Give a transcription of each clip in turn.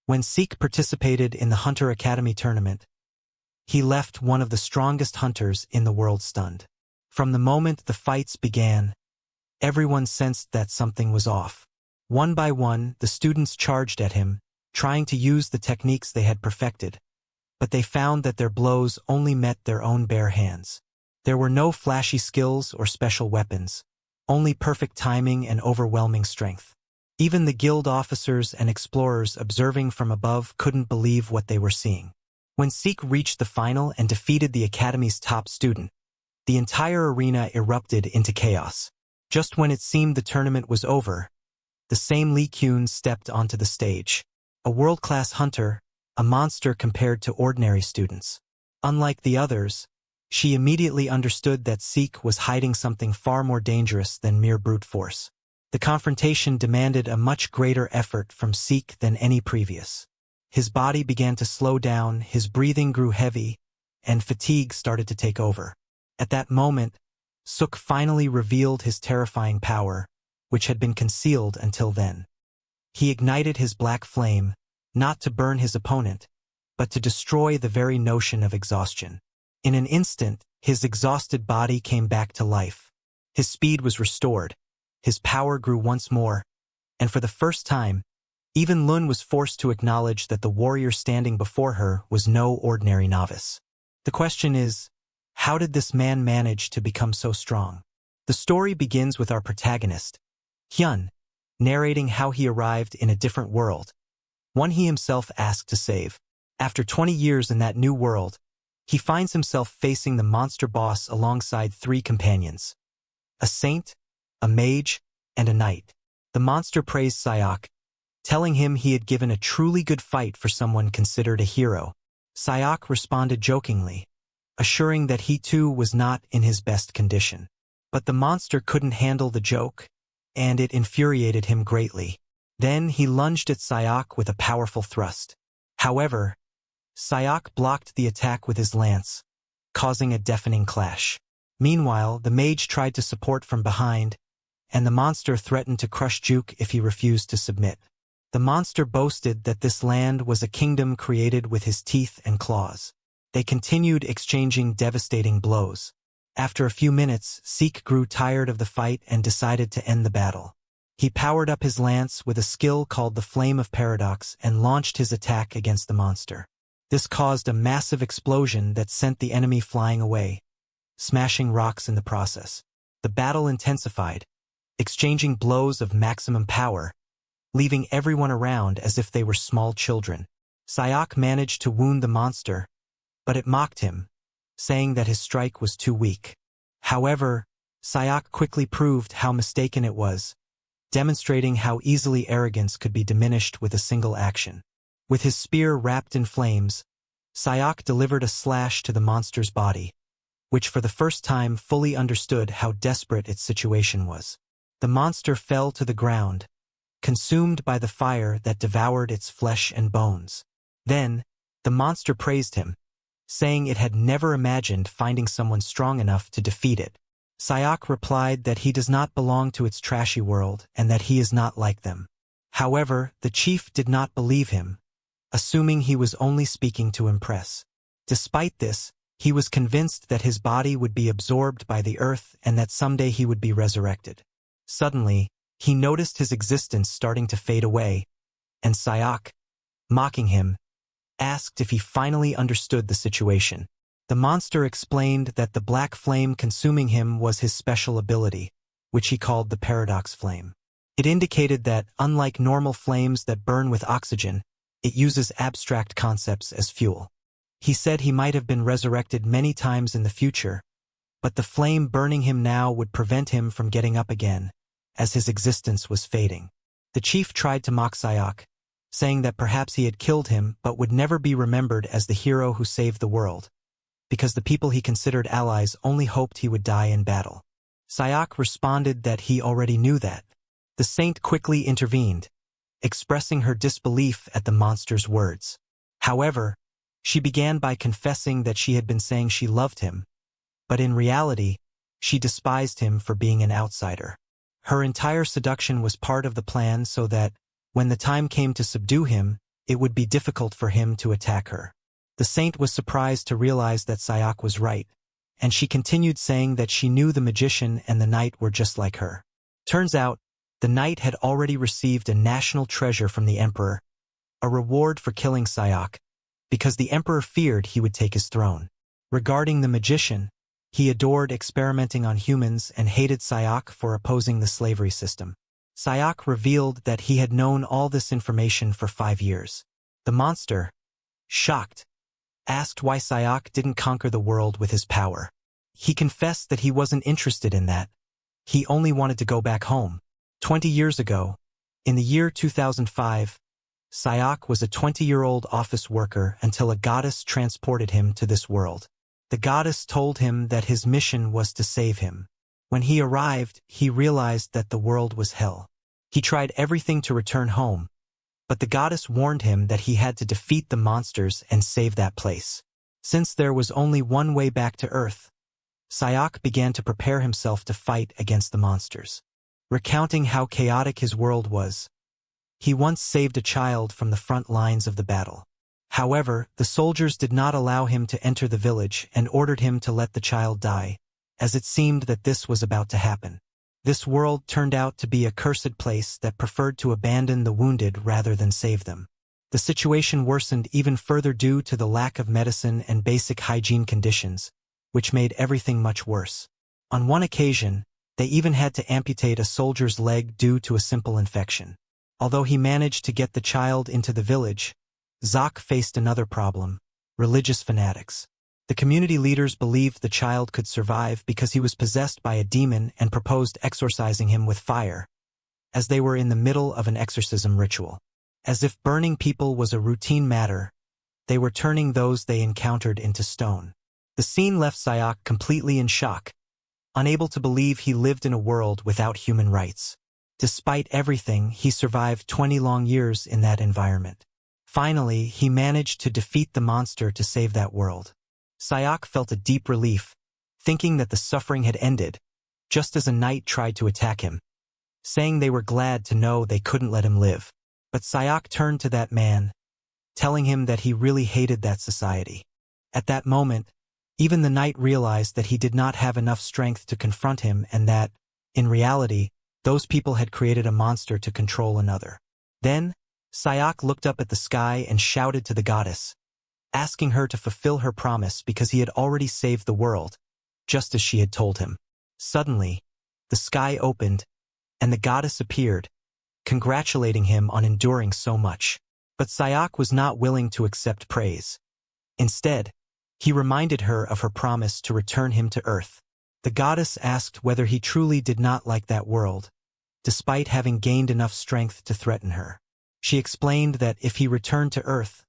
When Seek participated in the Hunter Academy tournament, he left one of the strongest hunters in the world stunned. From the moment the fights began, everyone sensed that something was off. One by one, the students charged at him, trying to use the techniques they had perfected, but they found that their blows only met their own bare hands. There were no flashy skills or special weapons, only perfect timing and overwhelming strength. Even the guild officers and explorers observing from above couldn't believe what they were seeing. When Seek reached the final and defeated the Academy's top student, the entire arena erupted into chaos. Just when it seemed the tournament was over, the same Lee Kyun stepped onto the stage. A world-class hunter, a monster compared to ordinary students. Unlike the others, she immediately understood that Seek was hiding something far more dangerous than mere brute force. The confrontation demanded a much greater effort from Seek than any previous. His body began to slow down, his breathing grew heavy, and fatigue started to take over. At that moment, Suk finally revealed his terrifying power, which had been concealed until then. He ignited his black flame, not to burn his opponent, but to destroy the very notion of exhaustion. In an instant, his exhausted body came back to life. His speed was restored, his power grew once more, and for the first time, even Lun was forced to acknowledge that the warrior standing before her was no ordinary novice. The question is, how did this man manage to become so strong? The story begins with our protagonist, Hyun, narrating how he arrived in a different world, one he himself asked to save. After 20 years in that new world, he finds himself facing the monster boss alongside 3 companions: a saint, a mage, and a knight. The monster praised Sayok, telling him he had given a truly good fight for someone considered a hero. Sayok responded jokingly, assuring that he too was not in his best condition. But the monster couldn't handle the joke, and it infuriated him greatly. Then he lunged at Sayok with a powerful thrust. However, Sayok blocked the attack with his lance, causing a deafening clash. Meanwhile, the mage tried to support from behind, and the monster threatened to crush Juke if he refused to submit. The monster boasted that this land was a kingdom created with his teeth and claws. They continued exchanging devastating blows. After a few minutes, Seek grew tired of the fight and decided to end the battle. He powered up his lance with a skill called the Flame of Paradox and launched his attack against the monster. This caused a massive explosion that sent the enemy flying away, smashing rocks in the process. The battle intensified, exchanging blows of maximum power, leaving everyone around as if they were small children. Sayok managed to wound the monster, but it mocked him, saying that his strike was too weak. However, Sayok quickly proved how mistaken it was, demonstrating how easily arrogance could be diminished with a single action. With his spear wrapped in flames, Sayok delivered a slash to the monster's body, which for the first time fully understood how desperate its situation was. The monster fell to the ground, consumed by the fire that devoured its flesh and bones. Then, the monster praised him, saying it had never imagined finding someone strong enough to defeat it. Sayok replied that he does not belong to its trashy world and that he is not like them. However, the chief did not believe him, assuming he was only speaking to impress. Despite this, he was convinced that his body would be absorbed by the earth and that someday he would be resurrected. Suddenly, he noticed his existence starting to fade away, and Sayok, mocking him, asked if he finally understood the situation. The monster explained that the black flame consuming him was his special ability, which he called the Paradox Flame. It indicated that, unlike normal flames that burn with oxygen, it uses abstract concepts as fuel. He said he might have been resurrected many times in the future, but the flame burning him now would prevent him from getting up again, as his existence was fading. The chief tried to mock Sayok, saying that perhaps he had killed him but would never be remembered as the hero who saved the world, because the people he considered allies only hoped he would die in battle. Sayok responded that he already knew that. The saint quickly intervened, expressing her disbelief at the monster's words. However, she began by confessing that she had been saying she loved him, but in reality, she despised him for being an outsider. Her entire seduction was part of the plan so that, when the time came to subdue him, it would be difficult for him to attack her. The saint was surprised to realize that Sayak was right, and she continued saying that she knew the magician and the knight were just like her. Turns out, the knight had already received a national treasure from the emperor, a reward for killing Sayak, because the emperor feared he would take his throne. Regarding the magician, he adored experimenting on humans and hated Sayak for opposing the slavery system. Sayak revealed that he had known all this information for 5 years. The monster, shocked, asked why Sayak didn't conquer the world with his power. He confessed that he wasn't interested in that. He only wanted to go back home. 20 years ago, in the year 2005, Sayak was a 20-year-old office worker until a goddess transported him to this world. The goddess told him that his mission was to save him. When he arrived, he realized that the world was hell. He tried everything to return home, but the goddess warned him that he had to defeat the monsters and save that place. Since there was only one way back to Earth, Sayak began to prepare himself to fight against the monsters. Recounting how chaotic his world was, he once saved a child from the front lines of the battle. However, the soldiers did not allow him to enter the village and ordered him to let the child die, as it seemed that this was about to happen. This world turned out to be a cursed place that preferred to abandon the wounded rather than save them. The situation worsened even further due to the lack of medicine and basic hygiene conditions, which made everything much worse. On one occasion, they even had to amputate a soldier's leg due to a simple infection. Although he managed to get the child into the village, Zak faced another problem: religious fanatics. The community leaders believed the child could survive because he was possessed by a demon and proposed exorcising him with fire, as they were in the middle of an exorcism ritual. As if burning people was a routine matter, they were turning those they encountered into stone. The scene left Sayak completely in shock, unable to believe he lived in a world without human rights. Despite everything, he survived 20 long years in that environment. Finally, he managed to defeat the monster to save that world. Sayak felt a deep relief, thinking that the suffering had ended, just as a knight tried to attack him, saying they were glad to know they couldn't let him live. But Sayak turned to that man, telling him that he really hated that society. At that moment, even the knight realized that he did not have enough strength to confront him and that, in reality, those people had created a monster to control another. Then, Sayak looked up at the sky and shouted to the goddess, asking her to fulfill her promise because he had already saved the world, just as she had told him. Suddenly, the sky opened, and the goddess appeared, congratulating him on enduring so much. But Sayak was not willing to accept praise. Instead, he reminded her of her promise to return him to Earth. The goddess asked whether he truly did not like that world, despite having gained enough strength to threaten her. She explained that if he returned to Earth,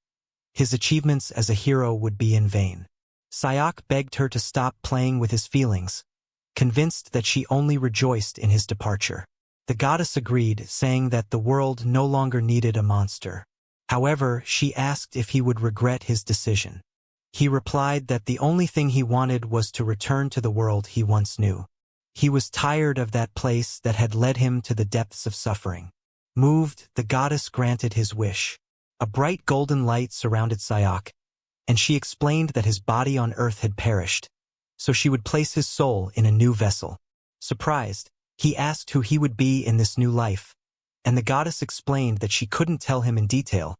his achievements as a hero would be in vain. Sayak begged her to stop playing with his feelings, convinced that she only rejoiced in his departure. The goddess agreed, saying that the world no longer needed a monster. However, she asked if he would regret his decision. He replied that the only thing he wanted was to return to the world he once knew. He was tired of that place that had led him to the depths of suffering. Moved, the goddess granted his wish. A bright golden light surrounded Sayak, and she explained that his body on Earth had perished, so she would place his soul in a new vessel. Surprised, he asked who he would be in this new life, and the goddess explained that she couldn't tell him in detail,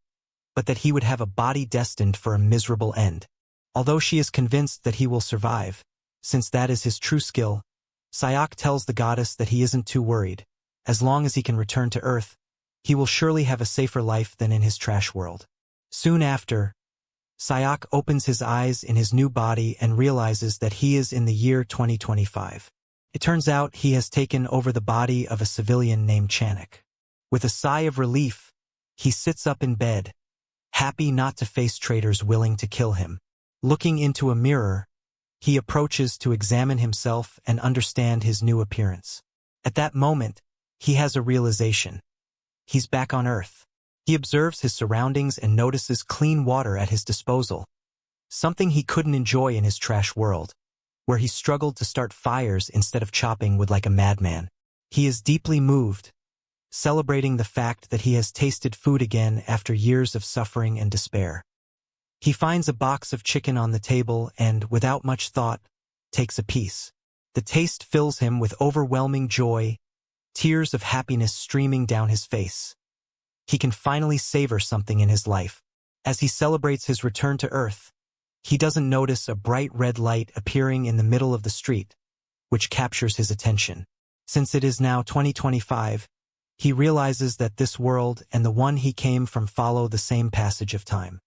but that he would have a body destined for a miserable end. Although she is convinced that he will survive, since that is his true skill, Sayak tells the goddess that he isn't too worried. As long as he can return to Earth, he will surely have a safer life than in his trash world. Soon after, Sayak opens his eyes in his new body and realizes that he is in the year 2025. It turns out he has taken over the body of a civilian named Chanik. With a sigh of relief, he sits up in bed, happy not to face traitors willing to kill him. Looking into a mirror, he approaches to examine himself and understand his new appearance. At that moment, he has a realization. He's back on Earth. He observes his surroundings and notices clean water at his disposal, something he couldn't enjoy in his trash world, where he struggled to start fires instead of chopping wood like a madman. He is deeply moved, celebrating the fact that he has tasted food again after years of suffering and despair. He finds a box of chicken on the table and, without much thought, takes a piece. The taste fills him with overwhelming joy, tears of happiness streaming down his face. He can finally savor something in his life. As he celebrates his return to Earth, he doesn't notice a bright red light appearing in the middle of the street, which captures his attention. Since it is now 2025, he realizes that this world and the one he came from follow the same passage of time.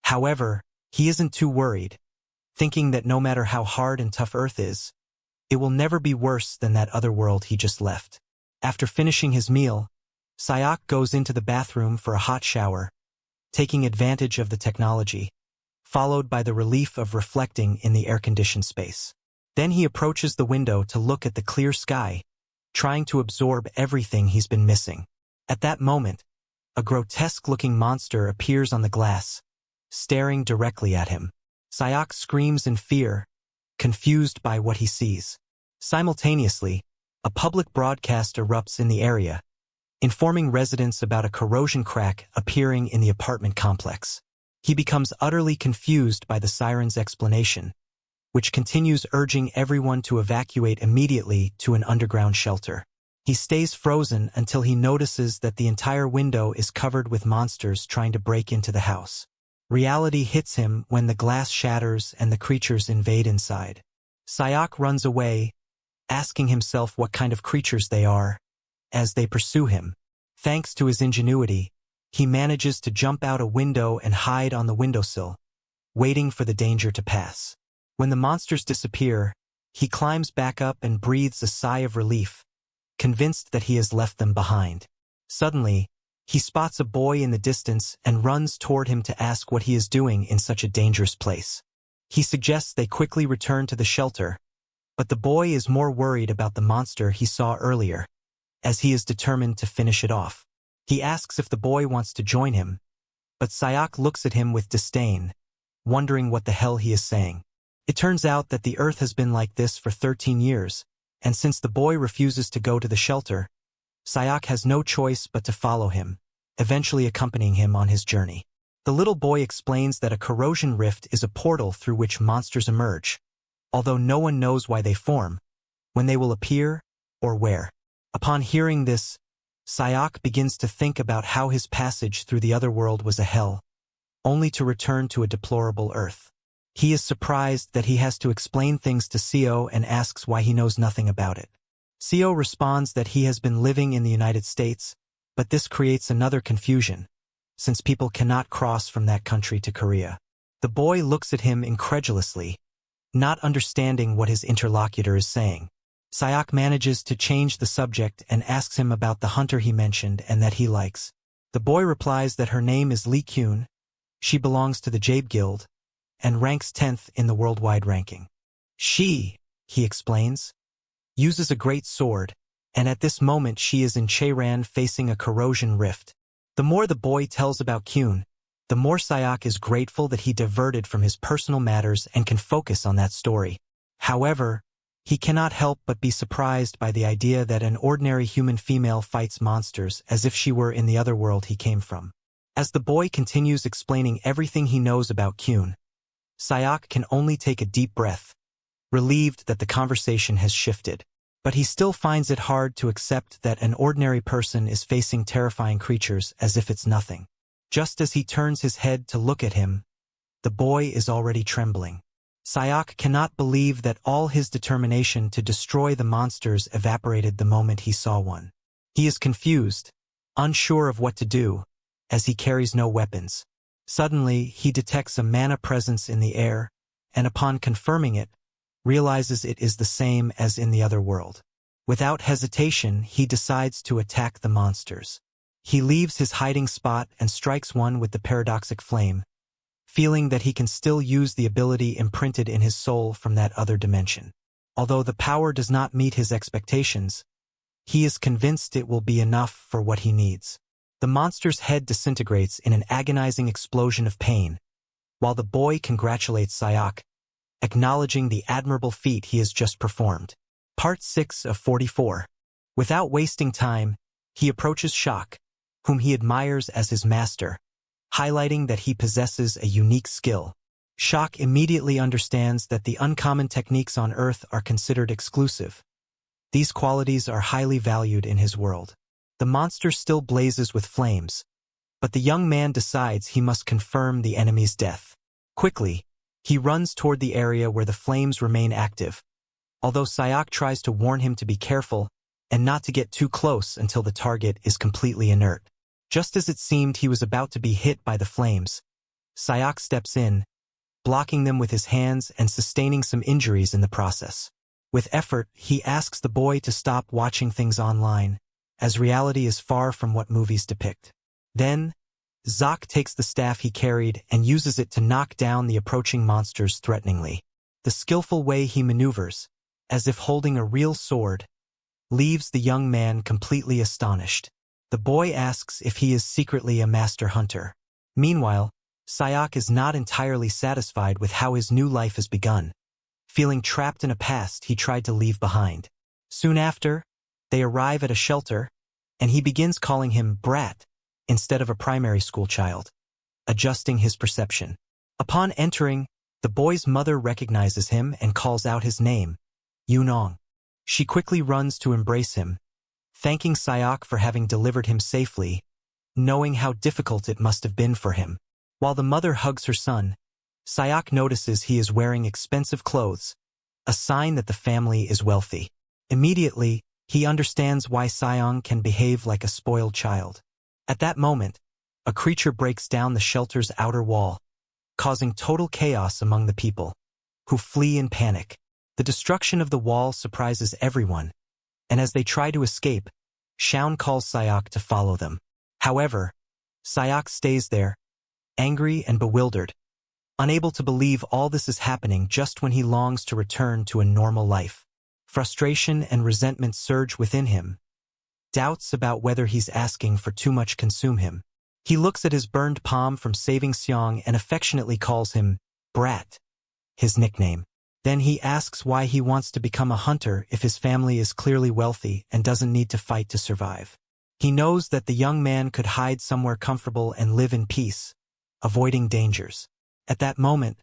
However, he isn't too worried, thinking that no matter how hard and tough Earth is, it will never be worse than that other world he just left. After finishing his meal, Sayak goes into the bathroom for a hot shower, taking advantage of the technology, followed by the relief of reflecting in the air-conditioned space. Then he approaches the window to look at the clear sky, trying to absorb everything he's been missing. At that moment, a grotesque-looking monster appears on the glass, staring directly at him. Sayak screams in fear, confused by what he sees. Simultaneously, a public broadcast erupts in the area, informing residents about a corrosion crack appearing in the apartment complex. He becomes utterly confused by the siren's explanation, which continues urging everyone to evacuate immediately to an underground shelter. He stays frozen until he notices that the entire window is covered with monsters trying to break into the house. Reality hits him when the glass shatters and the creatures invade inside. Sayak runs away, asking himself what kind of creatures they are, as they pursue him. Thanks to his ingenuity, he manages to jump out a window and hide on the windowsill, waiting for the danger to pass. When the monsters disappear, he climbs back up and breathes a sigh of relief, convinced that he has left them behind. Suddenly, he spots a boy in the distance and runs toward him to ask what he is doing in such a dangerous place. He suggests they quickly return to the shelter, but the boy is more worried about the monster he saw earlier, as he is determined to finish it off. He asks if the boy wants to join him, but Sayak looks at him with disdain, wondering what the hell he is saying. It turns out that the Earth has been like this for 13 years, and since the boy refuses to go to the shelter, Sayak has no choice but to follow him, eventually accompanying him on his journey. The little boy explains that a corrosion rift is a portal through which monsters emerge, although no one knows why they form, when they will appear, or where. Upon hearing this, Sayak begins to think about how his passage through the other world was a hell, only to return to a deplorable Earth. He is surprised that he has to explain things to Seo and asks why he knows nothing about it. Seo responds that he has been living in the United States, but this creates another confusion, since people cannot cross from that country to Korea. The boy looks at him incredulously, not understanding what his interlocutor is saying. Sayak manages to change the subject and asks him about the hunter he mentioned and that he likes. The boy replies that her name is Lee Kyun, she belongs to the Jabe Guild, and ranks 10th in the worldwide ranking. She, he explains, uses a great sword, and at this moment she is in Cheran facing a corrosion rift. The more the boy tells about Kyun, the more Sayak is grateful that he diverted from his personal matters and can focus on that story. However, he cannot help but be surprised by the idea that an ordinary human female fights monsters as if she were in the other world he came from. As the boy continues explaining everything he knows about Kyun, Sayak can only take a deep breath, relieved that the conversation has shifted. But he still finds it hard to accept that an ordinary person is facing terrifying creatures as if it's nothing. Just as he turns his head to look at him, the boy is already trembling. Sayak cannot believe that all his determination to destroy the monsters evaporated the moment he saw one. He is confused, unsure of what to do, as he carries no weapons. Suddenly, he detects a mana presence in the air, and upon confirming it, realizes it is the same as in the other world. Without hesitation, he decides to attack the monsters. He leaves his hiding spot and strikes one with the paradoxic flame, feeling that he can still use the ability imprinted in his soul from that other dimension. Although the power does not meet his expectations, he is convinced it will be enough for what he needs. The monster's head disintegrates in an agonizing explosion of pain, while the boy congratulates Sayak, acknowledging the admirable feat he has just performed. Part 6 of 44. Without wasting time, He approaches Shok, whom he admires as his master, highlighting that he possesses a unique skill. Shok immediately understands that the uncommon techniques on Earth are considered exclusive. These qualities are highly valued in his world. The monster still blazes with flames, but the young man decides he must confirm the enemy's death. Quickly, he runs toward the area where the flames remain active, although Sayok tries to warn him to be careful and not to get too close until the target is completely inert. Just as it seemed he was about to be hit by the flames, Sayok steps in, blocking them with his hands and sustaining some injuries in the process. With effort, he asks the boy to stop watching things online, as reality is far from what movies depict. Then, Zok takes the staff he carried and uses it to knock down the approaching monsters threateningly. The skillful way he maneuvers, as if holding a real sword, leaves the young man completely astonished. The boy asks if he is secretly a master hunter. Meanwhile, Sayok is not entirely satisfied with how his new life has begun. Feeling trapped in a past he tried to leave behind. Soon after, they arrive at a shelter, and he begins calling him Brat instead of a primary school child, adjusting his perception. Upon entering, the boy's mother recognizes him and calls out his name, Yunong. She quickly runs to embrace him, thanking Sayok for having delivered him safely, knowing how difficult it must have been for him. While the mother hugs her son, Sayok notices he is wearing expensive clothes, a sign that the family is wealthy. Immediately, he understands why Sayong can behave like a spoiled child. At that moment, a creature breaks down the shelter's outer wall, causing total chaos among the people, who flee in panic. The destruction of the wall surprises everyone, and as they try to escape, Shaun calls Sayok to follow them. However, Sayok stays there, angry and bewildered, unable to believe all this is happening just when he longs to return to a normal life. Frustration and resentment surge within him. Doubts about whether he's asking for too much consume him. He looks at his burned palm from saving Seong and affectionately calls him Brat, his nickname. Then he asks why he wants to become a hunter if his family is clearly wealthy and doesn't need to fight to survive. He knows that the young man could hide somewhere comfortable and live in peace, avoiding dangers. At that moment,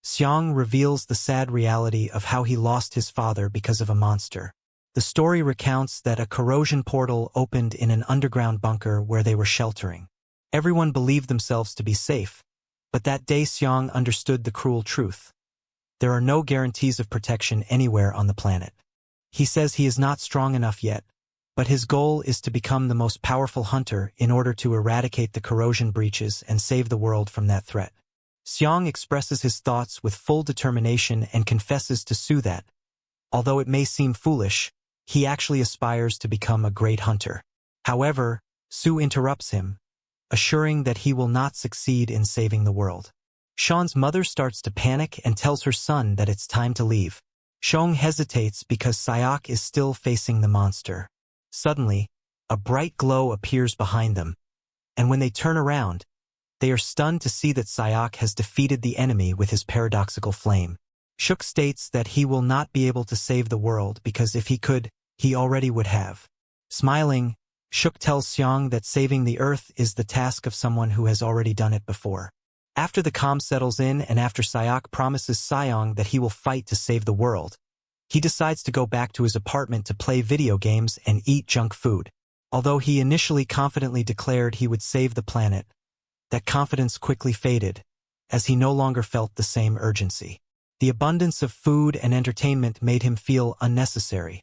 Seong reveals the sad reality of how he lost his father because of a monster. The story recounts that a corrosion portal opened in an underground bunker where they were sheltering. Everyone believed themselves to be safe, but that day Seong understood the cruel truth. There are no guarantees of protection anywhere on the planet. He says he is not strong enough yet, but his goal is to become the most powerful hunter in order to eradicate the corrosion breaches and save the world from that threat. Seong expresses his thoughts with full determination and confesses to Sue that, although it may seem foolish, he actually aspires to become a great hunter. However, Sue interrupts him, assuring that he will not succeed in saving the world. Sean's mother starts to panic and tells her son that it's time to leave. Seong hesitates because Sayok is still facing the monster. Suddenly, a bright glow appears behind them, and when they turn around, they are stunned to see that Sayok has defeated the enemy with his paradoxical flame. Shuk states that he will not be able to save the world because if he could, he already would have. Smiling, Shuk tells Seong that saving the Earth is the task of someone who has already done it before. After the calm settles in and after Sayok promises Sayong that he will fight to save the world, he decides to go back to his apartment to play video games and eat junk food. Although he initially confidently declared he would save the planet, that confidence quickly faded, as he no longer felt the same urgency. The abundance of food and entertainment made him feel unnecessary,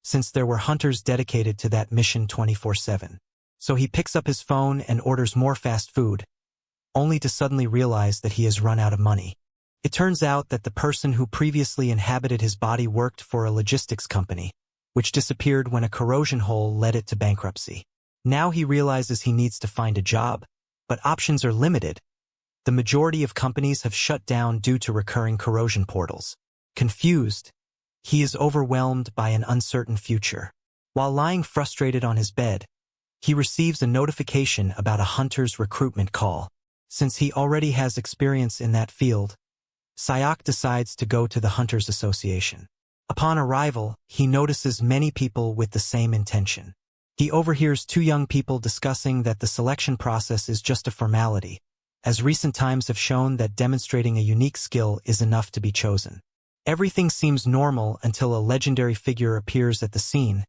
since there were hunters dedicated to that mission 24/7. So he picks up his phone and orders more fast food, only to suddenly realize that he has run out of money. It turns out that the person who previously inhabited his body worked for a logistics company, which disappeared when a corrosion hole led it to bankruptcy. Now he realizes he needs to find a job, but options are limited. The majority of companies have shut down due to recurring corrosion portals. Confused, he is overwhelmed by an uncertain future. While lying frustrated on his bed, he receives a notification about a hunter's recruitment call. Since he already has experience in that field, Sayok decides to go to the Hunters Association. Upon arrival, he notices many people with the same intention. He overhears two young people discussing that the selection process is just a formality, as recent times have shown that demonstrating a unique skill is enough to be chosen. Everything seems normal until a legendary figure appears at the scene,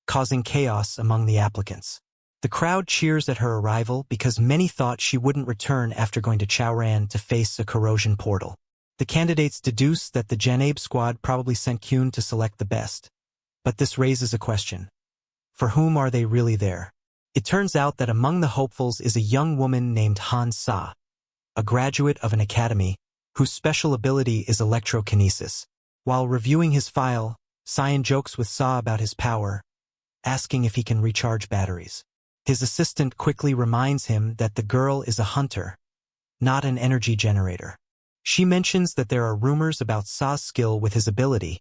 causing chaos among the applicants. The crowd cheers at her arrival because many thought she wouldn't return after going to Chaoran to face a corrosion portal. The candidates deduce that the Janabe squad probably sent Kyun to select the best. But this raises a question. For whom are they really there? It turns out that among the hopefuls is a young woman named Han Sa, a graduate of an academy, whose special ability is electrokinesis. While reviewing his file, Cyan jokes with Sa about his power, asking if he can recharge batteries. His assistant quickly reminds him that the girl is a hunter, not an energy generator. She mentions that there are rumors about Sa's skill with his ability,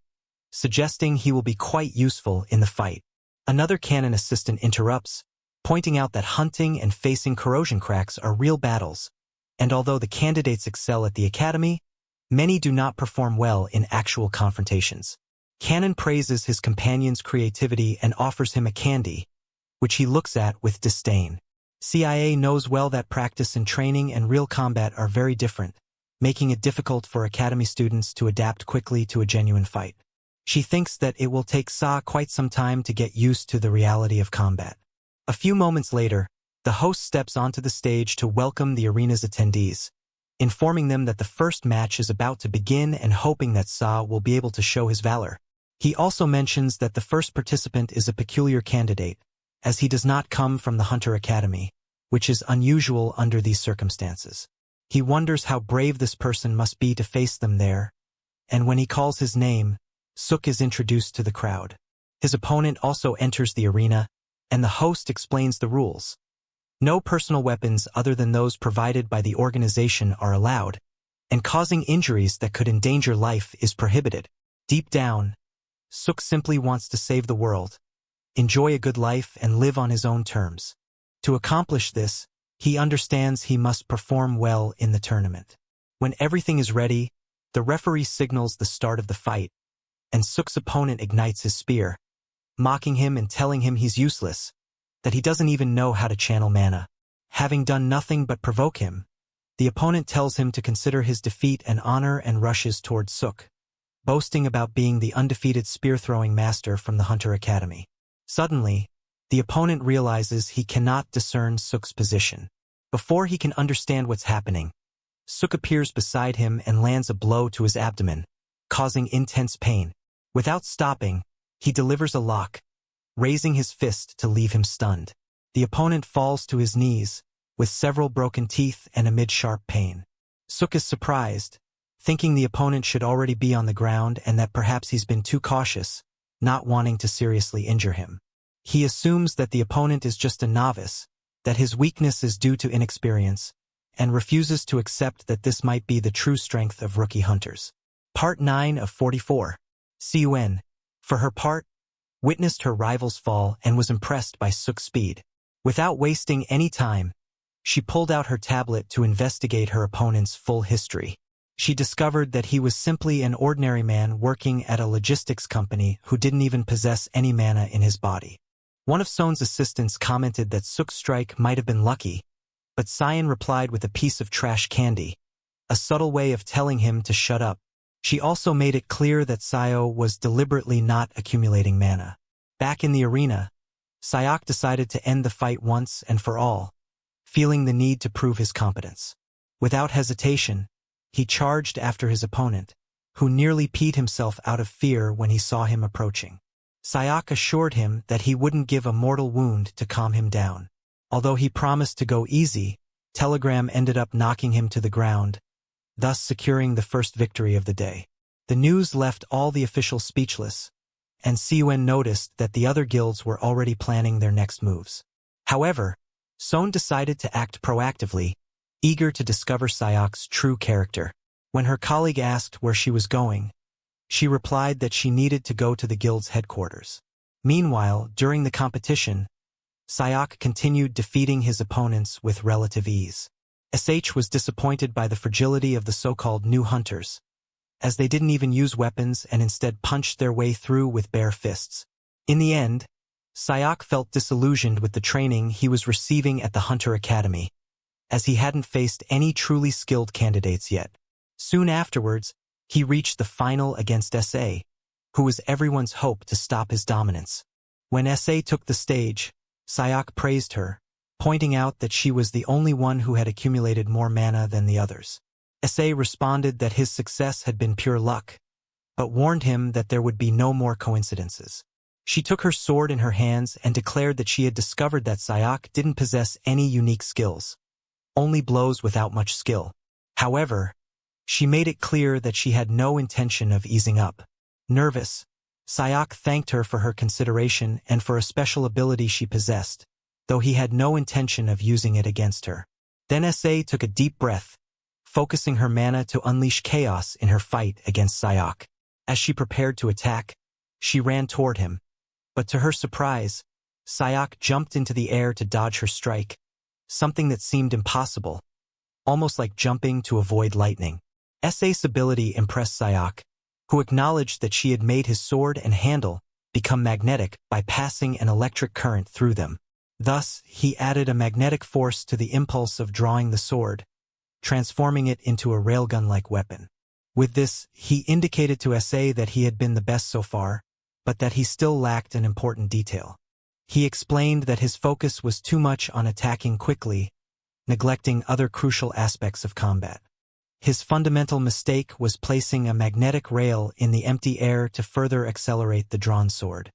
suggesting he will be quite useful in the fight. Another canon assistant interrupts, pointing out that hunting and facing corrosion cracks are real battles, and although the candidates excel at the academy, many do not perform well in actual confrontations. Canon praises his companion's creativity and offers him a candy, which he looks at with disdain. CIA knows well that practice and training and real combat are very different, making it difficult for academy students to adapt quickly to a genuine fight. She thinks that it will take Sa quite some time to get used to the reality of combat. A few moments later, the host steps onto the stage to welcome the arena's attendees, informing them that the first match is about to begin and hoping that Sa will be able to show his valor. He also mentions that the first participant is a peculiar candidate, as he does not come from the Hunter Academy, which is unusual under these circumstances. He wonders how brave this person must be to face them there, and when he calls his name, Suk is introduced to the crowd. His opponent also enters the arena, and the host explains the rules. No personal weapons other than those provided by the organization are allowed, and causing injuries that could endanger life is prohibited. Deep down, Suk simply wants to save the world, enjoy a good life, and live on his own terms. To accomplish this, he understands he must perform well in the tournament. When everything is ready, the referee signals the start of the fight, and Suk's opponent ignites his spear, mocking him and telling him he's useless, that he doesn't even know how to channel mana. Having done nothing but provoke him, the opponent tells him to consider his defeat an honor and rushes towards Suk, boasting about being the undefeated spear-throwing master from the Hunter Academy. Suddenly, the opponent realizes he cannot discern Suk's position. Before he can understand what's happening, Suk appears beside him and lands a blow to his abdomen, causing intense pain. Without stopping, he delivers a lock, raising his fist to leave him stunned. The opponent falls to his knees, with several broken teeth and amid sharp pain. Suk is surprised, thinking the opponent should already be on the ground and that perhaps he's been too cautious, not wanting to seriously injure him. He assumes that the opponent is just a novice, that his weakness is due to inexperience, and refuses to accept that this might be the true strength of rookie hunters. Part 9 of 44. Siwen, for her part, witnessed her rival's fall and was impressed by Suk's speed. Without wasting any time, she pulled out her tablet to investigate her opponent's full history. She discovered that he was simply an ordinary man working at a logistics company who didn't even possess any mana in his body. One of Son's assistants commented that Suk's strike might have been lucky, but Cyan replied with a piece of trash candy, a subtle way of telling him to shut up. She also made it clear that Sayo was deliberately not accumulating mana. Back in the arena, Sayak decided to end the fight once and for all, feeling the need to prove his competence. Without hesitation, he charged after his opponent, who nearly peed himself out of fear when he saw him approaching. Sayak assured him that he wouldn't give a mortal wound to calm him down. Although he promised to go easy, Telegram ended up knocking him to the ground, thus securing the first victory of the day. The news left all the officials speechless, and Siwen noticed that the other guilds were already planning their next moves. However, Son decided to act proactively, eager to discover Sayak's true character. When her colleague asked where she was going, she replied that she needed to go to the guild's headquarters. Meanwhile, during the competition, Sayak continued defeating his opponents with relative ease. SH was disappointed by the fragility of the so-called new hunters, as they didn't even use weapons and instead punched their way through with bare fists. In the end, Sayok felt disillusioned with the training he was receiving at the Hunter Academy, as he hadn't faced any truly skilled candidates yet. Soon afterwards, he reached the final against S.A., who was everyone's hope to stop his dominance. When S.A. took the stage, Sayok praised her, pointing out that she was the only one who had accumulated more mana than the others. S.A. responded that his success had been pure luck, but warned him that there would be no more coincidences. She took her sword in her hands and declared that she had discovered that Sayok didn't possess any unique skills, only blows without much skill. However, she made it clear that she had no intention of easing up. Nervous, Sayok thanked her for her consideration and for a special ability she possessed, though he had no intention of using it against her. Then S.A. took a deep breath, focusing her mana to unleash chaos in her fight against Sayok. As she prepared to attack, she ran toward him, but to her surprise, Sayok jumped into the air to dodge her strike, something that seemed impossible, almost like jumping to avoid lightning. S.A.'s ability impressed Sayok, who acknowledged that she had made his sword and handle become magnetic by passing an electric current through them. Thus, he added a magnetic force to the impulse of drawing the sword, transforming it into a railgun-like weapon. With this, he indicated to S.A. that he had been the best so far, but that he still lacked an important detail. He explained that his focus was too much on attacking quickly, neglecting other crucial aspects of combat. His fundamental mistake was placing a magnetic rail in the empty air to further accelerate the drawn sword.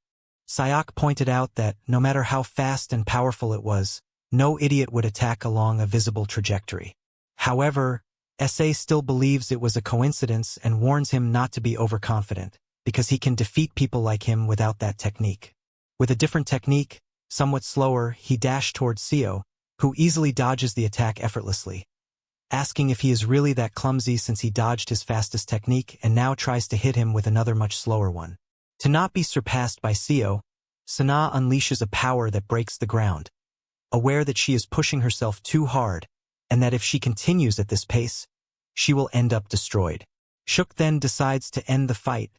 Sayok pointed out that, no matter how fast and powerful it was, no idiot would attack along a visible trajectory. However, S.A. still believes it was a coincidence and warns him not to be overconfident, because he can defeat people like him without that technique. With a different technique, somewhat slower, he dashed towards Seo, who easily dodges the attack effortlessly, asking if he is really that clumsy since he dodged his fastest technique and now tries to hit him with another much slower one. To not be surpassed by Seo, Sana unleashes a power that breaks the ground, aware that she is pushing herself too hard, and that if she continues at this pace, she will end up destroyed. Shuk then decides to end the fight,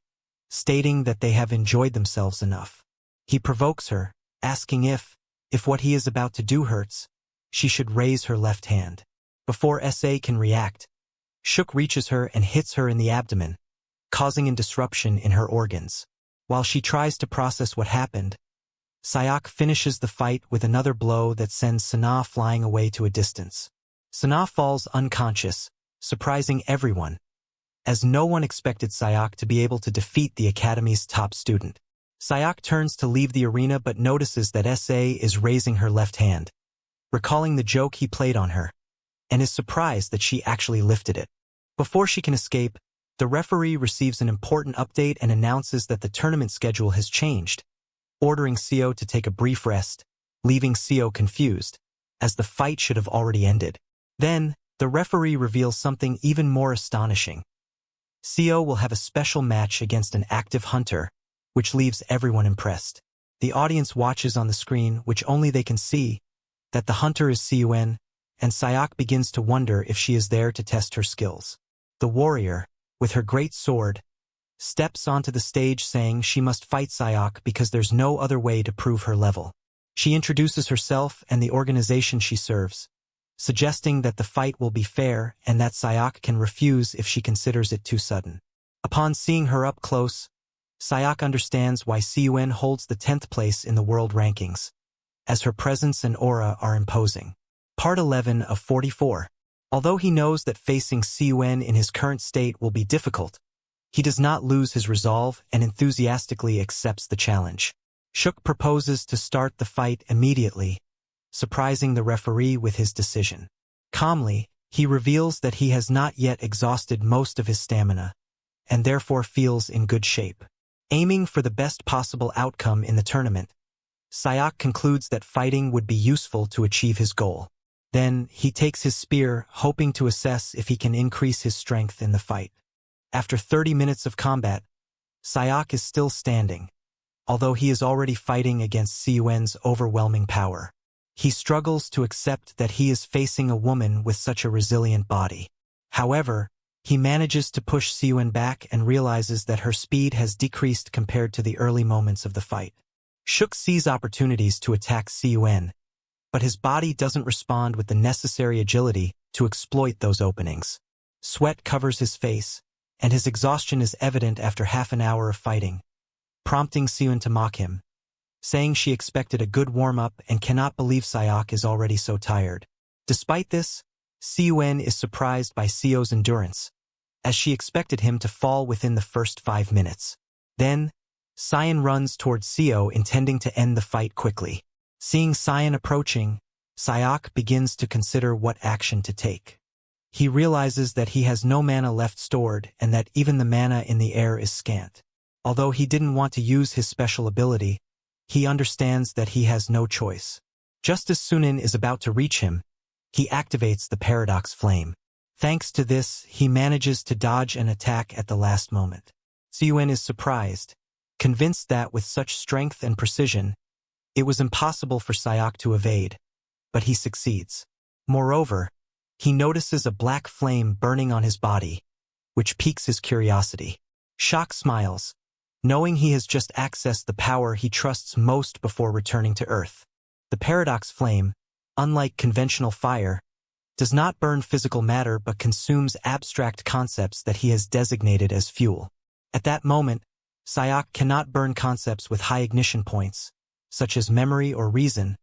stating that they have enjoyed themselves enough. He provokes her, asking if what he is about to do hurts, she should raise her left hand. Before S.A. can react, Shuk reaches her and hits her in the abdomen, causing a disruption in her organs. While she tries to process what happened, Sayok finishes the fight with another blow that sends Sana flying away to a distance. Sana falls unconscious, surprising everyone, as no one expected Sayok to be able to defeat the Academy's top student. Sayok turns to leave the arena but notices that S.A. is raising her left hand, recalling the joke he played on her, and is surprised that she actually lifted it. Before she can escape, the referee receives an important update and announces that the tournament schedule has changed, ordering Seo to take a brief rest, leaving Seo confused, as the fight should have already ended. Then, the referee reveals something even more astonishing. Seo will have a special match against an active hunter, which leaves everyone impressed. The audience watches on the screen, which only they can see, that the hunter is Seoen, and Sayok begins to wonder if she is there to test her skills. The warrior, with her great sword, steps onto the stage saying she must fight Sayok because there's no other way to prove her level. She introduces herself and the organization she serves, suggesting that the fight will be fair and that Sayok can refuse if she considers it too sudden. Upon seeing her up close, Sayok understands why Seoen holds the 10th place in the world rankings, as her presence and aura are imposing. Part 11 of 44. Although he knows that facing Seoen in his current state will be difficult, he does not lose his resolve and enthusiastically accepts the challenge. Shuk proposes to start the fight immediately, surprising the referee with his decision. Calmly, he reveals that he has not yet exhausted most of his stamina, and therefore feels in good shape. Aiming for the best possible outcome in the tournament, Sayok concludes that fighting would be useful to achieve his goal. Then, he takes his spear, hoping to assess if he can increase his strength in the fight. After 30 minutes of combat, Sayok is still standing, although he is already fighting against Seoen's overwhelming power. He struggles to accept that he is facing a woman with such a resilient body. However, he manages to push Seoen back and realizes that her speed has decreased compared to the early moments of the fight. Shuk sees opportunities to attack Siuen, but his body doesn't respond with the necessary agility to exploit those openings. Sweat covers his face, and his exhaustion is evident after half an hour of fighting, prompting Siuen to mock him, saying she expected a good warm-up and cannot believe Sayok is already so tired. Despite this, Siuen is surprised by Sio's endurance, as she expected him to fall within the first 5 minutes. Then, Sion runs towards Sio intending to end the fight quickly. Seeing Sion approaching, Sayok begins to consider what action to take. He realizes that he has no mana left stored and that even the mana in the air is scant. Although he didn't want to use his special ability, he understands that he has no choice. Just as Sunin is about to reach him, he activates the Paradox Flame. Thanks to this, he manages to dodge an attack at the last moment. Siuen is surprised, convinced that with such strength and precision, it was impossible for Sayok to evade, but he succeeds. Moreover, he notices a black flame burning on his body, which piques his curiosity. Shok smiles, knowing he has just accessed the power he trusts most before returning to Earth. The Paradox Flame, unlike conventional fire, does not burn physical matter but consumes abstract concepts that he has designated as fuel. At that moment, Sayok cannot burn concepts with high ignition points, such as memory or reason,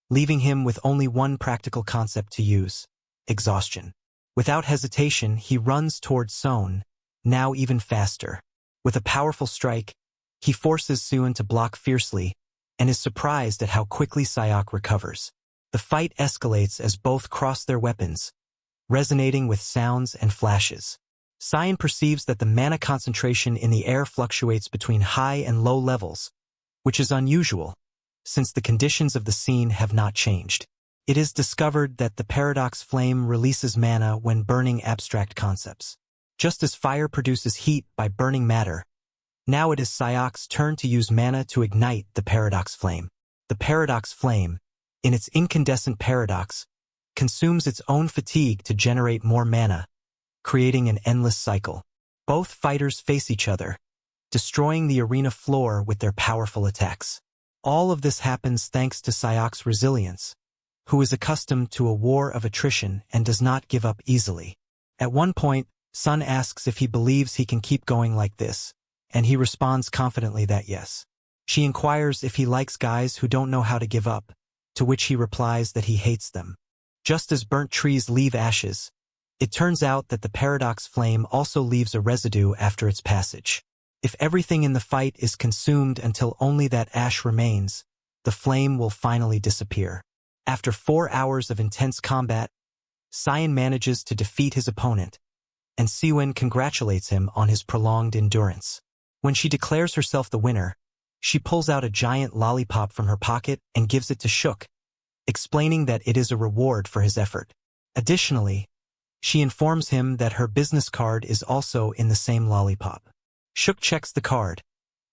leaving him with only one practical concept to use: exhaustion. Without hesitation, he runs towards Son, now even faster. With a powerful strike, he forces Suin to block fiercely and is surprised at how quickly Sayok recovers. The fight escalates as both cross their weapons, resonating with sounds and flashes. Sion perceives that the mana concentration in the air fluctuates between high and low levels, which is unusual, since the conditions of the scene have not changed. It is discovered that the Paradox Flame releases mana when burning abstract concepts. Just as fire produces heat by burning matter, now it is Sayok's turn to use mana to ignite the Paradox Flame. The Paradox Flame, in its incandescent paradox, consumes its own fatigue to generate more mana, creating an endless cycle. Both fighters face each other, destroying the arena floor with their powerful attacks. All of this happens thanks to Sayok's resilience, who is accustomed to a war of attrition and does not give up easily. At one point, Sun asks if he believes he can keep going like this, and he responds confidently that yes. She inquires if he likes guys who don't know how to give up, to which he replies that he hates them. Just as burnt trees leave ashes, it turns out that the Paradox Flame also leaves a residue after its passage. If everything in the fight is consumed until only that ash remains, the flame will finally disappear. After 4 hours of intense combat, Sion manages to defeat his opponent, and Siwen congratulates him on his prolonged endurance. When she declares herself the winner, she pulls out a giant lollipop from her pocket and gives it to Shuk, explaining that it is a reward for his effort. Additionally, she informs him that her business card is also in the same lollipop. Shuk checks the card,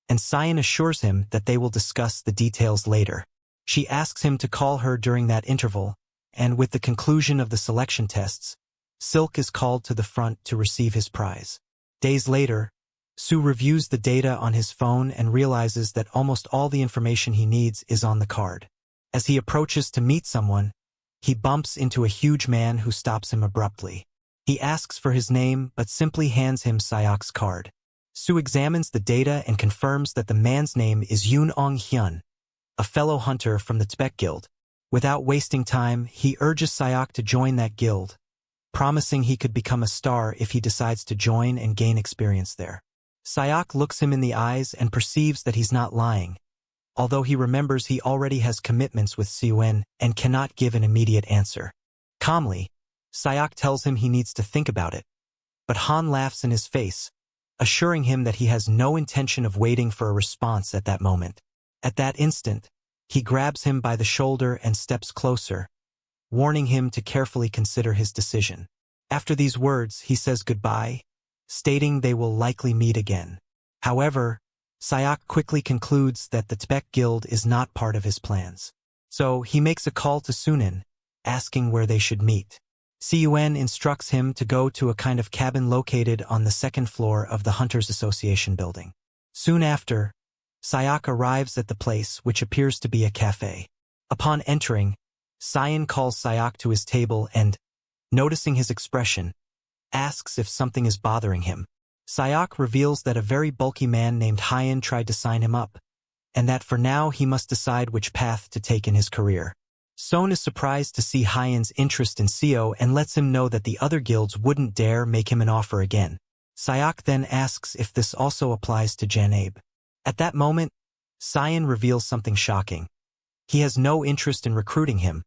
and Sion assures him that they will discuss the details later. She asks him to call her during that interval, and with the conclusion of the selection tests, Silk is called to the front to receive his prize. Days later, Su reviews the data on his phone and realizes that almost all the information he needs is on the card. As he approaches to meet someone, he bumps into a huge man who stops him abruptly. He asks for his name but simply hands him Sayok's card. Su examines the data and confirms that the man's name is Yoon Ong Hyun, a fellow hunter from the Tibet Guild. Without wasting time, he urges Sayok to join that guild, promising he could become a star if he decides to join and gain experience there. Sayok looks him in the eyes and perceives that he's not lying, although he remembers he already has commitments with Siwen and cannot give an immediate answer. Calmly, Sayok tells him he needs to think about it, but Han laughs in his face, assuring him that he has no intention of waiting for a response at that moment. At that instant, he grabs him by the shoulder and steps closer, warning him to carefully consider his decision. After these words, he says goodbye, stating they will likely meet again. However, Sayok quickly concludes that the Tibet Guild is not part of his plans. So he makes a call to Sunin, asking where they should meet. Siyuen instructs him to go to a kind of cabin located on the second floor of the Hunters Association building. Soon after, Sayok arrives at the place, which appears to be a cafe. Upon entering, Cyan calls Sayok to his table and, noticing his expression, asks if something is bothering him. Sayok reveals that a very bulky man named Hyan tried to sign him up, and that for now he must decide which path to take in his career. Son is surprised to see Hyan's interest in Seo and lets him know that the other guilds wouldn't dare make him an offer again. Sayok then asks if this also applies to Janabe. At that moment, Cyan reveals something shocking. He has no interest in recruiting him,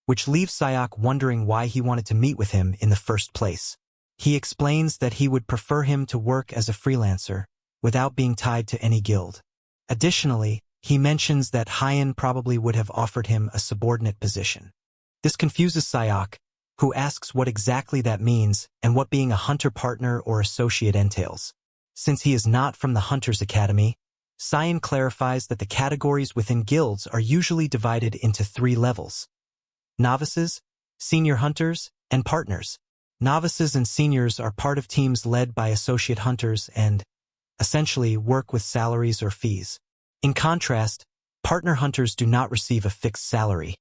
which leaves Sayok wondering why he wanted to meet with him in the first place. He explains that he would prefer him to work as a freelancer, without being tied to any guild. Additionally, he mentions that Hyan probably would have offered him a subordinate position. This confuses Sayok, who asks what exactly that means and what being a hunter partner or associate entails. Since he is not from the Hunters Academy, Cyan clarifies that the categories within guilds are usually divided into 3 levels: novices, senior hunters, and partners. Novices and seniors are part of teams led by associate hunters and, essentially, work with salaries or fees. In contrast, partner hunters do not receive a fixed salary.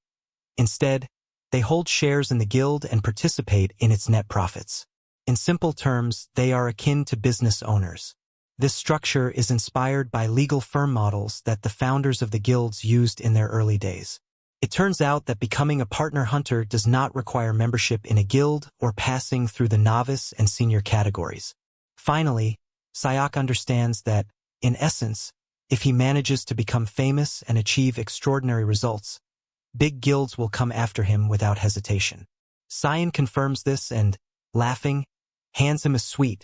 Instead, they hold shares in the guild and participate in its net profits. In simple terms, they are akin to business owners. This structure is inspired by legal firm models that the founders of the guilds used in their early days. It turns out that becoming a partner hunter does not require membership in a guild or passing through the novice and senior categories. Finally, Sayok understands that, in essence, if he manages to become famous and achieve extraordinary results, big guilds will come after him without hesitation. Cyan confirms this and, laughing, hands him a sweet,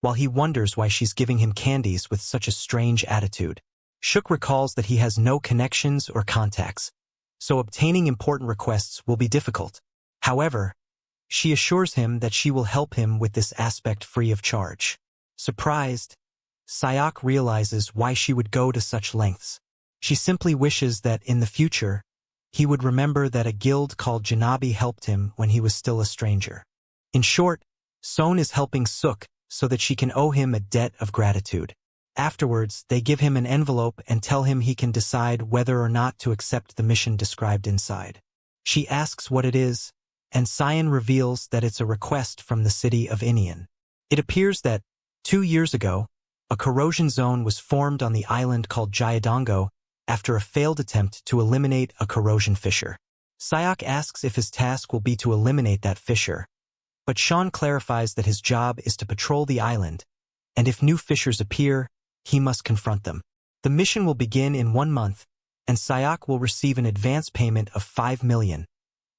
while he wonders why she's giving him candies with such a strange attitude. Shook recalls that he has no connections or contacts, so obtaining important requests will be difficult. However, she assures him that she will help him with this aspect free of charge. Surprised, Sayok realizes why she would go to such lengths. She simply wishes that, in the future, he would remember that a guild called Janabi helped him when he was still a stranger. In short, Son is helping Suk so that she can owe him a debt of gratitude. Afterwards, they give him an envelope and tell him he can decide whether or not to accept the mission described inside. She asks what it is, and Cyan reveals that it's a request from the city of Inian. It appears that, 2 years ago, a corrosion zone was formed on the island called Jayadongo after a failed attempt to eliminate a corrosion fissure. Sayok asks if his task will be to eliminate that fissure, but Sean clarifies that his job is to patrol the island, and if new fissures appear, he must confront them. The mission will begin in 1 month, and Sayok will receive an advance payment of 5 million,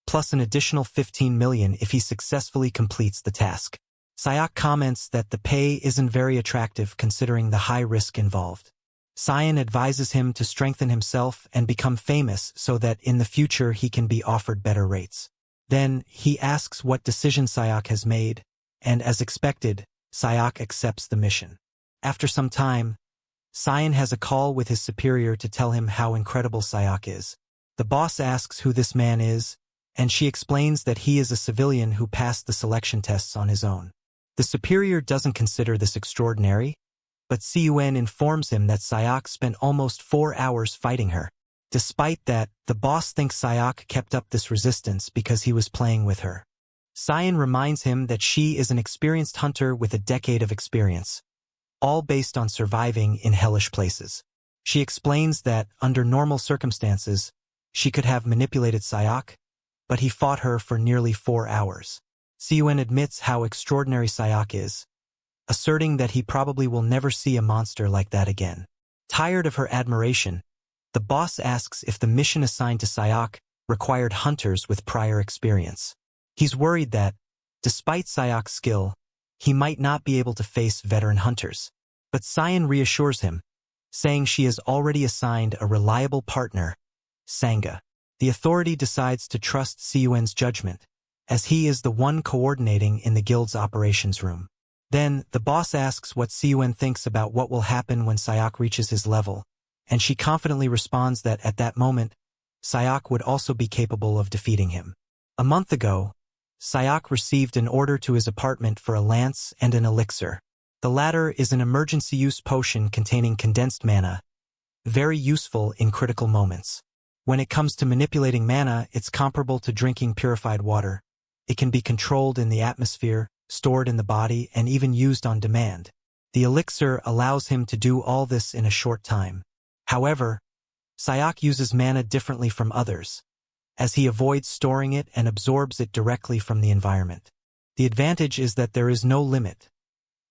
plus an additional 15 million if he successfully completes the task. Sayok comments that the pay isn't very attractive considering the high risk involved. Cyan advises him to strengthen himself and become famous so that in the future he can be offered better rates. Then, he asks what decision Sayok has made, and as expected, Sayok accepts the mission. After some time, Cyan has a call with his superior to tell him how incredible Sayok is. The boss asks who this man is, and she explains that he is a civilian who passed the selection tests on his own. The superior doesn't consider this extraordinary, but Cyan informs him that Sayok spent almost 4 hours fighting her. Despite that, the boss thinks Sayok kept up this resistance because he was playing with her. Cyan reminds him that she is an experienced hunter with a decade of experience, all based on surviving in hellish places. She explains that, under normal circumstances, she could have manipulated Sayok, but he fought her for nearly 4 hours. Cyan admits how extraordinary Sayok is, asserting that he probably will never see a monster like that again. Tired of her admiration, the boss asks if the mission assigned to Sayok required hunters with prior experience. He's worried that, despite Sayok's skill, he might not be able to face veteran hunters. But Cyan reassures him, saying she has already assigned a reliable partner, Sangha. The authority decides to trust Cyan's judgment, as he is the one coordinating in the guild's operations room. Then, the boss asks what Cyan thinks about what will happen when Sayok reaches his level, and she confidently responds that at that moment, Sayok would also be capable of defeating him. A month ago, Sayok received an order to his apartment for a lance and an elixir. The latter is an emergency use potion containing condensed mana, very useful in critical moments. When it comes to manipulating mana, it's comparable to drinking purified water. It can be controlled in the atmosphere, stored in the body, and even used on demand. The elixir allows him to do all this in a short time. However, Sayok uses mana differently from others, as he avoids storing it and absorbs it directly from the environment. The advantage is that there is no limit.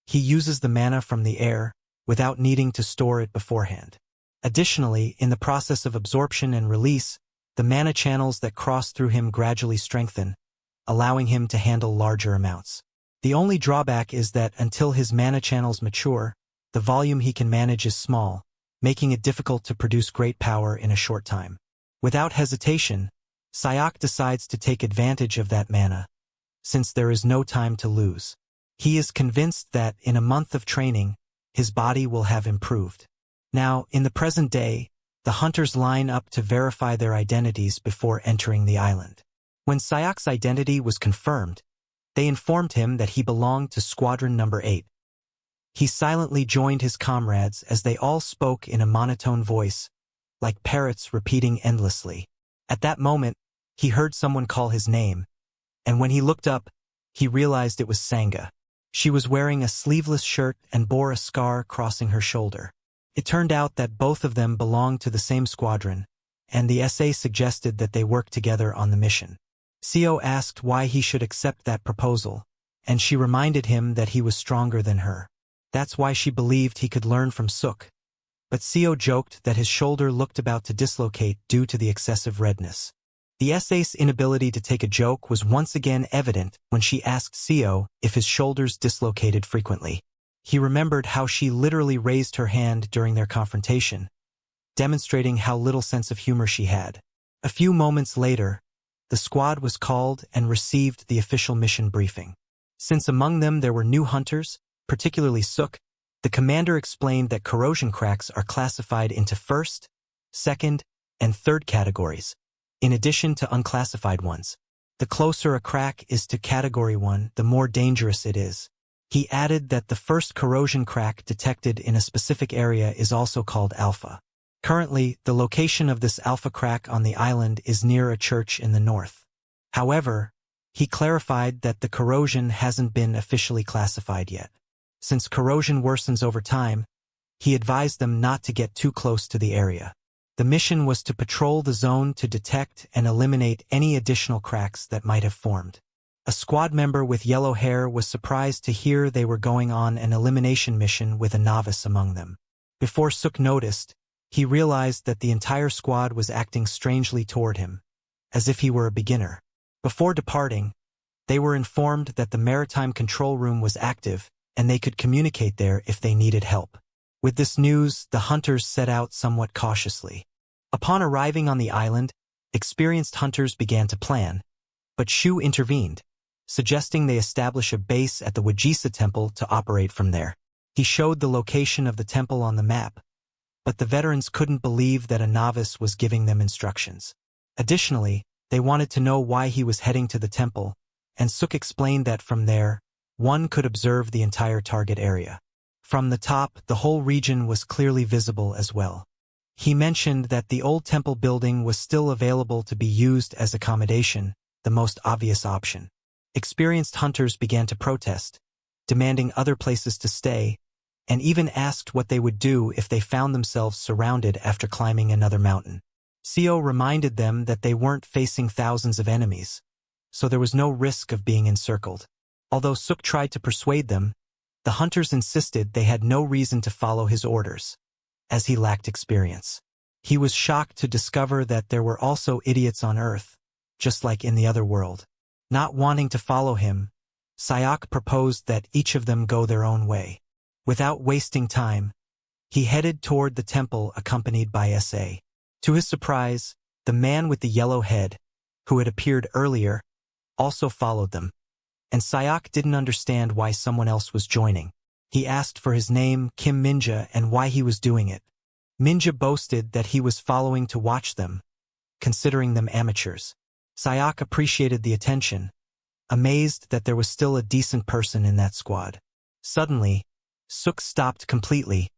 He uses the mana from the air, without needing to store it beforehand. Additionally, in the process of absorption and release, the mana channels that cross through him gradually strengthen, allowing him to handle larger amounts. The only drawback is that until his mana channels mature, the volume he can manage is small, making it difficult to produce great power in a short time. Without hesitation, Sayok decides to take advantage of that mana, since there is no time to lose. He is convinced that, in a month of training, his body will have improved. Now, in the present day, the hunters line up to verify their identities before entering the island. When Sayok's identity was confirmed, they informed him that he belonged to Squadron Number 8. He silently joined his comrades as they all spoke in a monotone voice, like parrots repeating endlessly. At that moment, he heard someone call his name, and when he looked up, he realized it was Sangha. She was wearing a sleeveless shirt and bore a scar crossing her shoulder. It turned out that both of them belonged to the same squadron, and the SA suggested that they work together on the mission. Seo asked why he should accept that proposal, and she reminded him that he was stronger than her. That's why she believed he could learn from Suk. But Seo joked that his shoulder looked about to dislocate due to the excessive redness. The SA's inability to take a joke was once again evident when she asked Seo if his shoulders dislocated frequently. He remembered how she literally raised her hand during their confrontation, demonstrating how little sense of humor she had. A few moments later, the squad was called and received the official mission briefing. Since among them there were new hunters, particularly Suk, the commander explained that corrosion cracks are classified into first, second, and third categories, in addition to unclassified ones. The closer a crack is to Category 1, the more dangerous it is. He added that the first corrosion crack detected in a specific area is also called Alpha. Currently, the location of this Alpha crack on the island is near a church in the north. However, he clarified that the corrosion hasn't been officially classified yet. Since corrosion worsens over time, he advised them not to get too close to the area. The mission was to patrol the zone to detect and eliminate any additional cracks that might have formed. A squad member with yellow hair was surprised to hear they were going on an elimination mission with a novice among them. Before Suk noticed, he realized that the entire squad was acting strangely toward him, as if he were a beginner. Before departing, they were informed that the maritime control room was active and they could communicate there if they needed help. With this news, the hunters set out somewhat cautiously. Upon arriving on the island, experienced hunters began to plan, but Shu intervened, suggesting they establish a base at the Wajisa temple to operate from there. He showed the location of the temple on the map, but the veterans couldn't believe that a novice was giving them instructions. Additionally, they wanted to know why he was heading to the temple, and Suk explained that from there, one could observe the entire target area. From the top, the whole region was clearly visible as well. He mentioned that the old temple building was still available to be used as accommodation, the most obvious option. Experienced hunters began to protest, demanding other places to stay, and even asked what they would do if they found themselves surrounded after climbing another mountain. Seo reminded them that they weren't facing thousands of enemies, so there was no risk of being encircled. Although Suk tried to persuade them, the hunters insisted they had no reason to follow his orders, as he lacked experience. He was shocked to discover that there were also idiots on Earth, just like in the other world. Not wanting to follow him, Sayok proposed that each of them go their own way. Without wasting time, he headed toward the temple accompanied by SA. To his surprise, the man with the yellow head, who had appeared earlier, also followed them, and Sayok didn't understand why someone else was joining. He asked for his name, Kim Minja, and why he was doing it. Minja boasted that he was following to watch them, considering them amateurs. Sayok appreciated the attention, amazed that there was still a decent person in that squad. Suddenly, Suk stopped completely,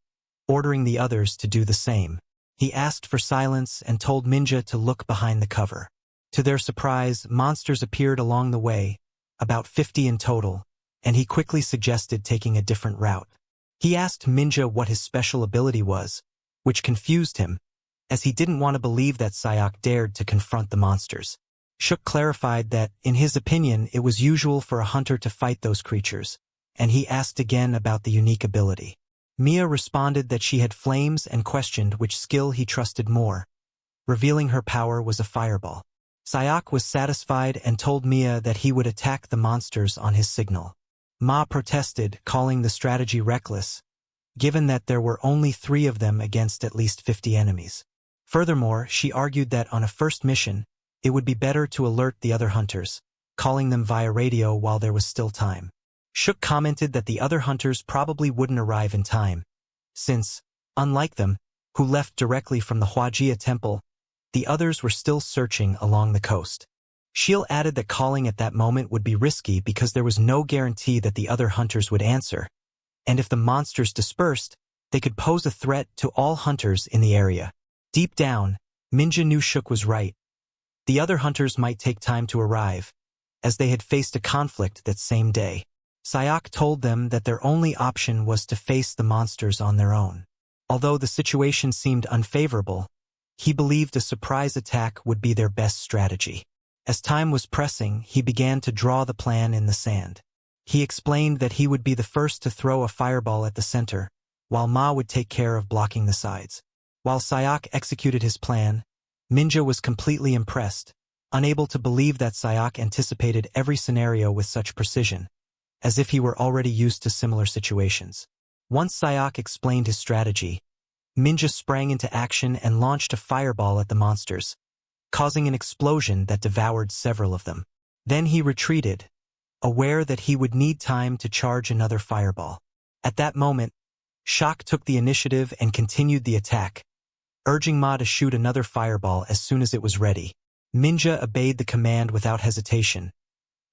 ordering the others to do the same. He asked for silence and told Minja to look behind the cover. To their surprise, monsters appeared along the way, about 50 in total, and he quickly suggested taking a different route. He asked Minja what his special ability was, which confused him, as he didn't want to believe that Sayok dared to confront the monsters. Shuk clarified that, in his opinion, it was usual for a hunter to fight those creatures, and he asked again about the unique ability. Mia responded that she had flames and questioned which skill he trusted more, revealing her power was a fireball. Sayok was satisfied and told Mia that he would attack the monsters on his signal. Ma protested, calling the strategy reckless, given that there were only 3 of them against at least 50 enemies. Furthermore, she argued that on a first mission, it would be better to alert the other hunters, calling them via radio while there was still time. Shuk commented that the other hunters probably wouldn't arrive in time, since, unlike them, who left directly from the Huajia temple, the others were still searching along the coast. Shiel added that calling at that moment would be risky because there was no guarantee that the other hunters would answer, and if the monsters dispersed, they could pose a threat to all hunters in the area. Deep down, Minja knew Shuk was right. The other hunters might take time to arrive, as they had faced a conflict that same day. Sayok told them that their only option was to face the monsters on their own. Although the situation seemed unfavorable, he believed a surprise attack would be their best strategy. As time was pressing, he began to draw the plan in the sand. He explained that he would be the first to throw a fireball at the center, while Ma would take care of blocking the sides. While Sayok executed his plan, Minja was completely impressed, unable to believe that Sayok anticipated every scenario with such precision, as if he were already used to similar situations. Once Sayok explained his strategy, Minja sprang into action and launched a fireball at the monsters, causing an explosion that devoured several of them. Then he retreated, aware that he would need time to charge another fireball. At that moment, Shok took the initiative and continued the attack, urging Ma to shoot another fireball as soon as it was ready. Minja obeyed the command without hesitation,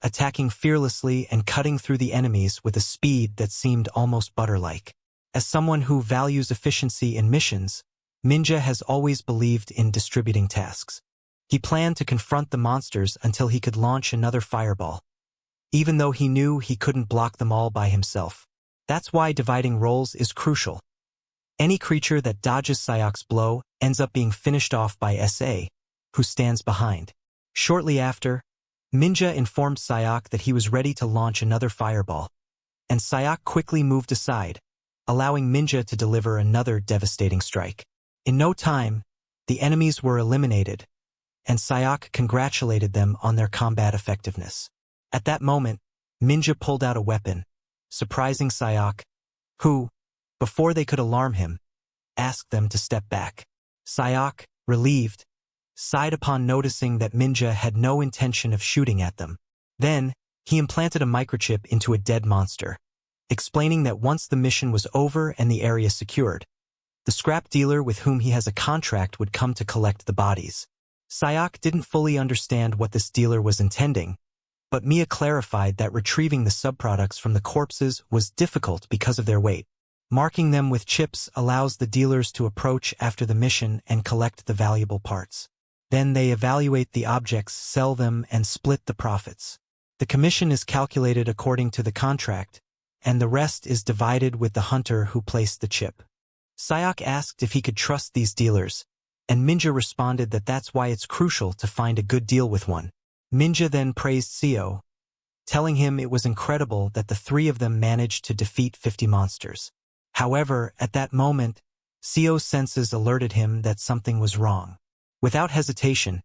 attacking fearlessly and cutting through the enemies with a speed that seemed almost butter-like. As someone who values efficiency in missions, Minja has always believed in distributing tasks. He planned to confront the monsters until he could launch another fireball, even though he knew he couldn't block them all by himself. That's why dividing roles is crucial. Any creature that dodges Sayok's blow ends up being finished off by SA, who stands behind. Shortly after, Minja informed Sayok that he was ready to launch another fireball, and Sayok quickly moved aside, allowing Minja to deliver another devastating strike. In no time, the enemies were eliminated, and Sayok congratulated them on their combat effectiveness. At that moment, Minja pulled out a weapon, surprising Sayok, who, before they could alarm him, asked them to step back. Sayok, relieved, sighed upon noticing that Minja had no intention of shooting at them. Then, he implanted a microchip into a dead monster, explaining that once the mission was over and the area secured, the scrap dealer with whom he has a contract would come to collect the bodies. Sayok didn't fully understand what this dealer was intending, but Mia clarified that retrieving the subproducts from the corpses was difficult because of their weight. Marking them with chips allows the dealers to approach after the mission and collect the valuable parts. Then they evaluate the objects, sell them, and split the profits. The commission is calculated according to the contract, and the rest is divided with the hunter who placed the chip. Sayok asked if he could trust these dealers, and Minja responded that that's why it's crucial to find a good deal with one. Minja then praised Seo, telling him it was incredible that the 3 of them managed to defeat 50 monsters. However, at that moment, Seo's senses alerted him that something was wrong. Without hesitation,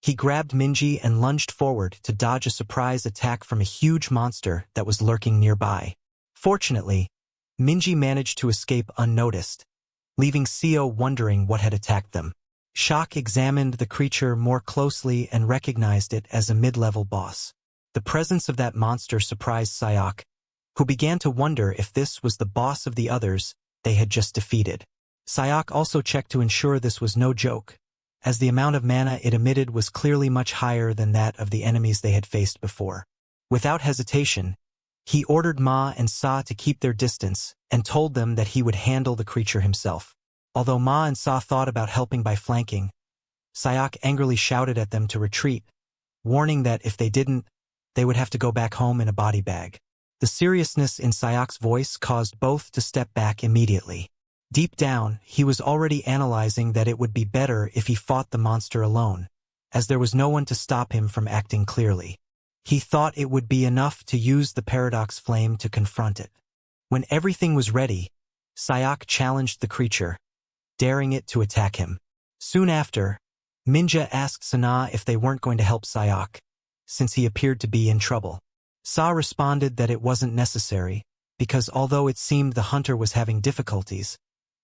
he grabbed Minji and lunged forward to dodge a surprise attack from a huge monster that was lurking nearby. Fortunately, Minji managed to escape unnoticed, leaving Seo wondering what had attacked them. Shok examined the creature more closely and recognized it as a mid-level boss. The presence of that monster surprised Sayok, who began to wonder if this was the boss of the others they had just defeated. Sayok also checked to ensure this was no joke, as the amount of mana it emitted was clearly much higher than that of the enemies they had faced before. Without hesitation, he ordered Ma and Sa to keep their distance and told them that he would handle the creature himself. Although Ma and Sa thought about helping by flanking, Sayak angrily shouted at them to retreat, warning that if they didn't, they would have to go back home in a body bag. The seriousness in Sayak's voice caused both to step back immediately. Deep down, he was already analyzing that it would be better if he fought the monster alone, as there was no one to stop him from acting clearly. He thought it would be enough to use the paradox flame to confront it. When everything was ready, Sayak challenged the creature, daring it to attack him. Soon after, Minja asked Sana if they weren't going to help Sayak, since he appeared to be in trouble. Sa responded that it wasn't necessary, because although it seemed the hunter was having difficulties,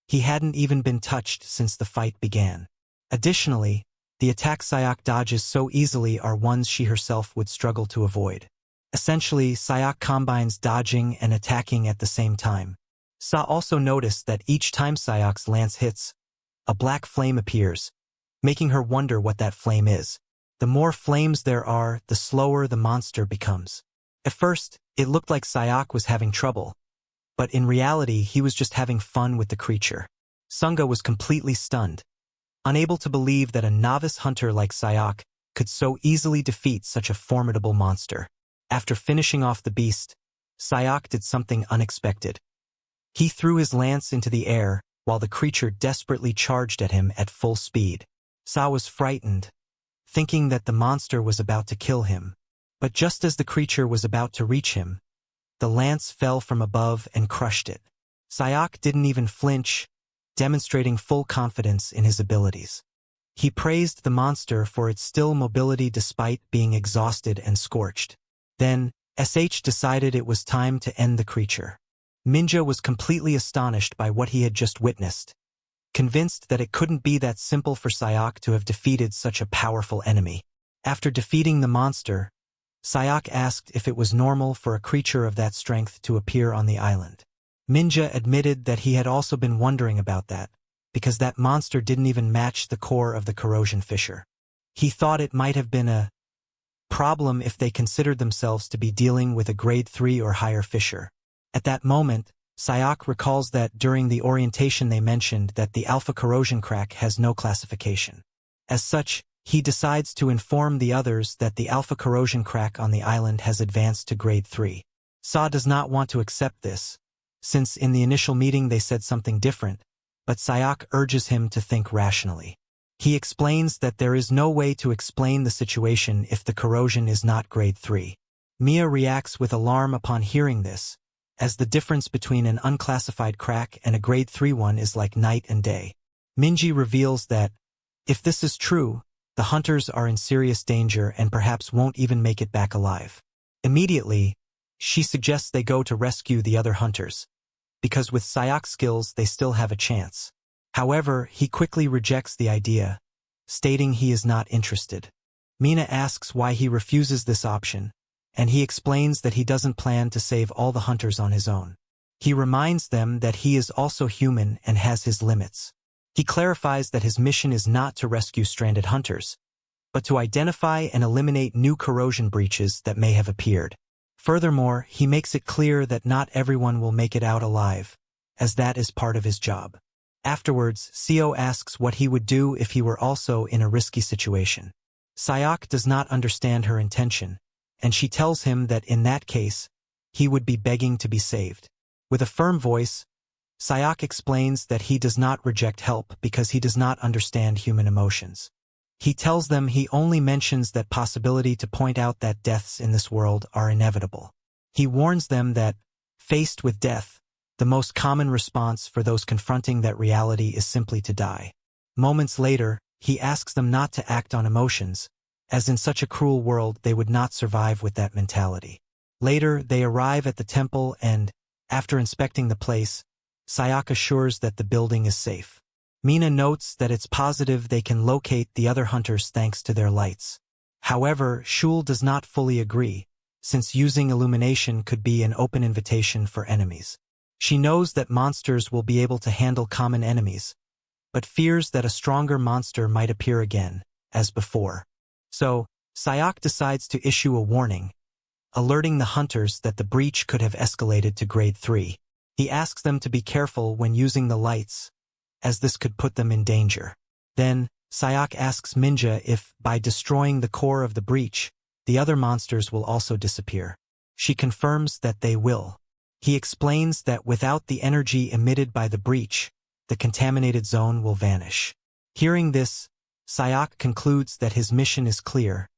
he hadn't even been touched since the fight began. Additionally, the attacks Sayak dodges so easily are ones she herself would struggle to avoid. Essentially, Sayak combines dodging and attacking at the same time. Sa also noticed that each time Sayak's lance hits, a black flame appears, making her wonder what that flame is. The more flames there are, the slower the monster becomes. At first, it looked like Sayak was having trouble, but in reality he was just having fun with the creature. Sunga was completely stunned, unable to believe that a novice hunter like Sayak could so easily defeat such a formidable monster. After finishing off the beast, Sayak did something unexpected. He threw his lance into the air while the creature desperately charged at him at full speed. Sa was frightened, thinking that the monster was about to kill him. But just as the creature was about to reach him, the lance fell from above and crushed it. Sayak didn't even flinch, demonstrating full confidence in his abilities. He praised the monster for its still mobility despite being exhausted and scorched. Then, SH decided it was time to end the creature. Minja was completely astonished by what he had just witnessed, convinced that it couldn't be that simple for Sayak to have defeated such a powerful enemy. After defeating the monster, Sayak asked if it was normal for a creature of that strength to appear on the island. Minja admitted that he had also been wondering about that, because that monster didn't even match the core of the corrosion fissure. He thought it might have been a problem if they considered themselves to be dealing with a grade 3 or higher fissure. At that moment, Sayak recalls that during the orientation they mentioned that the alpha corrosion crack has no classification. As such, he decides to inform the others that the alpha corrosion crack on the island has advanced to grade 3. Sa does not want to accept this, since in the initial meeting they said something different, but Sayak urges him to think rationally. He explains that there is no way to explain the situation if the corrosion is not grade 3. Mia reacts with alarm upon hearing this, as the difference between an unclassified crack and a grade 3 one is like night and day. Minji reveals that, if this is true, the hunters are in serious danger and perhaps won't even make it back alive. Immediately, she suggests they go to rescue the other hunters, because with Sayak's skills they still have a chance. However, he quickly rejects the idea, stating he is not interested. Mina asks why he refuses this option, and he explains that he doesn't plan to save all the hunters on his own. He reminds them that he is also human and has his limits. He clarifies that his mission is not to rescue stranded hunters, but to identify and eliminate new corrosion breaches that may have appeared. Furthermore, he makes it clear that not everyone will make it out alive, as that is part of his job. Afterwards, Seo asks what he would do if he were also in a risky situation. Sayak does not understand her intention, and she tells him that in that case, he would be begging to be saved. With a firm voice, Sayak explains that he does not reject help because he does not understand human emotions. He tells them he only mentions that possibility to point out that deaths in this world are inevitable. He warns them that, faced with death, the most common response for those confronting that reality is simply to die. Moments later, he asks them not to act on emotions, as in such a cruel world they would not survive with that mentality. Later, they arrive at the temple and, after inspecting the place, Sayak assures that the building is safe. Mina notes that it's positive they can locate the other hunters thanks to their lights. However, Shul does not fully agree, since using illumination could be an open invitation for enemies. She knows that monsters will be able to handle common enemies, but fears that a stronger monster might appear again, as before. So, Sayak decides to issue a warning, alerting the hunters that the breach could have escalated to grade 3. He asks them to be careful when using the lights, as this could put them in danger. Then, Sayok asks Minja if, by destroying the core of the breach, the other monsters will also disappear. She confirms that they will. He explains that without the energy emitted by the breach, the contaminated zone will vanish. Hearing this, Sayok concludes that his mission is clear: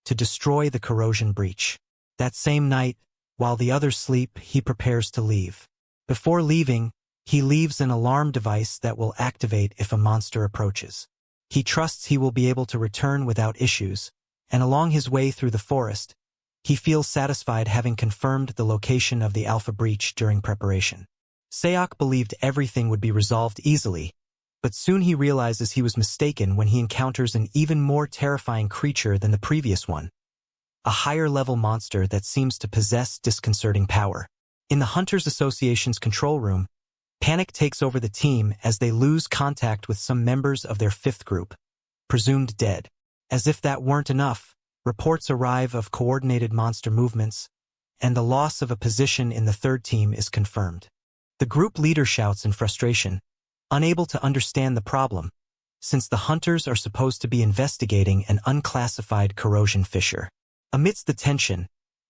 to destroy the corrosion breach. That same night, while the others sleep, he prepares to leave. Before leaving, he leaves an alarm device that will activate if a monster approaches. He trusts he will be able to return without issues, and along his way through the forest, he feels satisfied having confirmed the location of the Alpha breach during preparation. Sayok believed everything would be resolved easily, but soon he realizes he was mistaken when he encounters an even more terrifying creature than the previous one. A higher-level monster that seems to possess disconcerting power. In the Hunters Association's control room, panic takes over the team as they lose contact with some members of their fifth group, presumed dead. As if that weren't enough, reports arrive of coordinated monster movements, and the loss of a position in the third team is confirmed. The group leader shouts in frustration, unable to understand the problem, since the hunters are supposed to be investigating an unclassified corrosion fissure. Amidst the tension,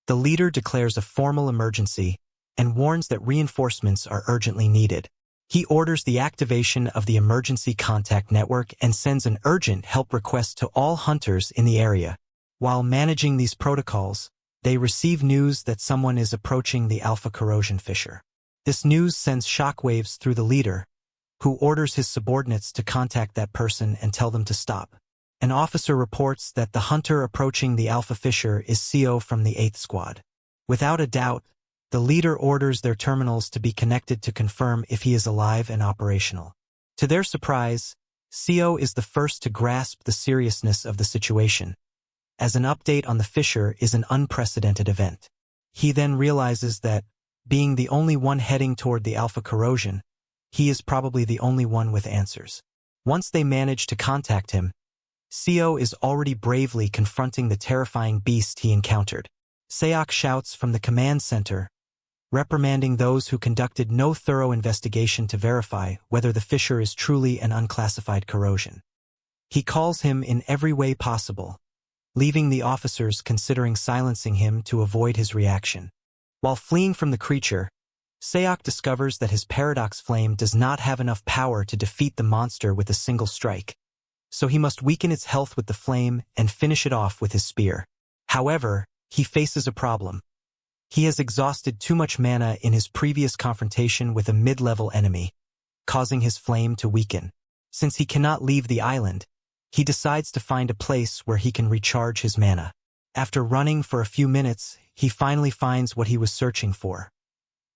the leader declares a formal emergency and warns that reinforcements are urgently needed. He orders the activation of the emergency contact network and sends an urgent help request to all hunters in the area. While managing these protocols, they receive news that someone is approaching the Alpha corrosion fissure. This news sends shockwaves through the leader, who orders his subordinates to contact that person and tell them to stop. An officer reports that the hunter approaching the Alpha fissure is CO from the 8th Squad. Without a doubt, the leader orders their terminals to be connected to confirm if he is alive and operational. To their surprise, CO is the first to grasp the seriousness of the situation, as an update on the fissure is an unprecedented event. He then realizes that, being the only one heading toward the Alpha corrosion, he is probably the only one with answers. Once they manage to contact him, CO is already bravely confronting the terrifying beast he encountered. Sayok shouts from the command center, reprimanding those who conducted no thorough investigation to verify whether the fissure is truly an unclassified corrosion. He calls him in every way possible, leaving the officers considering silencing him to avoid his reaction. While fleeing from the creature, Sayok discovers that his paradox flame does not have enough power to defeat the monster with a single strike, so he must weaken its health with the flame and finish it off with his spear. However, he faces a problem. He has exhausted too much mana in his previous confrontation with a mid-level enemy, causing his flame to weaken. Since he cannot leave the island, he decides to find a place where he can recharge his mana. After running for a few minutes, he finally finds what he was searching for: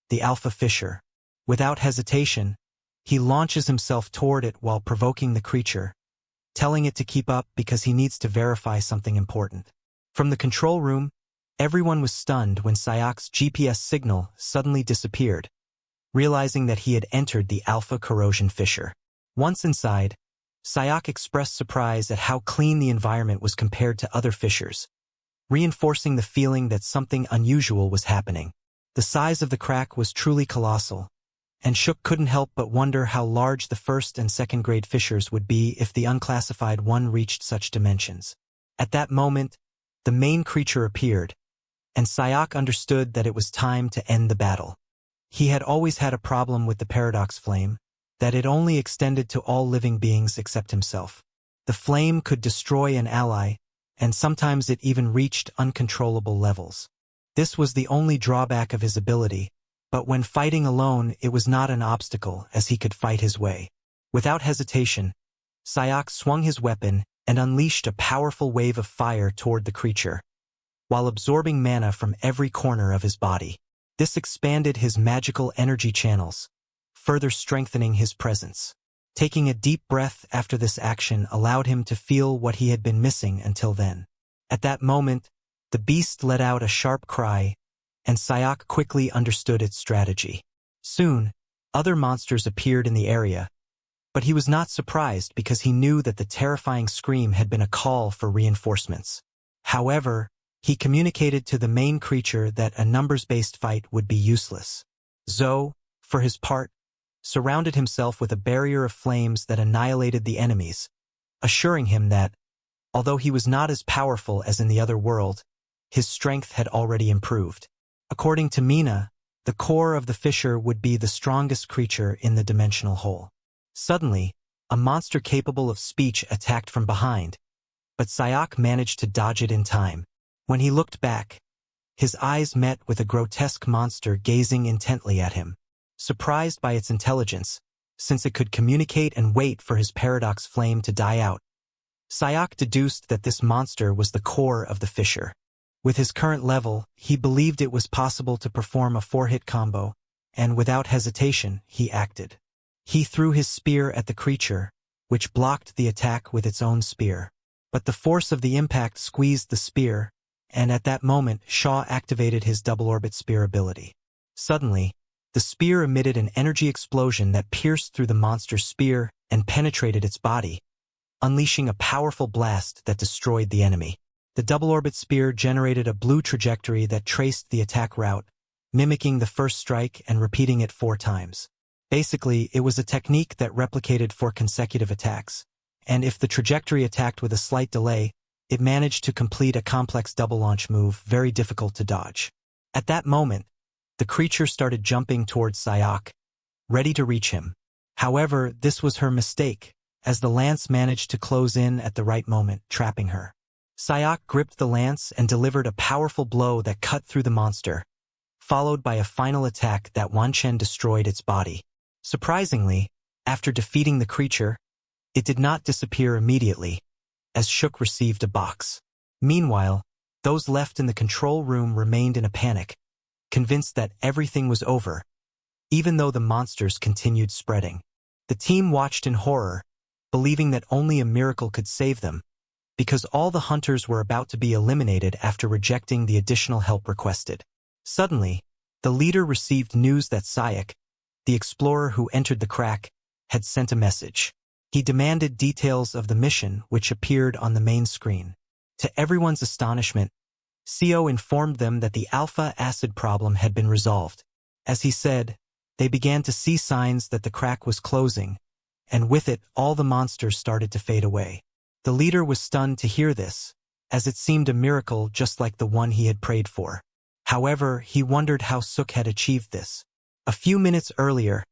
the Alpha fissure. Without hesitation, he launches himself toward it while provoking the creature, telling it to keep up because he needs to verify something important. From the control room, everyone was stunned when Sayok's GPS signal suddenly disappeared, realizing that he had entered the Alpha corrosion fissure. Once inside, Sayok expressed surprise at how clean the environment was compared to other fissures, reinforcing the feeling that something unusual was happening. The size of the crack was truly colossal, and Shook couldn't help but wonder how large the first and second grade fissures would be if the unclassified one reached such dimensions. At that moment, the main creature appeared, and Sayok understood that it was time to end the battle. He had always had a problem with the paradox flame, that it only extended to all living beings except himself. The flame could destroy an ally, and sometimes it even reached uncontrollable levels. This was the only drawback of his ability, but when fighting alone it was not an obstacle as he could fight his way. Without hesitation, Sayok swung his weapon and unleashed a powerful wave of fire toward the creature, while absorbing mana from every corner of his body. This expanded his magical energy channels, further strengthening his presence. Taking a deep breath after this action allowed him to feel what he had been missing until then. At that moment, the beast let out a sharp cry, and Sayok quickly understood its strategy. Soon, other monsters appeared in the area, but he was not surprised because he knew that the terrifying scream had been a call for reinforcements. However, he communicated to the main creature that a numbers-based fight would be useless. Zoe, for his part, surrounded himself with a barrier of flames that annihilated the enemies, assuring him that, although he was not as powerful as in the other world, his strength had already improved. According to Mina, the core of the fissure would be the strongest creature in the dimensional hole. Suddenly, a monster capable of speech attacked from behind, but Sayak managed to dodge it in time. When he looked back, his eyes met with a grotesque monster gazing intently at him. Surprised by its intelligence, since it could communicate and wait for his paradox flame to die out, Sayak deduced that this monster was the core of the fissure. With his current level, he believed it was possible to perform a 4-hit combo, and without hesitation, he acted. He threw his spear at the creature, which blocked the attack with its own spear. But the force of the impact squeezed the spear, and at that moment Shaw activated his double-orbit spear ability. Suddenly, the spear emitted an energy explosion that pierced through the monster's spear and penetrated its body, unleashing a powerful blast that destroyed the enemy. The double-orbit spear generated a blue trajectory that traced the attack route, mimicking the first strike and repeating it 4 times. Basically, it was a technique that replicated 4 consecutive attacks, and if the trajectory attacked with a slight delay, it managed to complete a complex double-launch move very difficult to dodge. At that moment, the creature started jumping towards Sayak, ready to reach him. However, this was her mistake, as the lance managed to close in at the right moment, trapping her. Sayak gripped the lance and delivered a powerful blow that cut through the monster, followed by a final attack that Wanchen destroyed its body. Surprisingly, after defeating the creature, it did not disappear immediately, as Shook received a box. Meanwhile, those left in the control room remained in a panic, convinced that everything was over, even though the monsters continued spreading. The team watched in horror, believing that only a miracle could save them, because all the hunters were about to be eliminated after rejecting the additional help requested. Suddenly, the leader received news that Sayak, the explorer who entered the crack, had sent a message. He demanded details of the mission, which appeared on the main screen. To everyone's astonishment, CO informed them that the alpha acid problem had been resolved. As he said, they began to see signs that the crack was closing, and with it, all the monsters started to fade away. The leader was stunned to hear this, as it seemed a miracle just like the one he had prayed for. However, he wondered how Suk had achieved this. A few minutes earlier,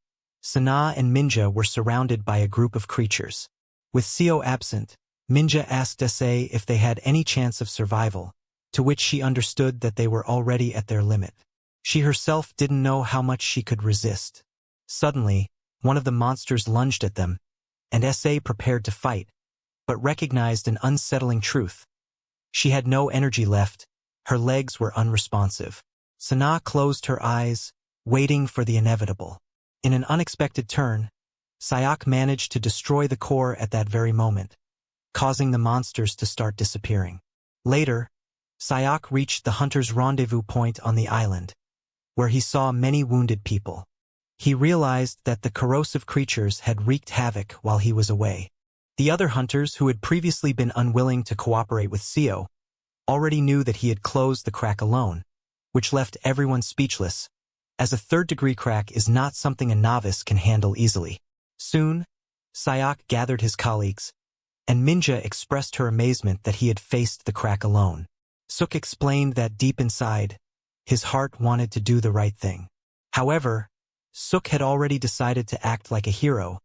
Sana and Minja were surrounded by a group of creatures. With CO absent, Minja asked SA if they had any chance of survival, to which she understood that they were already at their limit. She herself didn't know how much she could resist. Suddenly, one of the monsters lunged at them, and SA prepared to fight, but recognized an unsettling truth. She had no energy left, her legs were unresponsive. Sana closed her eyes, waiting for the inevitable. In an unexpected turn, Sayak managed to destroy the core at that very moment, causing the monsters to start disappearing. Later, Sayak reached the hunter's rendezvous point on the island, where he saw many wounded people. He realized that the corrosive creatures had wreaked havoc while he was away. The other hunters, who had previously been unwilling to cooperate with CO, already knew that he had closed the crack alone, which left everyone speechless, as a third-degree crack is not something a novice can handle easily. Soon, Sayak gathered his colleagues, and Minja expressed her amazement that he had faced the crack alone. Suk explained that deep inside, his heart wanted to do the right thing. However, Suk had already decided to act like a hero,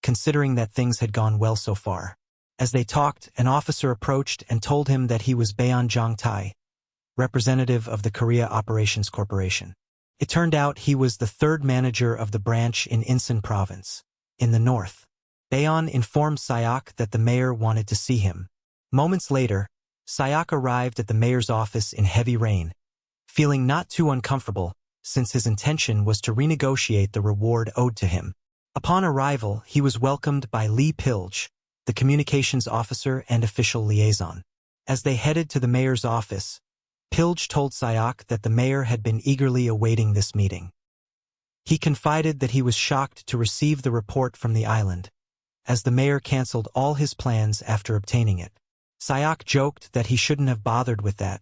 considering that things had gone well so far. As they talked, an officer approached and told him that he was Baeon Jongtae, representative of the Korea Operations Corporation. It turned out he was the third manager of the branch in Incheon province, in the north. Baeon informed Sayak that the mayor wanted to see him. Moments later, Sayak arrived at the mayor's office in heavy rain, feeling not too uncomfortable, since his intention was to renegotiate the reward owed to him. Upon arrival, he was welcomed by Lee Pilge, the communications officer and official liaison. As they headed to the mayor's office, Pilge told Sayak that the mayor had been eagerly awaiting this meeting. He confided that he was shocked to receive the report from the island, as the mayor canceled all his plans after obtaining it. Sayak joked that he shouldn't have bothered with that,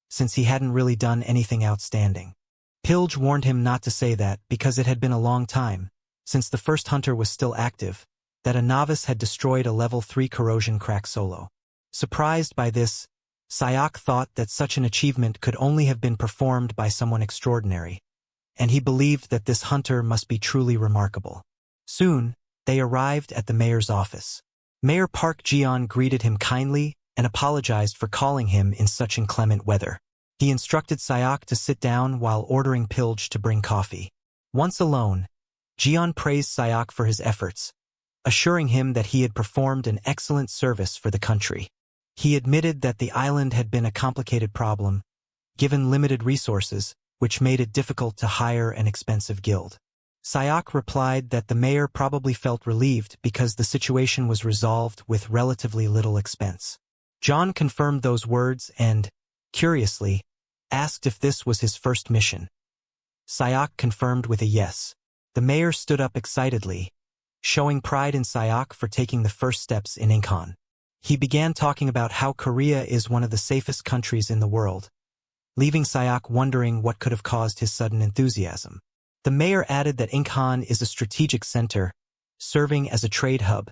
since he hadn't really done anything outstanding. Pilge warned him not to say that because it had been a long time, since the first hunter was still active, that a novice had destroyed a level 3 corrosion crack solo. Surprised by this, Sayak thought that such an achievement could only have been performed by someone extraordinary, and he believed that this hunter must be truly remarkable. Soon, they arrived at the mayor's office. Mayor Park Jian greeted him kindly and apologized for calling him in such inclement weather. He instructed Sayak to sit down while ordering Pilge to bring coffee. Once alone, Jian praised Sayak for his efforts, assuring him that he had performed an excellent service for the country. He admitted that the island had been a complicated problem, given limited resources, which made it difficult to hire an expensive guild. Sayak replied that the mayor probably felt relieved because the situation was resolved with relatively little expense. John confirmed those words and, curiously, asked if this was his first mission. Sayak confirmed with a yes. The mayor stood up excitedly, showing pride in Sayak for taking the first steps in Incheon. He began talking about how Korea is one of the safest countries in the world, leaving Sayak wondering what could have caused his sudden enthusiasm. The mayor added that Incheon is a strategic center, serving as a trade hub,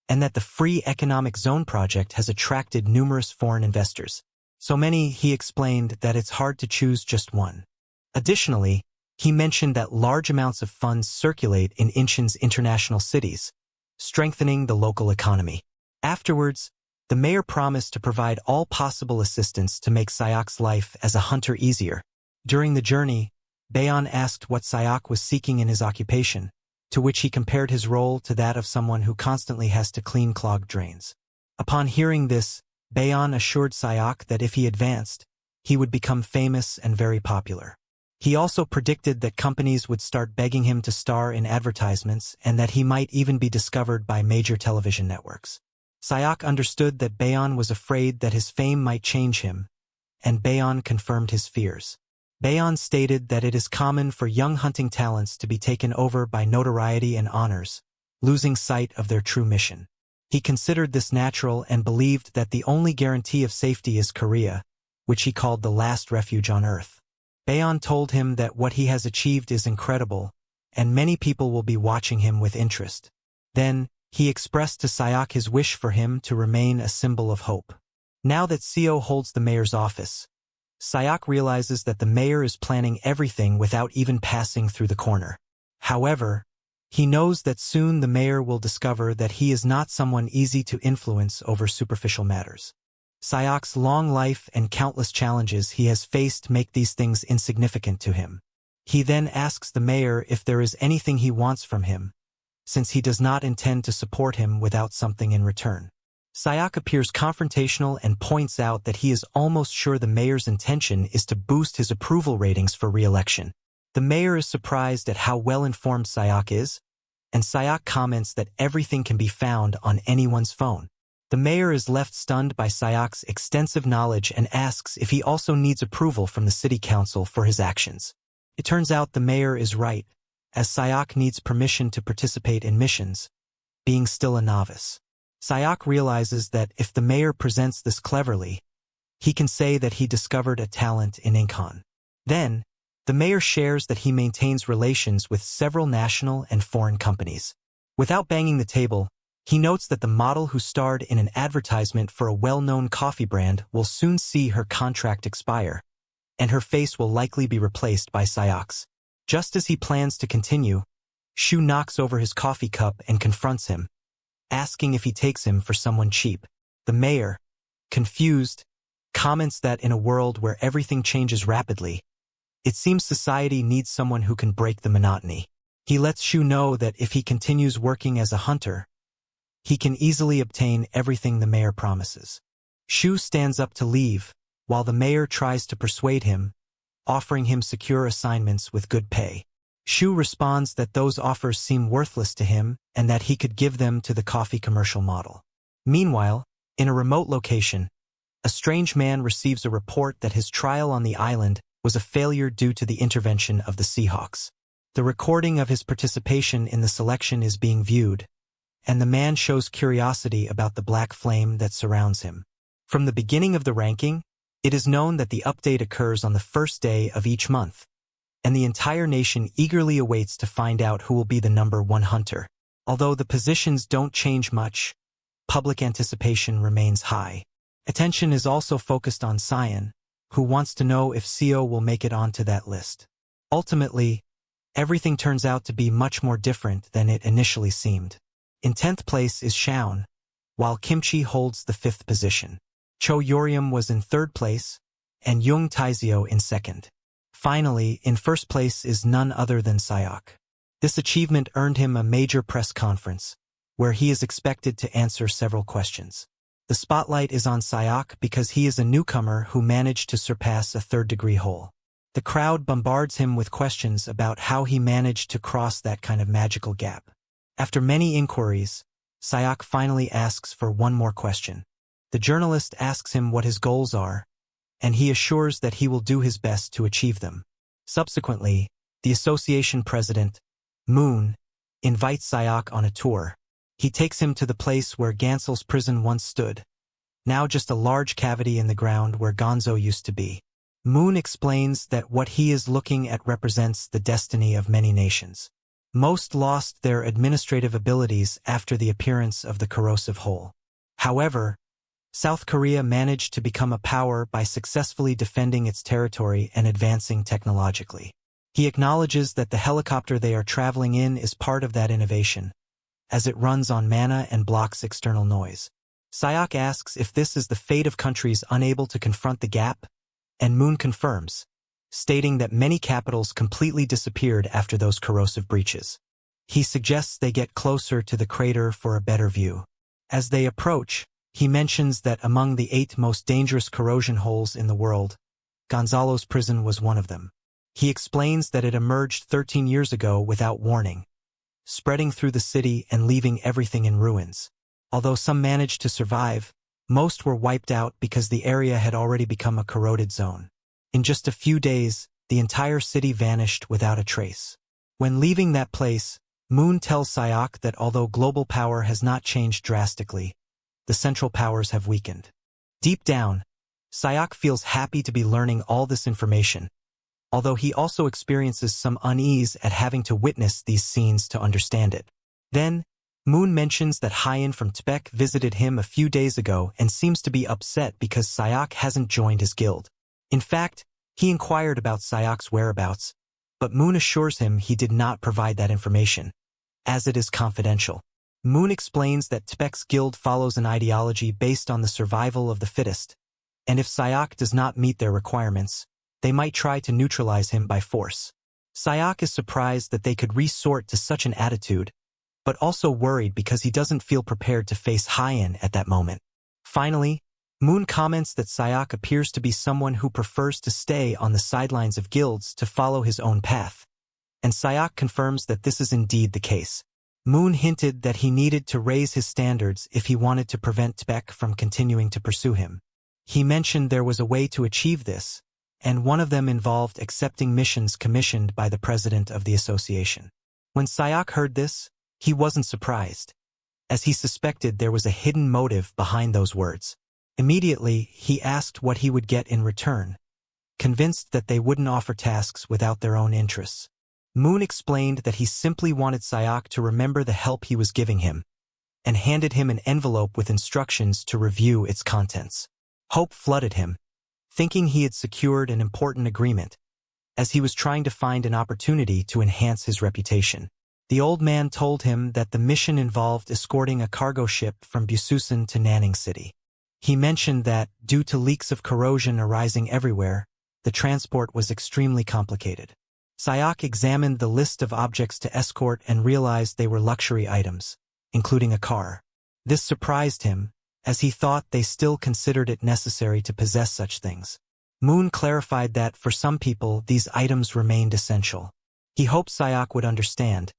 and that the Free Economic Zone project has attracted numerous foreign investors. So many, he explained, that it's hard to choose just one. Additionally, he mentioned that large amounts of funds circulate in Incheon's international cities, strengthening the local economy. Afterwards, the mayor promised to provide all possible assistance to make Sayak's life as a hunter easier. During the journey, Baeon asked what Sayak was seeking in his occupation, to which he compared his role to that of someone who constantly has to clean clogged drains. Upon hearing this, Baeon assured Sayak that if he advanced, he would become famous and very popular. He also predicted that companies would start begging him to star in advertisements and that he might even be discovered by major television networks. Sayak understood that Baeon was afraid that his fame might change him, and Baeon confirmed his fears. Baeon stated that it is common for young hunting talents to be taken over by notoriety and honors, losing sight of their true mission. He considered this natural and believed that the only guarantee of safety is Korea, which he called the last refuge on Earth. Baeon told him that what he has achieved is incredible, and many people will be watching him with interest. Then, he expressed to Sayak his wish for him to remain a symbol of hope. Now that Seo holds the mayor's office, Sayak realizes that the mayor is planning everything without even passing through the corner. However, he knows that soon the mayor will discover that he is not someone easy to influence over superficial matters. Sayak's long life and countless challenges he has faced make these things insignificant to him. He then asks the mayor if there is anything he wants from him, since he does not intend to support him without something in return. Sayak appears confrontational and points out that he is almost sure the mayor's intention is to boost his approval ratings for re-election. The mayor is surprised at how well-informed Sayak is, and Sayak comments that everything can be found on anyone's phone. The mayor is left stunned by Sayak's extensive knowledge and asks if he also needs approval from the city council for his actions. It turns out the mayor is right, as Sayak needs permission to participate in missions, being still a novice. Sayak realizes that if the mayor presents this cleverly, he can say that he discovered a talent in Incheon. Then, the mayor shares that he maintains relations with several national and foreign companies. Without banging the table, he notes that the model who starred in an advertisement for a well-known coffee brand will soon see her contract expire, and her face will likely be replaced by Sayak's. Just as he plans to continue, Shu knocks over his coffee cup and confronts him, asking if he takes him for someone cheap. The mayor, confused, comments that in a world where everything changes rapidly, it seems society needs someone who can break the monotony. He lets Shu know that if he continues working as a hunter, he can easily obtain everything the mayor promises. Shu stands up to leave, while the mayor tries to persuade him, offering him secure assignments with good pay. Shu responds that those offers seem worthless to him and that he could give them to the coffee commercial model. Meanwhile, in a remote location, a strange man receives a report that his trial on the island was a failure due to the intervention of the Seahawks. The recording of his participation in the selection is being viewed, and the man shows curiosity about the black flame that surrounds him. From the beginning of the ranking, it is known that the update occurs on the first day of each month, and the entire nation eagerly awaits to find out who will be the number one hunter. Although the positions don't change much, public anticipation remains high. Attention is also focused on Cyan, who wants to know if Seo will make it onto that list. Ultimately, everything turns out to be much more different than it initially seemed. In 10th place is Shaun, while Kimchi holds the 5th position. Cho Yoriam was in 3rd place, and Jung Taizio in 2nd. Finally, in 1st place is none other than Sayok. This achievement earned him a major press conference, where he is expected to answer several questions. The spotlight is on Sayok because he is a newcomer who managed to surpass a 3rd-degree hole. The crowd bombards him with questions about how he managed to cross that kind of magical gap. After many inquiries, Sayok finally asks for one more question. The journalist asks him what his goals are, and he assures that he will do his best to achieve them. Subsequently, the association president, Moon, invites Sayok on a tour. He takes him to the place where Gansel's prison once stood, now just a large cavity in the ground where Gonzo used to be. Moon explains that what he is looking at represents the destiny of many nations. Most lost their administrative abilities after the appearance of the corrosive hole. However, South Korea managed to become a power by successfully defending its territory and advancing technologically. He acknowledges that the helicopter they are traveling in is part of that innovation, as it runs on mana and blocks external noise. Sayok asks if this is the fate of countries unable to confront the gap, and Moon confirms, stating that many capitals completely disappeared after those corrosive breaches. He suggests they get closer to the crater for a better view. As they approach, he mentions that among the 8 most dangerous corrosion holes in the world, Gonzalo's prison was one of them. He explains that it emerged 13 years ago without warning, spreading through the city and leaving everything in ruins. Although some managed to survive, most were wiped out because the area had already become a corroded zone. In just a few days, the entire city vanished without a trace. When leaving that place, Moon tells Sayok that although global power has not changed drastically, the central powers have weakened. Deep down, Sayok feels happy to be learning all this information, although he also experiences some unease at having to witness these scenes to understand it. Then, Moon mentions that Hyen from Tbek visited him a few days ago and seems to be upset because Sayok hasn't joined his guild. In fact, he inquired about Sayok's whereabouts, but Moon assures him he did not provide that information, as it is confidential. Moon explains that Tbek's guild follows an ideology based on the survival of the fittest, and if Sayok does not meet their requirements, they might try to neutralize him by force. Sayok is surprised that they could resort to such an attitude, but also worried because he doesn't feel prepared to face Hyen at that moment. Finally, Moon comments that Sayok appears to be someone who prefers to stay on the sidelines of guilds to follow his own path, and Sayok confirms that this is indeed the case. Moon hinted that he needed to raise his standards if he wanted to prevent Tbek from continuing to pursue him. He mentioned there was a way to achieve this, and one of them involved accepting missions commissioned by the president of the association. When Sayok heard this, he wasn't surprised, as he suspected there was a hidden motive behind those words. Immediately, he asked what he would get in return, convinced that they wouldn't offer tasks without their own interests. Moon explained that he simply wanted Sayok to remember the help he was giving him, and handed him an envelope with instructions to review its contents. Hope flooded him, thinking he had secured an important agreement, as he was trying to find an opportunity to enhance his reputation. The old man told him that the mission involved escorting a cargo ship from Bususan to Nanning City. He mentioned that, due to leaks of corrosion arising everywhere, the transport was extremely complicated. Sayok examined the list of objects to escort and realized they were luxury items, including a car. This surprised him, as he thought they still considered it necessary to possess such things. Moon clarified that for some people these items remained essential. He hoped Sayok would understand,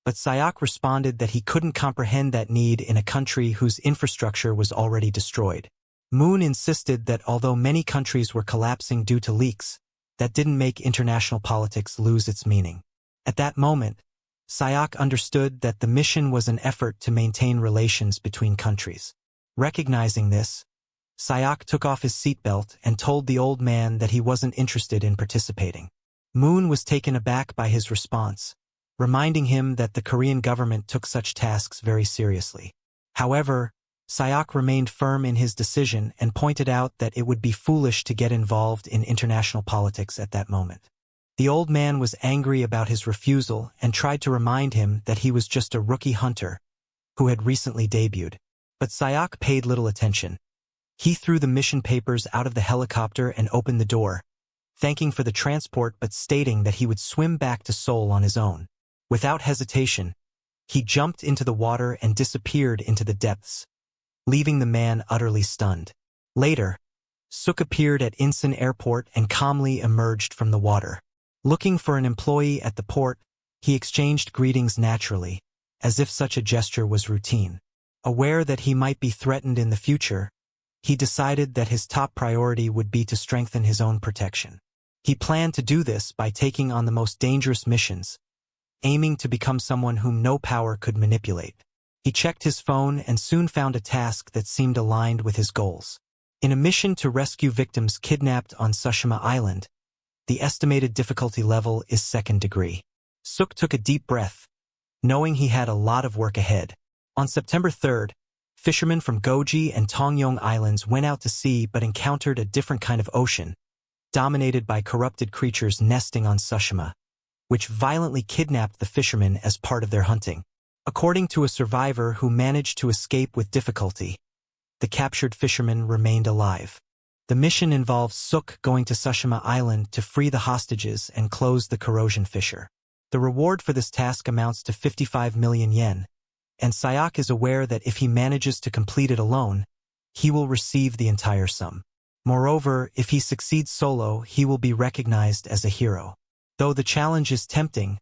but Sayok responded that he couldn't comprehend that need in a country whose infrastructure was already destroyed. Moon insisted that although many countries were collapsing due to leaks, that didn't make international politics lose its meaning. At that moment, Sayok understood that the mission was an effort to maintain relations between countries. Recognizing this, Sayok took off his seatbelt and told the old man that he wasn't interested in participating. Moon was taken aback by his response, reminding him that the Korean government took such tasks very seriously. However, Sayok remained firm in his decision and pointed out that it would be foolish to get involved in international politics at that moment. The old man was angry about his refusal and tried to remind him that he was just a rookie hunter who had recently debuted. But Sayok paid little attention. He threw the mission papers out of the helicopter and opened the door, thanking for the transport but stating that he would swim back to Seoul on his own. Without hesitation, he jumped into the water and disappeared into the depths, leaving the man utterly stunned. Later, Suk appeared at Incheon Airport and calmly emerged from the water. Looking for an employee at the port, he exchanged greetings naturally, as if such a gesture was routine. Aware that he might be threatened in the future, he decided that his top priority would be to strengthen his own protection. He planned to do this by taking on the most dangerous missions, aiming to become someone whom no power could manipulate. He checked his phone and soon found a task that seemed aligned with his goals. In a mission to rescue victims kidnapped on Tsushima Island, the estimated difficulty level is 2nd degree. Suk took a deep breath, knowing he had a lot of work ahead. On September 3rd, fishermen from Goji and Tongyong Islands went out to sea but encountered a different kind of ocean, dominated by corrupted creatures nesting on Tsushima, which violently kidnapped the fishermen as part of their hunting. According to a survivor who managed to escape with difficulty, the captured fishermen remained alive. The mission involves Suk going to Tsushima Island to free the hostages and close the corrosion fissure. The reward for this task amounts to 55 million yen, and Sayok is aware that if he manages to complete it alone, he will receive the entire sum. Moreover, if he succeeds solo, he will be recognized as a hero. Though the challenge is tempting,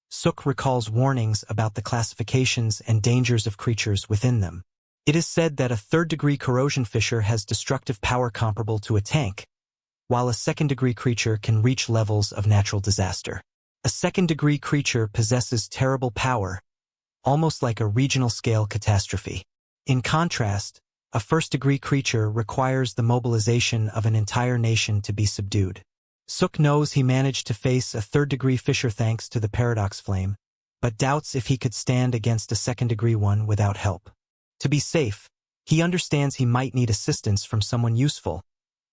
Suk recalls warnings about the classifications and dangers of creatures within them. It is said that a 3rd-degree corrosion fissure has destructive power comparable to a tank, while a 2nd-degree creature can reach levels of natural disaster. A 2nd-degree creature possesses terrible power, almost like a regional-scale catastrophe. In contrast, a 1st-degree creature requires the mobilization of an entire nation to be subdued. Suk knows he managed to face a 3rd-degree fissure thanks to the paradox flame, but doubts if he could stand against a 2nd-degree one without help. To be safe, he understands he might need assistance from someone useful,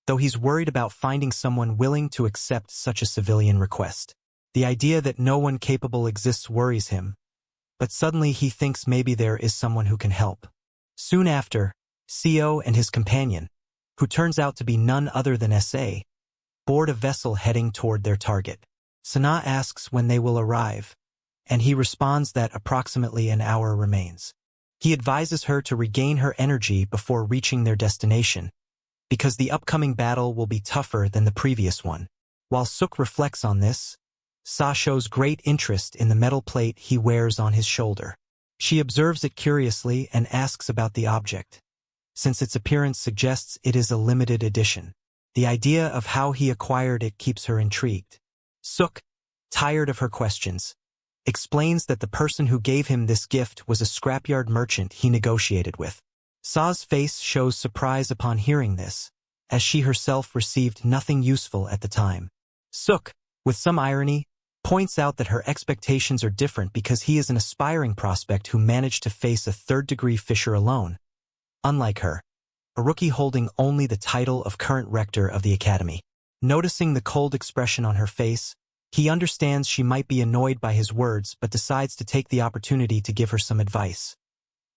though he's worried about finding someone willing to accept such a civilian request. The idea that no one capable exists worries him, but suddenly he thinks maybe there is someone who can help. Soon after, Seo and his companion, who turns out to be none other than S.A., board a vessel heading toward their target. Sana asks when they will arrive, and he responds that approximately an hour remains. He advises her to regain her energy before reaching their destination, because the upcoming battle will be tougher than the previous one. While Suk reflects on this, Sa shows great interest in the metal plate he wears on his shoulder. She observes it curiously and asks about the object, since its appearance suggests it is a limited edition. The idea of how he acquired it keeps her intrigued. Suk, tired of her questions, explains that the person who gave him this gift was a scrapyard merchant he negotiated with. Sa's face shows surprise upon hearing this, as she herself received nothing useful at the time. Suk, with some irony, points out that her expectations are different because he is an aspiring prospect who managed to face a 3rd-degree fissure alone, unlike her, a rookie holding only the title of current rector of the academy. Noticing the cold expression on her face, he understands she might be annoyed by his words but decides to take the opportunity to give her some advice.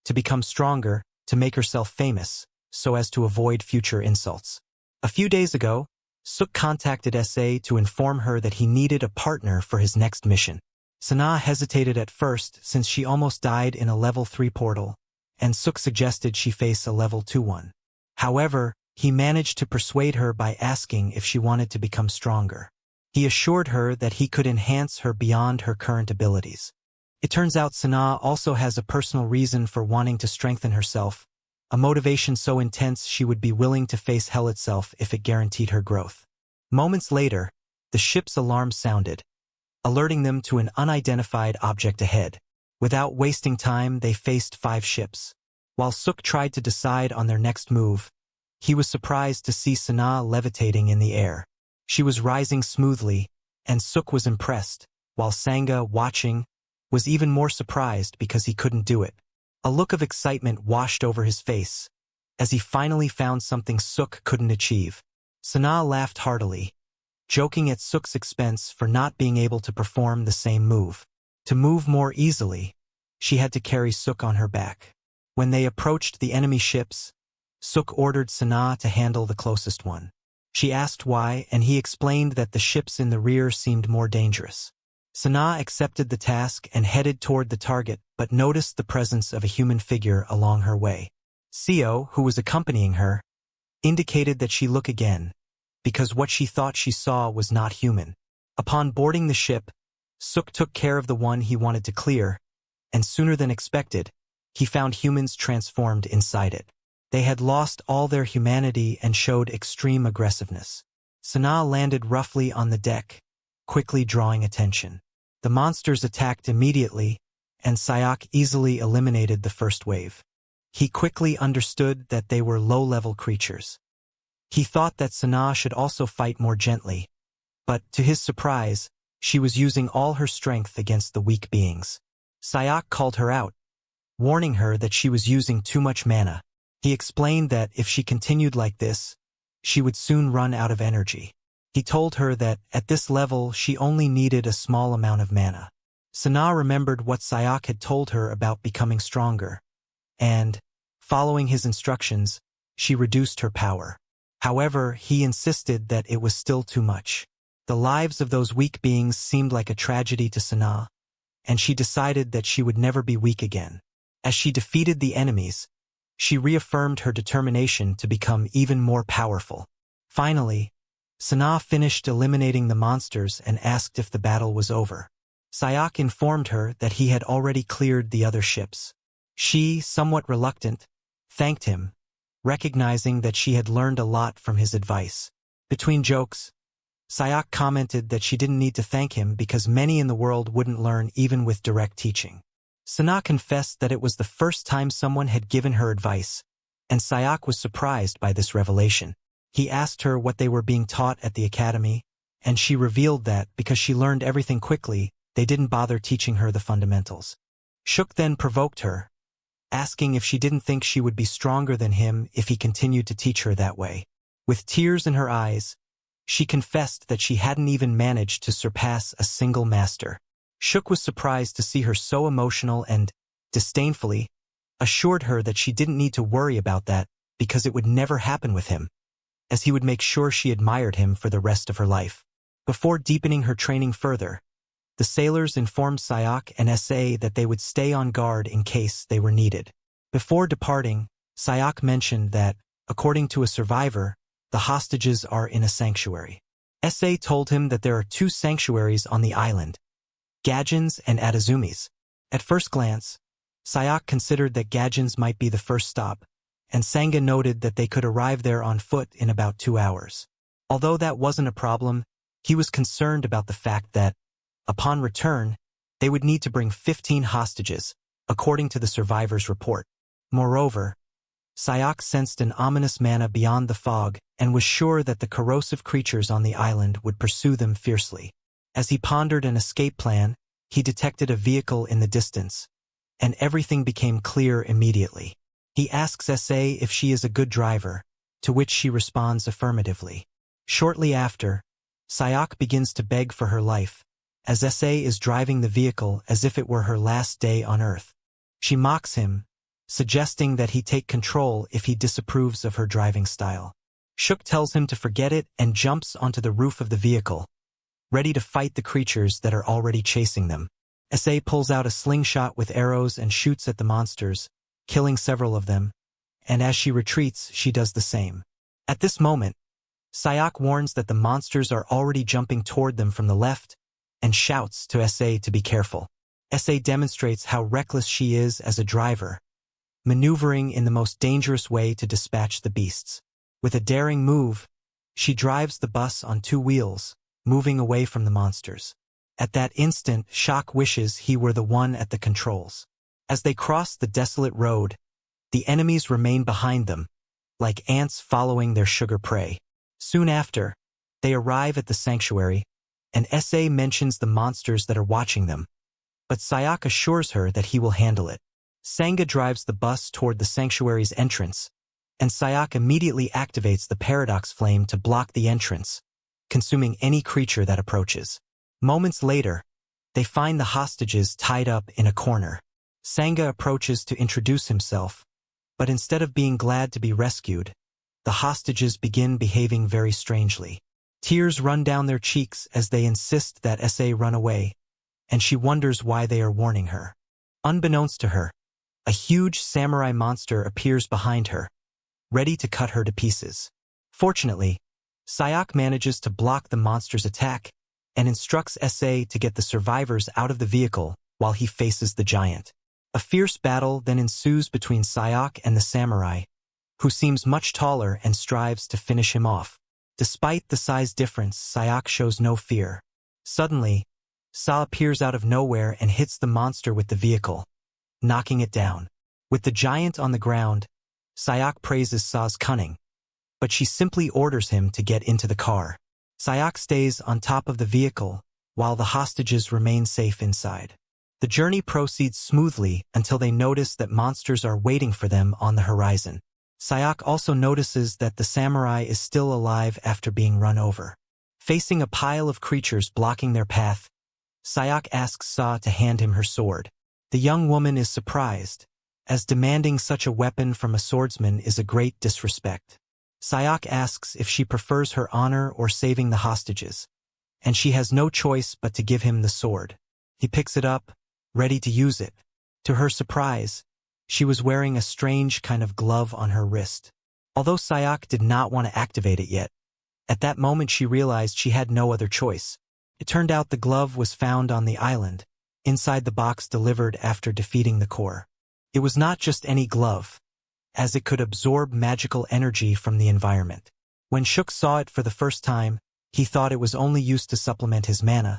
To become stronger, to make herself famous, so as to avoid future insults. A few days ago, Suk contacted S.A. to inform her that he needed a partner for his next mission. Sana hesitated at first since she almost died in a level 3 portal, and Suk suggested she face a level 2 one. However, he managed to persuade her by asking if she wanted to become stronger. He assured her that he could enhance her beyond her current abilities. It turns out Sana also has a personal reason for wanting to strengthen herself, a motivation so intense she would be willing to face hell itself if it guaranteed her growth. Moments later, the ship's alarm sounded, alerting them to an unidentified object ahead. Without wasting time, they faced 5 ships. While Suk tried to decide on their next move, he was surprised to see Sana levitating in the air. She was rising smoothly, and Suk was impressed, while Sangha, watching, was even more surprised because he couldn't do it. A look of excitement washed over his face, as he finally found something Suk couldn't achieve. Sanaa laughed heartily, joking at Suk's expense for not being able to perform the same move. To move more easily, she had to carry Suk on her back. When they approached the enemy ships, Suk ordered Sanaa to handle the closest one. She asked why, and he explained that the ships in the rear seemed more dangerous. Sanaa accepted the task and headed toward the target, but noticed the presence of a human figure along her way. Seo, who was accompanying her, indicated that she look again, because what she thought she saw was not human. Upon boarding the ship, Suk took care of the one he wanted to clear, and sooner than expected, he found humans transformed inside it. They had lost all their humanity and showed extreme aggressiveness. Sanaa landed roughly on the deck, quickly drawing attention. The monsters attacked immediately, and Sayak easily eliminated the first wave. He quickly understood that they were low-level creatures. He thought that Sanaa should also fight more gently, but, to his surprise, she was using all her strength against the weak beings. Sayak called her out, warning her that she was using too much mana. He explained that if she continued like this, she would soon run out of energy. He told her that, at this level, she only needed a small amount of mana. Sanaa remembered what Sayak had told her about becoming stronger, and, following his instructions, she reduced her power. However, he insisted that it was still too much. The lives of those weak beings seemed like a tragedy to Sanaa, and she decided that she would never be weak again. As she defeated the enemies, she reaffirmed her determination to become even more powerful. Finally, Sanaa finished eliminating the monsters and asked if the battle was over. Sayak informed her that he had already cleared the other ships. She, somewhat reluctant, thanked him, recognizing that she had learned a lot from his advice. Between jokes, Sayak commented that she didn't need to thank him because many in the world wouldn't learn even with direct teaching. Sanaa confessed that it was the first time someone had given her advice, and Sayak was surprised by this revelation. He asked her what they were being taught at the academy, and she revealed that, because she learned everything quickly, they didn't bother teaching her the fundamentals. Shuk then provoked her, asking if she didn't think she would be stronger than him if he continued to teach her that way. With tears in her eyes, she confessed that she hadn't even managed to surpass a single master. Shuk was surprised to see her so emotional and, disdainfully, assured her that she didn't need to worry about that because it would never happen with him, as he would make sure she admired him for the rest of her life. Before deepening her training further, the sailors informed Sayak and SA that they would stay on guard in case they were needed. Before departing, Sayak mentioned that, according to a survivor, the hostages are in a sanctuary. SA told him that there are 2 sanctuaries on the island, Gajin's and Adazumi's. At first glance, Sayak considered that Gajin's might be the first stop, and Sangha noted that they could arrive there on foot in about 2 hours. Although that wasn't a problem, he was concerned about the fact that, upon return, they would need to bring 15 hostages, according to the survivor's report. Moreover, Sayak sensed an ominous mana beyond the fog and was sure that the corrosive creatures on the island would pursue them fiercely. As he pondered an escape plan, he detected a vehicle in the distance, and everything became clear immediately. He asks SA if she is a good driver, to which she responds affirmatively. Shortly after, Sayak begins to beg for her life, as SA is driving the vehicle as if it were her last day on Earth. She mocks him, suggesting that he take control if he disapproves of her driving style. Shuk tells him to forget it and jumps onto the roof of the vehicle, ready to fight the creatures that are already chasing them. SA pulls out a slingshot with arrows and shoots at the monsters, killing several of them, and as she retreats, she does the same. At this moment, Sayak warns that the monsters are already jumping toward them from the left, and shouts to SA to be careful. SA demonstrates how reckless she is as a driver, maneuvering in the most dangerous way to dispatch the beasts. With a daring move, she drives the bus on 2 wheels, moving away from the monsters. At that instant, Shak wishes he were the one at the controls. As they cross the desolate road, the enemies remain behind them, like ants following their sugar prey. Soon after, they arrive at the sanctuary, and SA mentions the monsters that are watching them, but Sayak assures her that he will handle it. Sangha drives the bus toward the sanctuary's entrance, and Sayak immediately activates the paradox flame to block the entrance, consuming any creature that approaches. Moments later, they find the hostages tied up in a corner. Sangha approaches to introduce himself, but instead of being glad to be rescued, the hostages begin behaving very strangely. Tears run down their cheeks as they insist that SA run away, and she wonders why they are warning her. Unbeknownst to her, a huge samurai monster appears behind her, ready to cut her to pieces. Fortunately, Sayak manages to block the monster's attack and instructs SA to get the survivors out of the vehicle while he faces the giant. A fierce battle then ensues between Sayak and the samurai, who seems much taller and strives to finish him off. Despite the size difference, Sayak shows no fear. Suddenly, Sa appears out of nowhere and hits the monster with the vehicle, knocking it down. With the giant on the ground, Sayak praises Sa's cunning, but she simply orders him to get into the car. Sayak stays on top of the vehicle, while the hostages remain safe inside. The journey proceeds smoothly until they notice that monsters are waiting for them on the horizon. Sayak also notices that the samurai is still alive after being run over. Facing a pile of creatures blocking their path, Sayak asks Sa to hand him her sword. The young woman is surprised, as demanding such a weapon from a swordsman is a great disrespect. Sayak asks if she prefers her honor or saving the hostages, and she has no choice but to give him the sword. He picks it up, ready to use it. To her surprise, she was wearing a strange kind of glove on her wrist. Although Sayak did not want to activate it yet, at that moment she realized she had no other choice. It turned out the glove was found on the island, inside the box delivered after defeating the core. It was not just any glove, as it could absorb magical energy from the environment. When Shuk saw it for the first time, he thought it was only used to supplement his mana,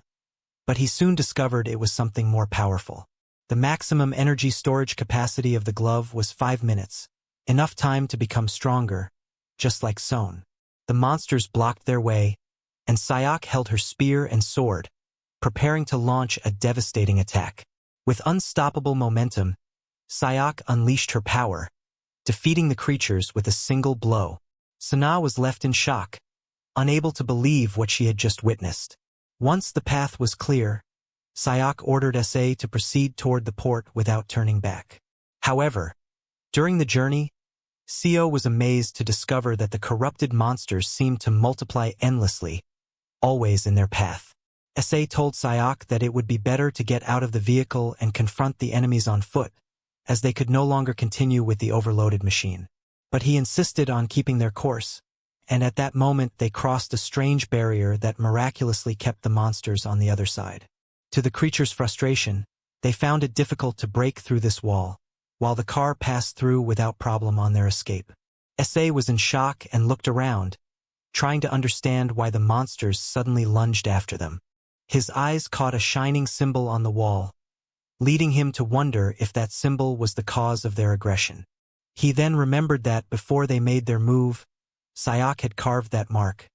but he soon discovered it was something more powerful. The maximum energy storage capacity of the glove was 5 minutes, enough time to become stronger, just like Son. The monsters blocked their way, and Sayak held her spear and sword, preparing to launch a devastating attack. With unstoppable momentum, Sayak unleashed her power, defeating the creatures with a single blow. Sana was left in shock, unable to believe what she had just witnessed. Once the path was clear, Sayak ordered SA to proceed toward the port without turning back. However, during the journey, Seo was amazed to discover that the corrupted monsters seemed to multiply endlessly, always in their path. SA told Sayak that it would be better to get out of the vehicle and confront the enemies on foot, as they could no longer continue with the overloaded machine. But he insisted on keeping their course, and at that moment they crossed a strange barrier that miraculously kept the monsters on the other side. To the creatures' frustration, they found it difficult to break through this wall, while the car passed through without problem on their escape. SA was in shock and looked around, trying to understand why the monsters suddenly lunged after them. His eyes caught a shining symbol on the wall, leading him to wonder if that symbol was the cause of their aggression. He then remembered that before they made their move, Sayak had carved that mark,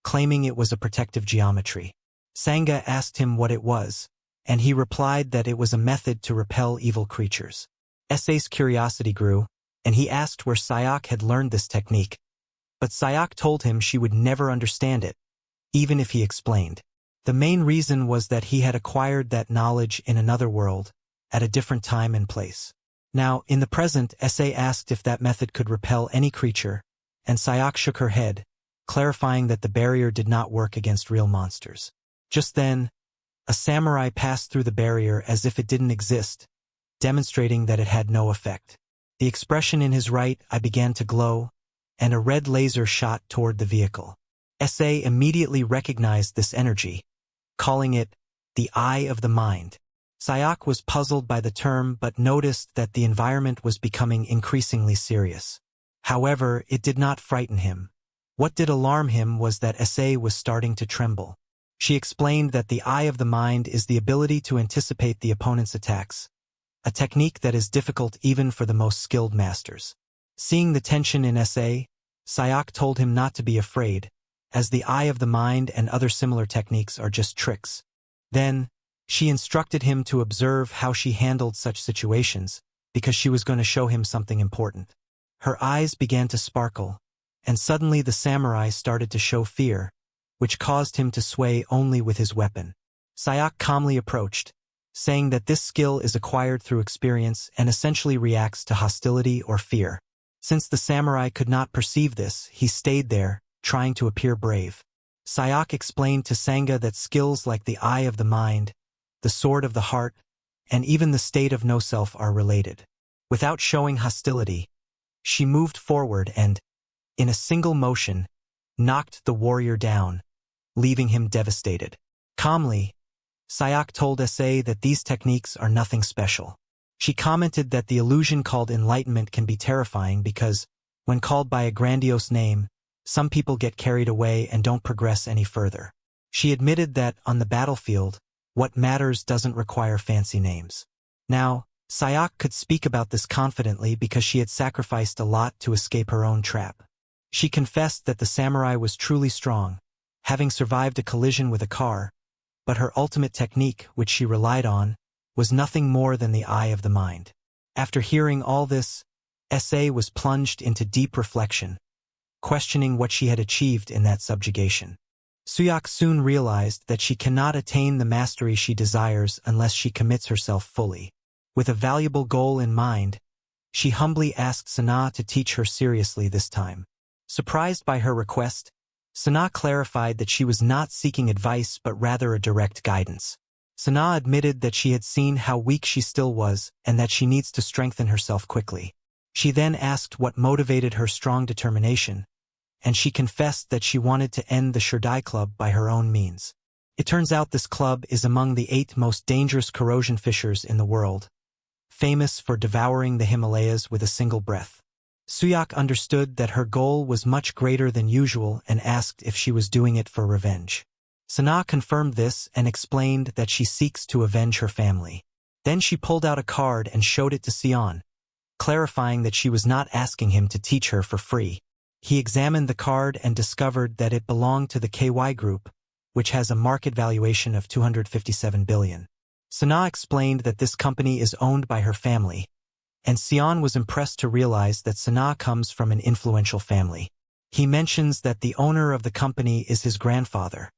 claiming it was a protective geometry. Sangha asked him what it was, and he replied that it was a method to repel evil creatures. SA's curiosity grew, and he asked where Sayak had learned this technique, but Sayak told him she would never understand it, even if he explained. The main reason was that he had acquired that knowledge in another world, at a different time and place. Now, in the present, SA asked if that method could repel any creature, and Sayak shook her head, clarifying that the barrier did not work against real monsters. Just then, a samurai passed through the barrier as if it didn't exist, demonstrating that it had no effect. The expression in his right eye began to glow, and a red laser shot toward the vehicle. SA immediately recognized this energy, calling it the Eye of the Mind. Sayak was puzzled by the term but noticed that the environment was becoming increasingly serious. However, it did not frighten him. What did alarm him was that SA was starting to tremble. She explained that the Eye of the Mind is the ability to anticipate the opponent's attacks, a technique that is difficult even for the most skilled masters. Seeing the tension in SA, Sayak told him not to be afraid, as the eye of the mind and other similar techniques are just tricks. Then, she instructed him to observe how she handled such situations, because she was going to show him something important. Her eyes began to sparkle, and suddenly the samurai started to show fear, which caused him to sway only with his weapon. Sayak calmly approached, saying that this skill is acquired through experience and essentially reacts to hostility or fear. Since the samurai could not perceive this, he stayed there, trying to appear brave. Sayak explained to Sangha that skills like the eye of the mind, the sword of the heart, and even the state of no-self are related. Without showing hostility, she moved forward and, in a single motion, knocked the warrior down, leaving him devastated. Calmly, Sayak told SA that these techniques are nothing special. She commented that the illusion called enlightenment can be terrifying because, when called by a grandiose name, some people get carried away and don't progress any further. She admitted that, on the battlefield, what matters doesn't require fancy names. Now, Sayak could speak about this confidently because she had sacrificed a lot to escape her own trap. She confessed that the samurai was truly strong, having survived a collision with a car, but her ultimate technique, which she relied on, was nothing more than the eye of the mind. After hearing all this, SA was plunged into deep reflection, questioning what she had achieved in that subjugation. Suyak soon realized that she cannot attain the mastery she desires unless she commits herself fully. With a valuable goal in mind, she humbly asked Sana to teach her seriously this time. Surprised by her request, Sana clarified that she was not seeking advice but rather a direct guidance. Sana admitted that she had seen how weak she still was and that she needs to strengthen herself quickly. She then asked what motivated her strong determination, and she confessed that she wanted to end the Shirdai Club by her own means. It turns out this club is among the 8 most dangerous corrosion fissures in the world, famous for devouring the Himalayas with a single breath. Suyak understood that her goal was much greater than usual and asked if she was doing it for revenge. Sana confirmed this and explained that she seeks to avenge her family. Then she pulled out a card and showed it to Sion, clarifying that she was not asking him to teach her for free. He examined the card and discovered that it belonged to the KY Group, which has a market valuation of 257 billion. Sana explained that this company is owned by her family, and Sion was impressed to realize that Sana comes from an influential family. He mentions that the owner of the company is his grandfather,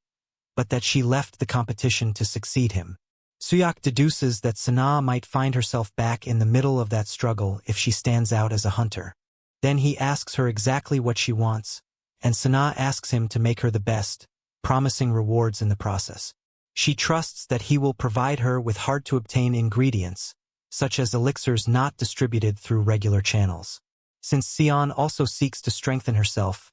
but that she left the competition to succeed him. Suyak deduces that Sana might find herself back in the middle of that struggle if she stands out as a hunter. Then he asks her exactly what she wants, and Sana asks him to make her the best, promising rewards in the process. She trusts that he will provide her with hard-to-obtain ingredients, such as elixirs not distributed through regular channels. Since Sion also seeks to strengthen herself,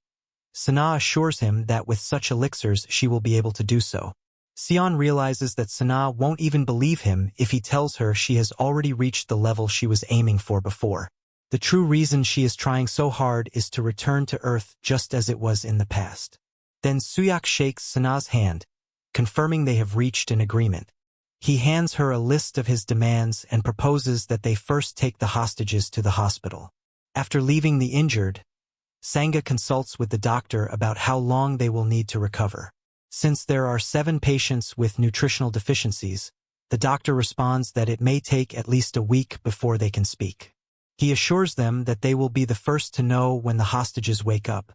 Sana assures him that with such elixirs she will be able to do so. Sion realizes that Sana won't even believe him if he tells her she has already reached the level she was aiming for before. The true reason she is trying so hard is to return to Earth just as it was in the past. Then Suyak shakes Sana's hand, confirming they have reached an agreement. He hands her a list of his demands and proposes that they first take the hostages to the hospital. After leaving the injured, Sangha consults with the doctor about how long they will need to recover. Since there are 7 patients with nutritional deficiencies, the doctor responds that it may take at least a week before they can speak. He assures them that they will be the first to know when the hostages wake up,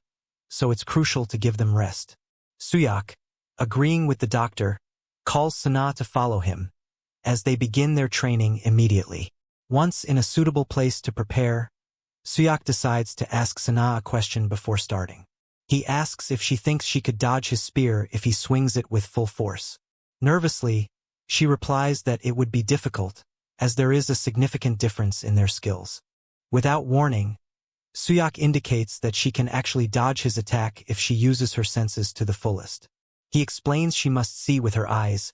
so it's crucial to give them rest. Suyak, agreeing with the doctor, calls Sana to follow him, as they begin their training immediately. Once in a suitable place to prepare, Suyak decides to ask Sana a question before starting. He asks if she thinks she could dodge his spear if he swings it with full force. Nervously, she replies that it would be difficult, as there is a significant difference in their skills. Without warning, Suyak indicates that she can actually dodge his attack if she uses her senses to the fullest. He explains she must see with her eyes,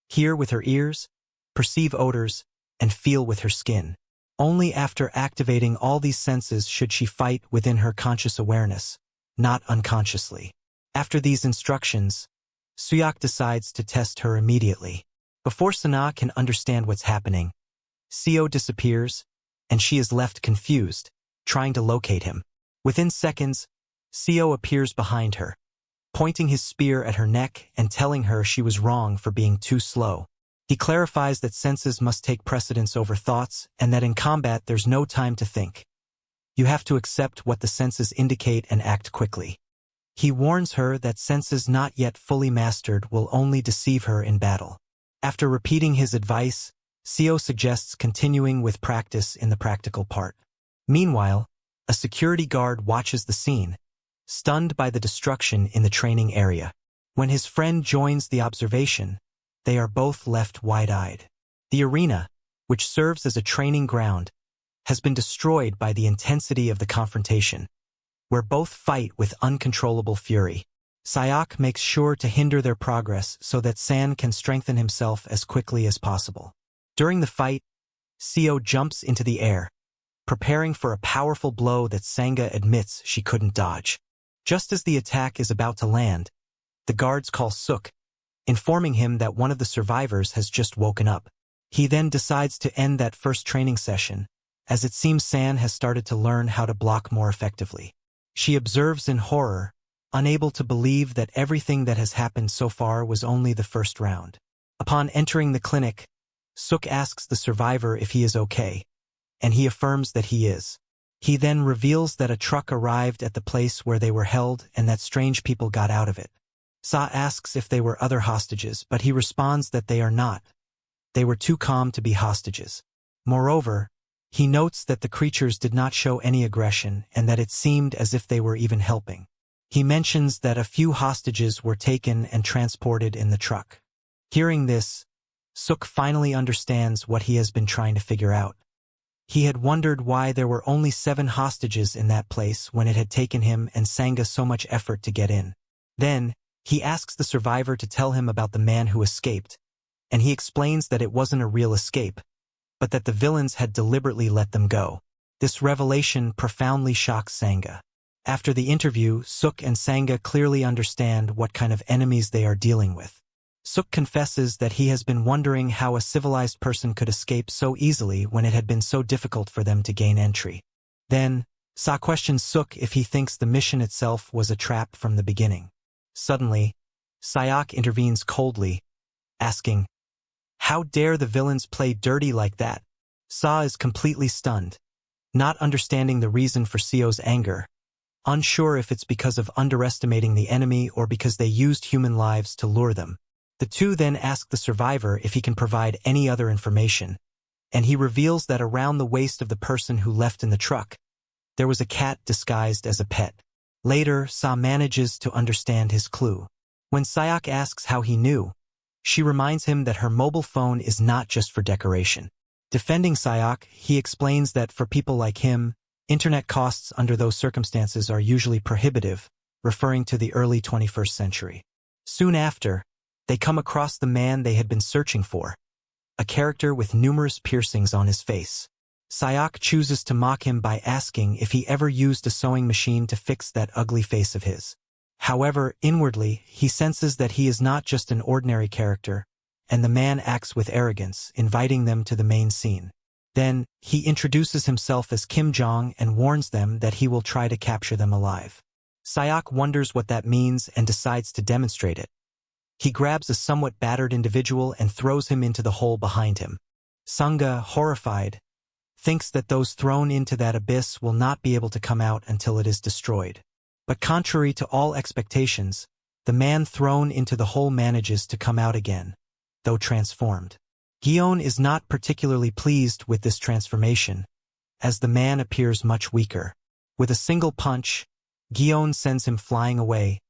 hear with her ears, perceive odors, and feel with her skin. Only after activating all these senses should she fight within her conscious awareness, not unconsciously. After these instructions, Suyak decides to test her immediately. Before Sana can understand what's happening, Seo disappears, and she is left confused, trying to locate him. Within seconds, Seo appears behind her, pointing his spear at her neck and telling her she was wrong for being too slow. He clarifies that senses must take precedence over thoughts and that in combat there's no time to think. You have to accept what the senses indicate and act quickly. He warns her that senses not yet fully mastered will only deceive her in battle. After repeating his advice, Seo suggests continuing with practice in the practical part. Meanwhile, a security guard watches the scene, stunned by the destruction in the training area. When his friend joins the observation, they are both left wide-eyed. The arena, which serves as a training ground, has been destroyed by the intensity of the confrontation, where both fight with uncontrollable fury. Sayak makes sure to hinder their progress so that San can strengthen himself as quickly as possible. During the fight, Seo jumps into the air, preparing for a powerful blow that Sangha admits she couldn't dodge. Just as the attack is about to land, the guards call Suk, informing him that one of the survivors has just woken up. He then decides to end that first training session, as it seems San has started to learn how to block more effectively. She observes in horror, unable to believe that everything that has happened so far was only the first round. Upon entering the clinic, Suk asks the survivor if he is okay, and he affirms that he is. He then reveals that a truck arrived at the place where they were held and that strange people got out of it. Sa asks if they were other hostages, but he responds that they are not. They were too calm to be hostages. Moreover, he notes that the creatures did not show any aggression and that it seemed as if they were even helping. He mentions that a few hostages were taken and transported in the truck. Hearing this, Suk finally understands what he has been trying to figure out. He had wondered why there were only 7 hostages in that place when it had taken him and Sangha so much effort to get in. Then, he asks the survivor to tell him about the man who escaped, and he explains that it wasn't a real escape, but that the villains had deliberately let them go. This revelation profoundly shocks Sangha. After the interview, Suk and Sangha clearly understand what kind of enemies they are dealing with. Suk confesses that he has been wondering how a civilized person could escape so easily when it had been so difficult for them to gain entry. Then, Sa questions Suk if he thinks the mission itself was a trap from the beginning. Suddenly, Sayak intervenes coldly, asking, "How dare the villains play dirty like that?" Sa is completely stunned, not understanding the reason for Seo's anger, unsure if it's because of underestimating the enemy or because they used human lives to lure them. The two then ask the survivor if he can provide any other information, and he reveals that around the waist of the person who left in the truck, there was a cat disguised as a pet. Later, Sa manages to understand his clue. When Sayak asks how he knew, she reminds him that her mobile phone is not just for decoration. Defending Sayak, he explains that for people like him, internet costs under those circumstances are usually prohibitive, referring to the early 21st century. Soon after, they come across the man they had been searching for, a character with numerous piercings on his face. Sayak chooses to mock him by asking if he ever used a sewing machine to fix that ugly face of his. However, inwardly, he senses that he is not just an ordinary character, and the man acts with arrogance, inviting them to the main scene. Then, he introduces himself as Kim Jong and warns them that he will try to capture them alive. Sayak wonders what that means and decides to demonstrate it. He grabs a somewhat battered individual and throws him into the hole behind him. Sangha, horrified, thinks that those thrown into that abyss will not be able to come out until it is destroyed. But contrary to all expectations, the man thrown into the hole manages to come out again, though transformed. Gion is not particularly pleased with this transformation, as the man appears much weaker. With a single punch, Gion sends him flying away,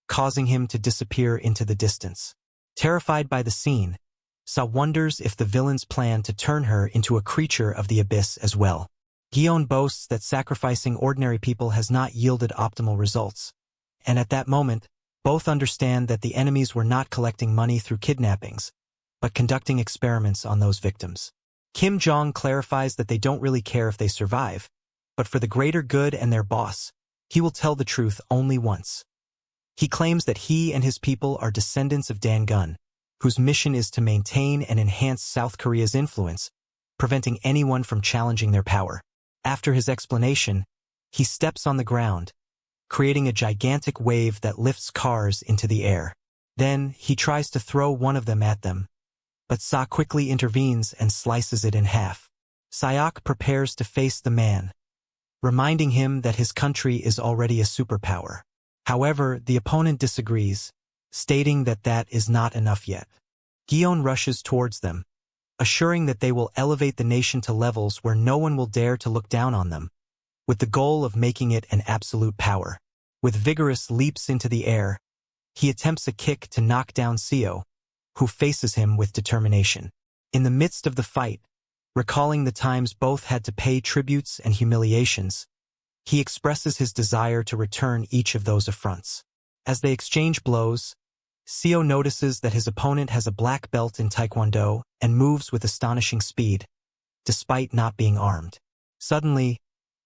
causing him to disappear into the distance. Terrified by the scene, Sa wonders if the villains plan to turn her into a creature of the abyss as well. Gion boasts that sacrificing ordinary people has not yielded optimal results, and at that moment, both understand that the enemies were not collecting money through kidnappings, but conducting experiments on those victims. Kim Jong clarifies that they don't really care if they survive, but for the greater good and their boss, he will tell the truth only once. He claims that he and his people are descendants of Dan Gun, whose mission is to maintain and enhance South Korea's influence, preventing anyone from challenging their power. After his explanation, he steps on the ground, creating a gigantic wave that lifts cars into the air. Then, he tries to throw one of them at them, but Sa quickly intervenes and slices it in half. Sayok prepares to face the man, reminding him that his country is already a superpower. However, the opponent disagrees, stating that that is not enough yet. Gion rushes towards them, assuring that they will elevate the nation to levels where no one will dare to look down on them, with the goal of making it an absolute power. With vigorous leaps into the air, he attempts a kick to knock down Seo, who faces him with determination. In the midst of the fight, recalling the times both had to pay tributes and humiliations, he expresses his desire to return each of those affronts. As they exchange blows, Seo notices that his opponent has a black belt in Taekwondo and moves with astonishing speed, despite not being armed. Suddenly,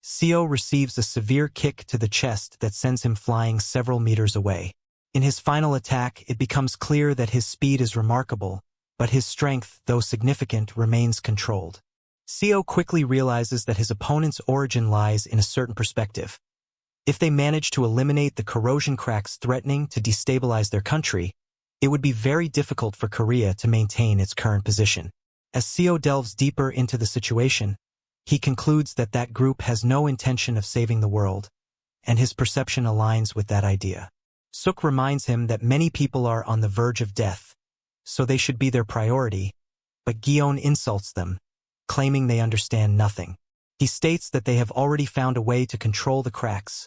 Seo receives a severe kick to the chest that sends him flying several meters away. In his final attack, it becomes clear that his speed is remarkable, but his strength, though significant, remains controlled. Seo quickly realizes that his opponent's origin lies in a certain perspective. If they manage to eliminate the corrosion cracks threatening to destabilize their country, it would be very difficult for Korea to maintain its current position. As Seo delves deeper into the situation, he concludes that that group has no intention of saving the world, and his perception aligns with that idea. Suk reminds him that many people are on the verge of death, so they should be their priority, but Gion insults them, claiming they understand nothing. He states that they have already found a way to control the cracks,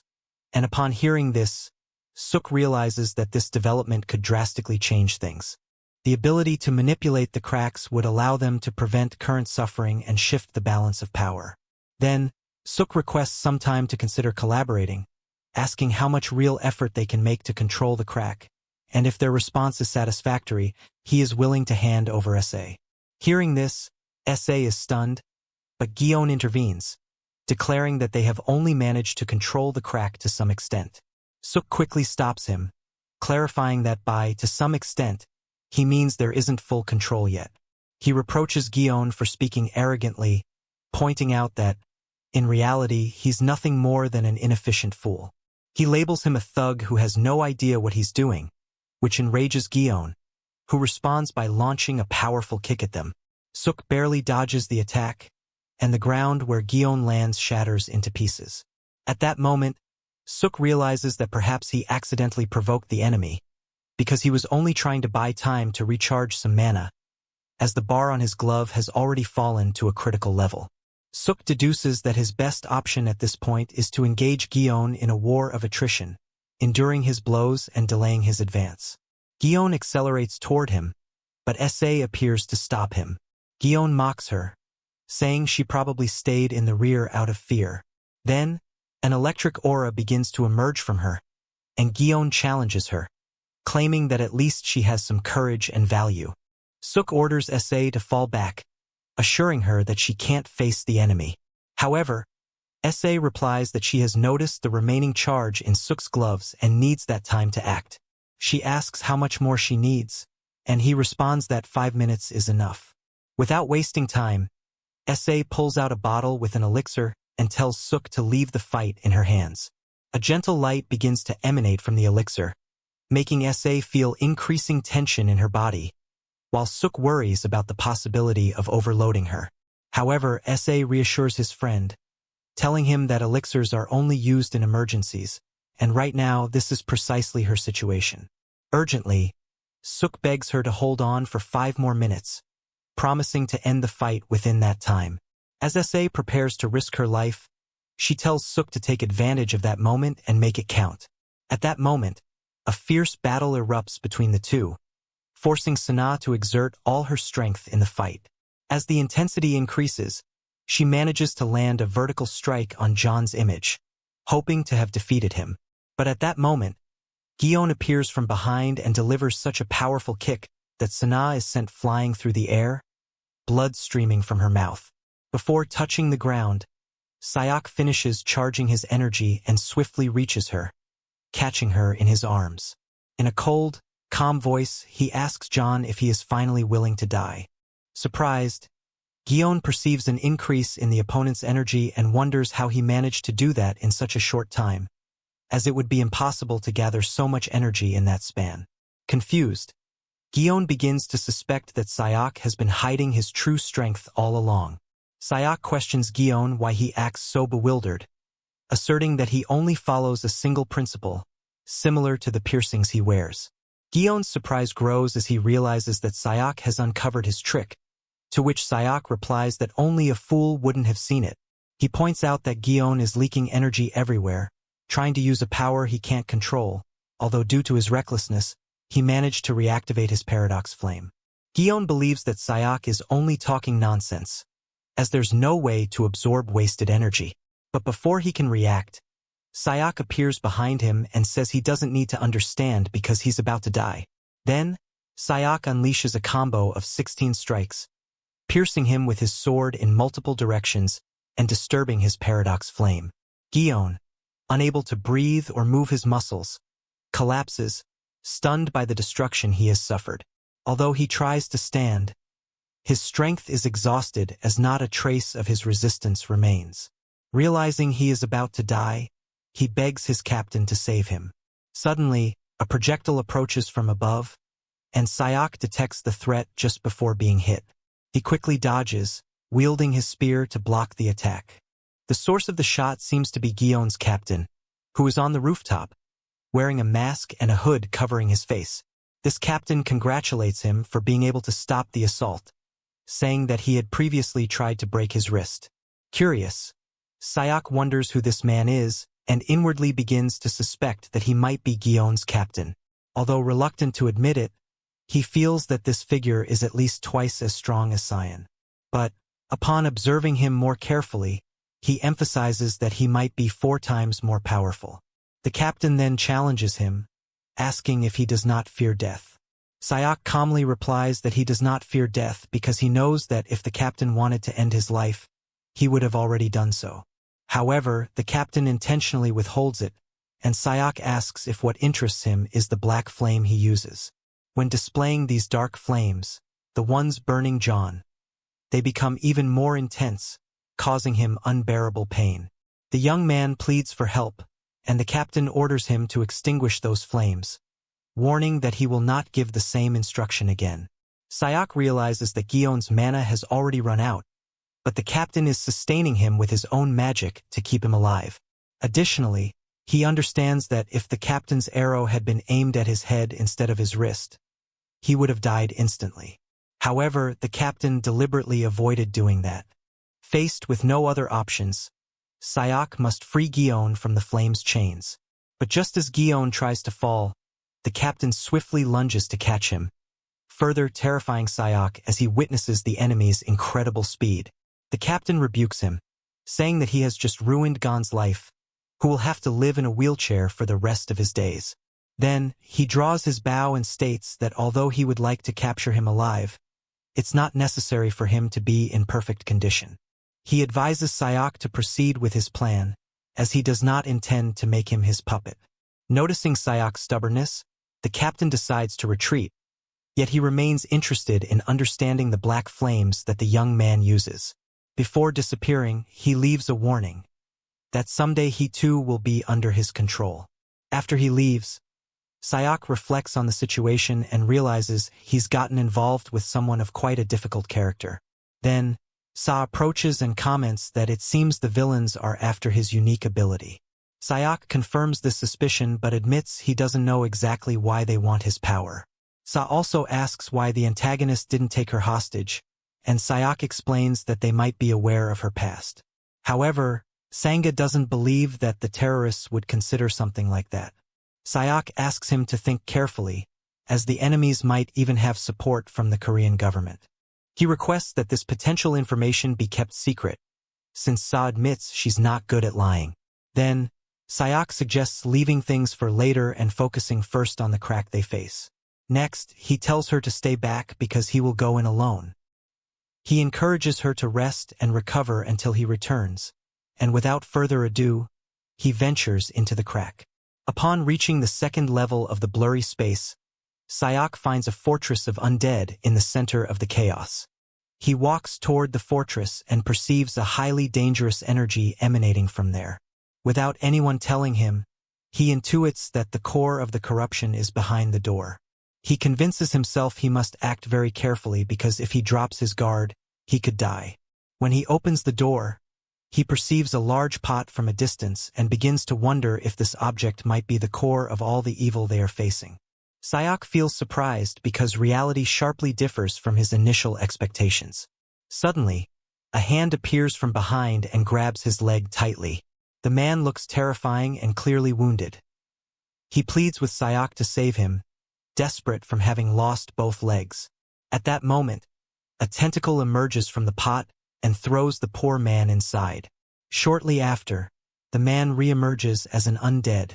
and upon hearing this, Suk realizes that this development could drastically change things. The ability to manipulate the cracks would allow them to prevent current suffering and shift the balance of power. Then, Suk requests some time to consider collaborating, asking how much real effort they can make to control the crack, and if their response is satisfactory, he is willing to hand over SA. Hearing this, SA is stunned, but Gion intervenes, declaring that they have only managed to control the crack to some extent. Suk quickly stops him, clarifying that by to some extent, he means there isn't full control yet. He reproaches Gion for speaking arrogantly, pointing out that, in reality, he's nothing more than an inefficient fool. He labels him a thug who has no idea what he's doing, which enrages Gion, who responds by launching a powerful kick at them. Suk barely dodges the attack, and the ground where Gion lands shatters into pieces. At that moment, Suk realizes that perhaps he accidentally provoked the enemy, because he was only trying to buy time to recharge some mana, as the bar on his glove has already fallen to a critical level. Suk deduces that his best option at this point is to engage Gion in a war of attrition, enduring his blows and delaying his advance. Gion accelerates toward him, but SA appears to stop him. Gion mocks her, saying she probably stayed in the rear out of fear. Then, an electric aura begins to emerge from her, and Gion challenges her, claiming that at least she has some courage and value. Suk orders SA to fall back, assuring her that she can't face the enemy. However, SA replies that she has noticed the remaining charge in Suk's gloves and needs that time to act. She asks how much more she needs, and he responds that 5 minutes is enough. Without wasting time, SA pulls out a bottle with an elixir and tells Suk to leave the fight in her hands. A gentle light begins to emanate from the elixir, making SA feel increasing tension in her body, while Suk worries about the possibility of overloading her. However, SA reassures his friend, telling him that elixirs are only used in emergencies, and right now this is precisely her situation. Urgently, Suk begs her to hold on for 5 more minutes, promising to end the fight within that time. As SA prepares to risk her life, she tells Suk to take advantage of that moment and make it count. At that moment, a fierce battle erupts between the two, forcing Sana to exert all her strength in the fight. As the intensity increases, she manages to land a vertical strike on John's image, hoping to have defeated him. But at that moment, Gion appears from behind and delivers such a powerful kick that Sana is sent flying through the air, blood streaming from her mouth. Before touching the ground, Sayok finishes charging his energy and swiftly reaches her, catching her in his arms. In a cold, calm voice, he asks John if he is finally willing to die. Surprised, Gion perceives an increase in the opponent's energy and wonders how he managed to do that in such a short time. as it would be impossible to gather so much energy in that span. Confused, Gion begins to suspect that Sayak has been hiding his true strength all along. Sayak questions Gion why he acts so bewildered, asserting that he only follows a single principle, similar to the piercings he wears. Gion's surprise grows as he realizes that Sayak has uncovered his trick, to which Sayak replies that only a fool wouldn't have seen it. He points out that Gion is leaking energy everywhere, trying to use a power he can't control, although due to his recklessness, he managed to reactivate his paradox flame. Gion believes that Sayak is only talking nonsense, as there's no way to absorb wasted energy. But before he can react, Sayak appears behind him and says he doesn't need to understand because he's about to die. Then, Sayak unleashes a combo of 16 strikes, piercing him with his sword in multiple directions and disturbing his paradox flame. Gion, unable to breathe or move his muscles, collapses, stunned by the destruction he has suffered. Although he tries to stand, his strength is exhausted as not a trace of his resistance remains. Realizing he is about to die, he begs his captain to save him. Suddenly, a projectile approaches from above, and Sayak detects the threat just before being hit. He quickly dodges, wielding his spear to block the attack. The source of the shot seems to be Gion's captain, who is on the rooftop, wearing a mask and a hood covering his face. This captain congratulates him for being able to stop the assault, saying that he had previously tried to break his wrist. Curious, Sayak wonders who this man is and inwardly begins to suspect that he might be Gion's captain. Although reluctant to admit it, he feels that this figure is at least twice as strong as Sion. But, upon observing him more carefully, he emphasizes that he might be 4 times more powerful. The captain then challenges him, asking if he does not fear death. Sayak calmly replies that he does not fear death because he knows that if the captain wanted to end his life, he would have already done so. However, the captain intentionally withholds it, and Sayak asks if what interests him is the black flame he uses. When displaying these dark flames, the ones burning John, they become even more intense, causing him unbearable pain. The young man pleads for help, and the captain orders him to extinguish those flames, warning that he will not give the same instruction again. Sayak realizes that Gion's mana has already run out, but the captain is sustaining him with his own magic to keep him alive. Additionally, he understands that if the captain's arrow had been aimed at his head instead of his wrist, he would have died instantly. However, the captain deliberately avoided doing that. Faced with no other options, Sayak must free Gion from the flame's chains. But just as Gion tries to fall, the captain swiftly lunges to catch him, further terrifying Sayak as he witnesses the enemy's incredible speed. The captain rebukes him, saying that he has just ruined Gon's life, who will have to live in a wheelchair for the rest of his days. Then, he draws his bow and states that although he would like to capture him alive, it's not necessary for him to be in perfect condition. He advises Sayak to proceed with his plan, as he does not intend to make him his puppet. Noticing Sayak's stubbornness, the captain decides to retreat, yet he remains interested in understanding the black flames that the young man uses. Before disappearing, he leaves a warning that someday he too will be under his control. After he leaves, Sayak reflects on the situation and realizes he's gotten involved with someone of quite a difficult character. Then, Sa approaches and comments that it seems the villains are after his unique ability. Sayak confirms this suspicion but admits he doesn't know exactly why they want his power. Sa also asks why the antagonist didn't take her hostage, and Sayak explains that they might be aware of her past. However, Sangha doesn't believe that the terrorists would consider something like that. Sayak asks him to think carefully, as the enemies might even have support from the Korean government. He requests that this potential information be kept secret, since Sa admits she's not good at lying. Then, Sayak suggests leaving things for later and focusing first on the crack they face. Next, he tells her to stay back because he will go in alone. He encourages her to rest and recover until he returns, and without further ado, he ventures into the crack. Upon reaching the second level of the blurry space, Sayak finds a fortress of undead in the center of the chaos. He walks toward the fortress and perceives a highly dangerous energy emanating from there. Without anyone telling him, He intuits that the core of the corruption is behind the door. He convinces himself he must act very carefully because if he drops his guard, he could die. When he opens the door, he perceives a large pot from a distance and begins to wonder if this object might be the core of all the evil they are facing. Sayok feels surprised because reality sharply differs from his initial expectations. Suddenly, a hand appears from behind and grabs his leg tightly. The man looks terrifying and clearly wounded. He pleads with Sayok to save him, desperate from having lost both legs. At that moment, a tentacle emerges from the pot and throws the poor man inside. Shortly after, the man reemerges as an undead,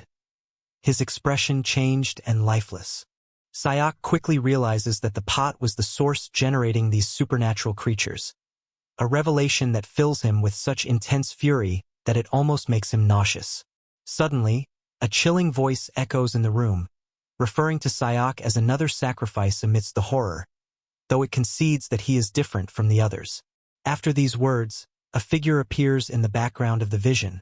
his expression changed and lifeless. Sayok quickly realizes that the pot was the source generating these supernatural creatures, a revelation that fills him with such intense fury that it almost makes him nauseous. Suddenly, a chilling voice echoes in the room, referring to Sayok as another sacrifice amidst the horror, though it concedes that he is different from the others. After these words, a figure appears in the background of the vision,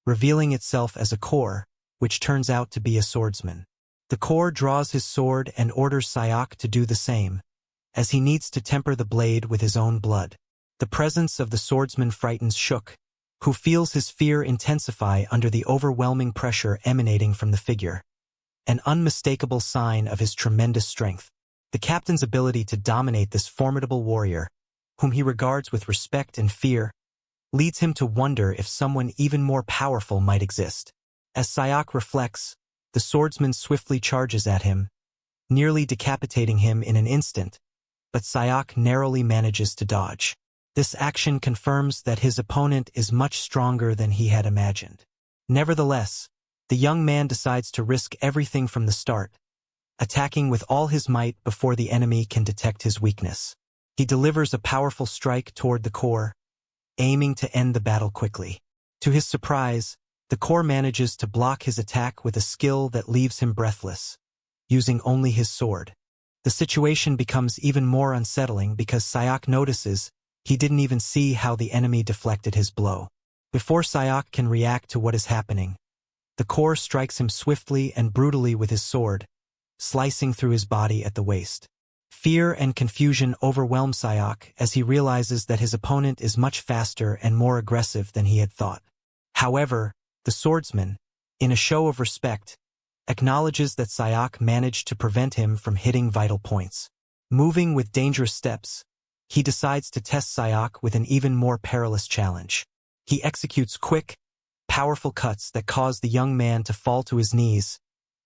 revealing itself as a core, which turns out to be a swordsman. The core draws his sword and orders Sayok to do the same, as he needs to temper the blade with his own blood. The presence of the swordsman frightens Shook, who feels his fear intensify under the overwhelming pressure emanating from the figure, an unmistakable sign of his tremendous strength. The captain's ability to dominate this formidable warrior, whom he regards with respect and fear, leads him to wonder if someone even more powerful might exist. As Sayok reflects, the swordsman swiftly charges at him, nearly decapitating him in an instant, but Sayok narrowly manages to dodge. This action confirms that his opponent is much stronger than he had imagined. Nevertheless, the young man decides to risk everything from the start, attacking with all his might before the enemy can detect his weakness. He delivers a powerful strike toward the core, aiming to end the battle quickly. To his surprise, the core manages to block his attack with a skill that leaves him breathless, using only his sword. The situation becomes even more unsettling because Sayok notices he didn't even see how the enemy deflected his blow. Before Sayok can react to what is happening, the core strikes him swiftly and brutally with his sword, slicing through his body at the waist. Fear and confusion overwhelm Sayok as he realizes that his opponent is much faster and more aggressive than he had thought. However, the swordsman, in a show of respect, acknowledges that Sayok managed to prevent him from hitting vital points. Moving with dangerous steps, he decides to test Sayok with an even more perilous challenge. He executes quick, powerful cuts that cause the young man to fall to his knees,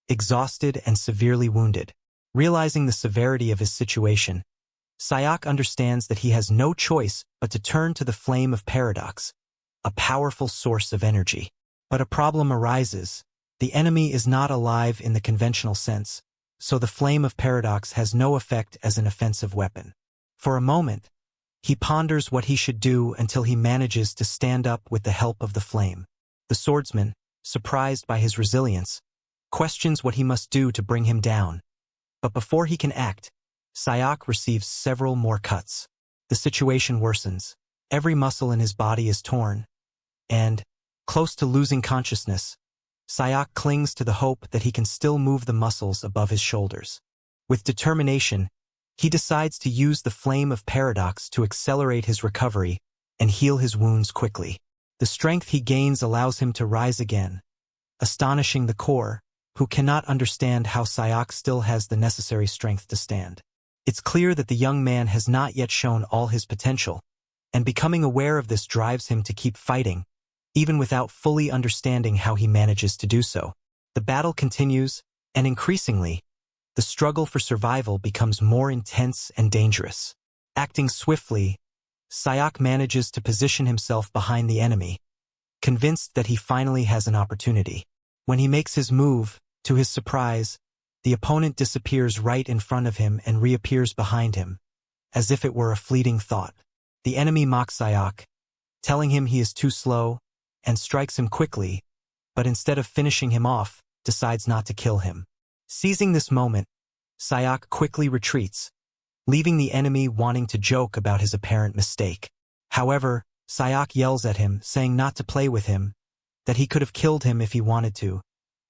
exhausted and severely wounded. Realizing the severity of his situation, Sayok understands that he has no choice but to turn to the flame of paradox, a powerful source of energy. But a problem arises. The enemy is not alive in the conventional sense, so the flame of paradox has no effect as an offensive weapon. For a moment, he ponders what he should do until he manages to stand up with the help of the flame. The swordsman, surprised by his resilience, questions what he must do to bring him down. But before he can act, Sayok receives several more cuts. The situation worsens. Every muscle in his body is torn, and, close to losing consciousness, Sayok clings to the hope that he can still move the muscles above his shoulders. With determination, he decides to use the flame of paradox to accelerate his recovery and heal his wounds quickly. The strength he gains allows him to rise again, astonishing the core, who cannot understand how Sayok still has the necessary strength to stand. It's clear that the young man has not yet shown all his potential, and becoming aware of this drives him to keep fighting, even without fully understanding how he manages to do so. The battle continues, and increasingly, the struggle for survival becomes more intense and dangerous. Acting swiftly, Sayok manages to position himself behind the enemy, convinced that he finally has an opportunity. When he makes his move, to his surprise, the opponent disappears right in front of him and reappears behind him, as if it were a fleeting thought. The enemy mocks Sayok, telling him he is too slow, and strikes him quickly, but instead of finishing him off, decides not to kill him. Seizing this moment, Sayok quickly retreats, leaving the enemy wanting to joke about his apparent mistake. However, Sayok yells at him, saying not to play with him, that he could have killed him if he wanted to,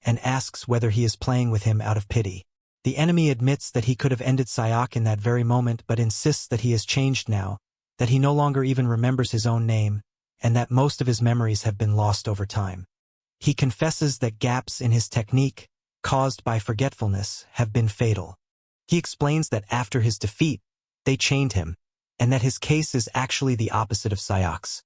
and asks whether he is playing with him out of pity. The enemy admits that he could have ended Sayok in that very moment but insists that he has changed now, that he no longer even remembers his own name, and that most of his memories have been lost over time. He confesses that gaps in his technique, caused by forgetfulness, have been fatal. He explains that after his defeat, they chained him, and that his case is actually the opposite of Sayok's.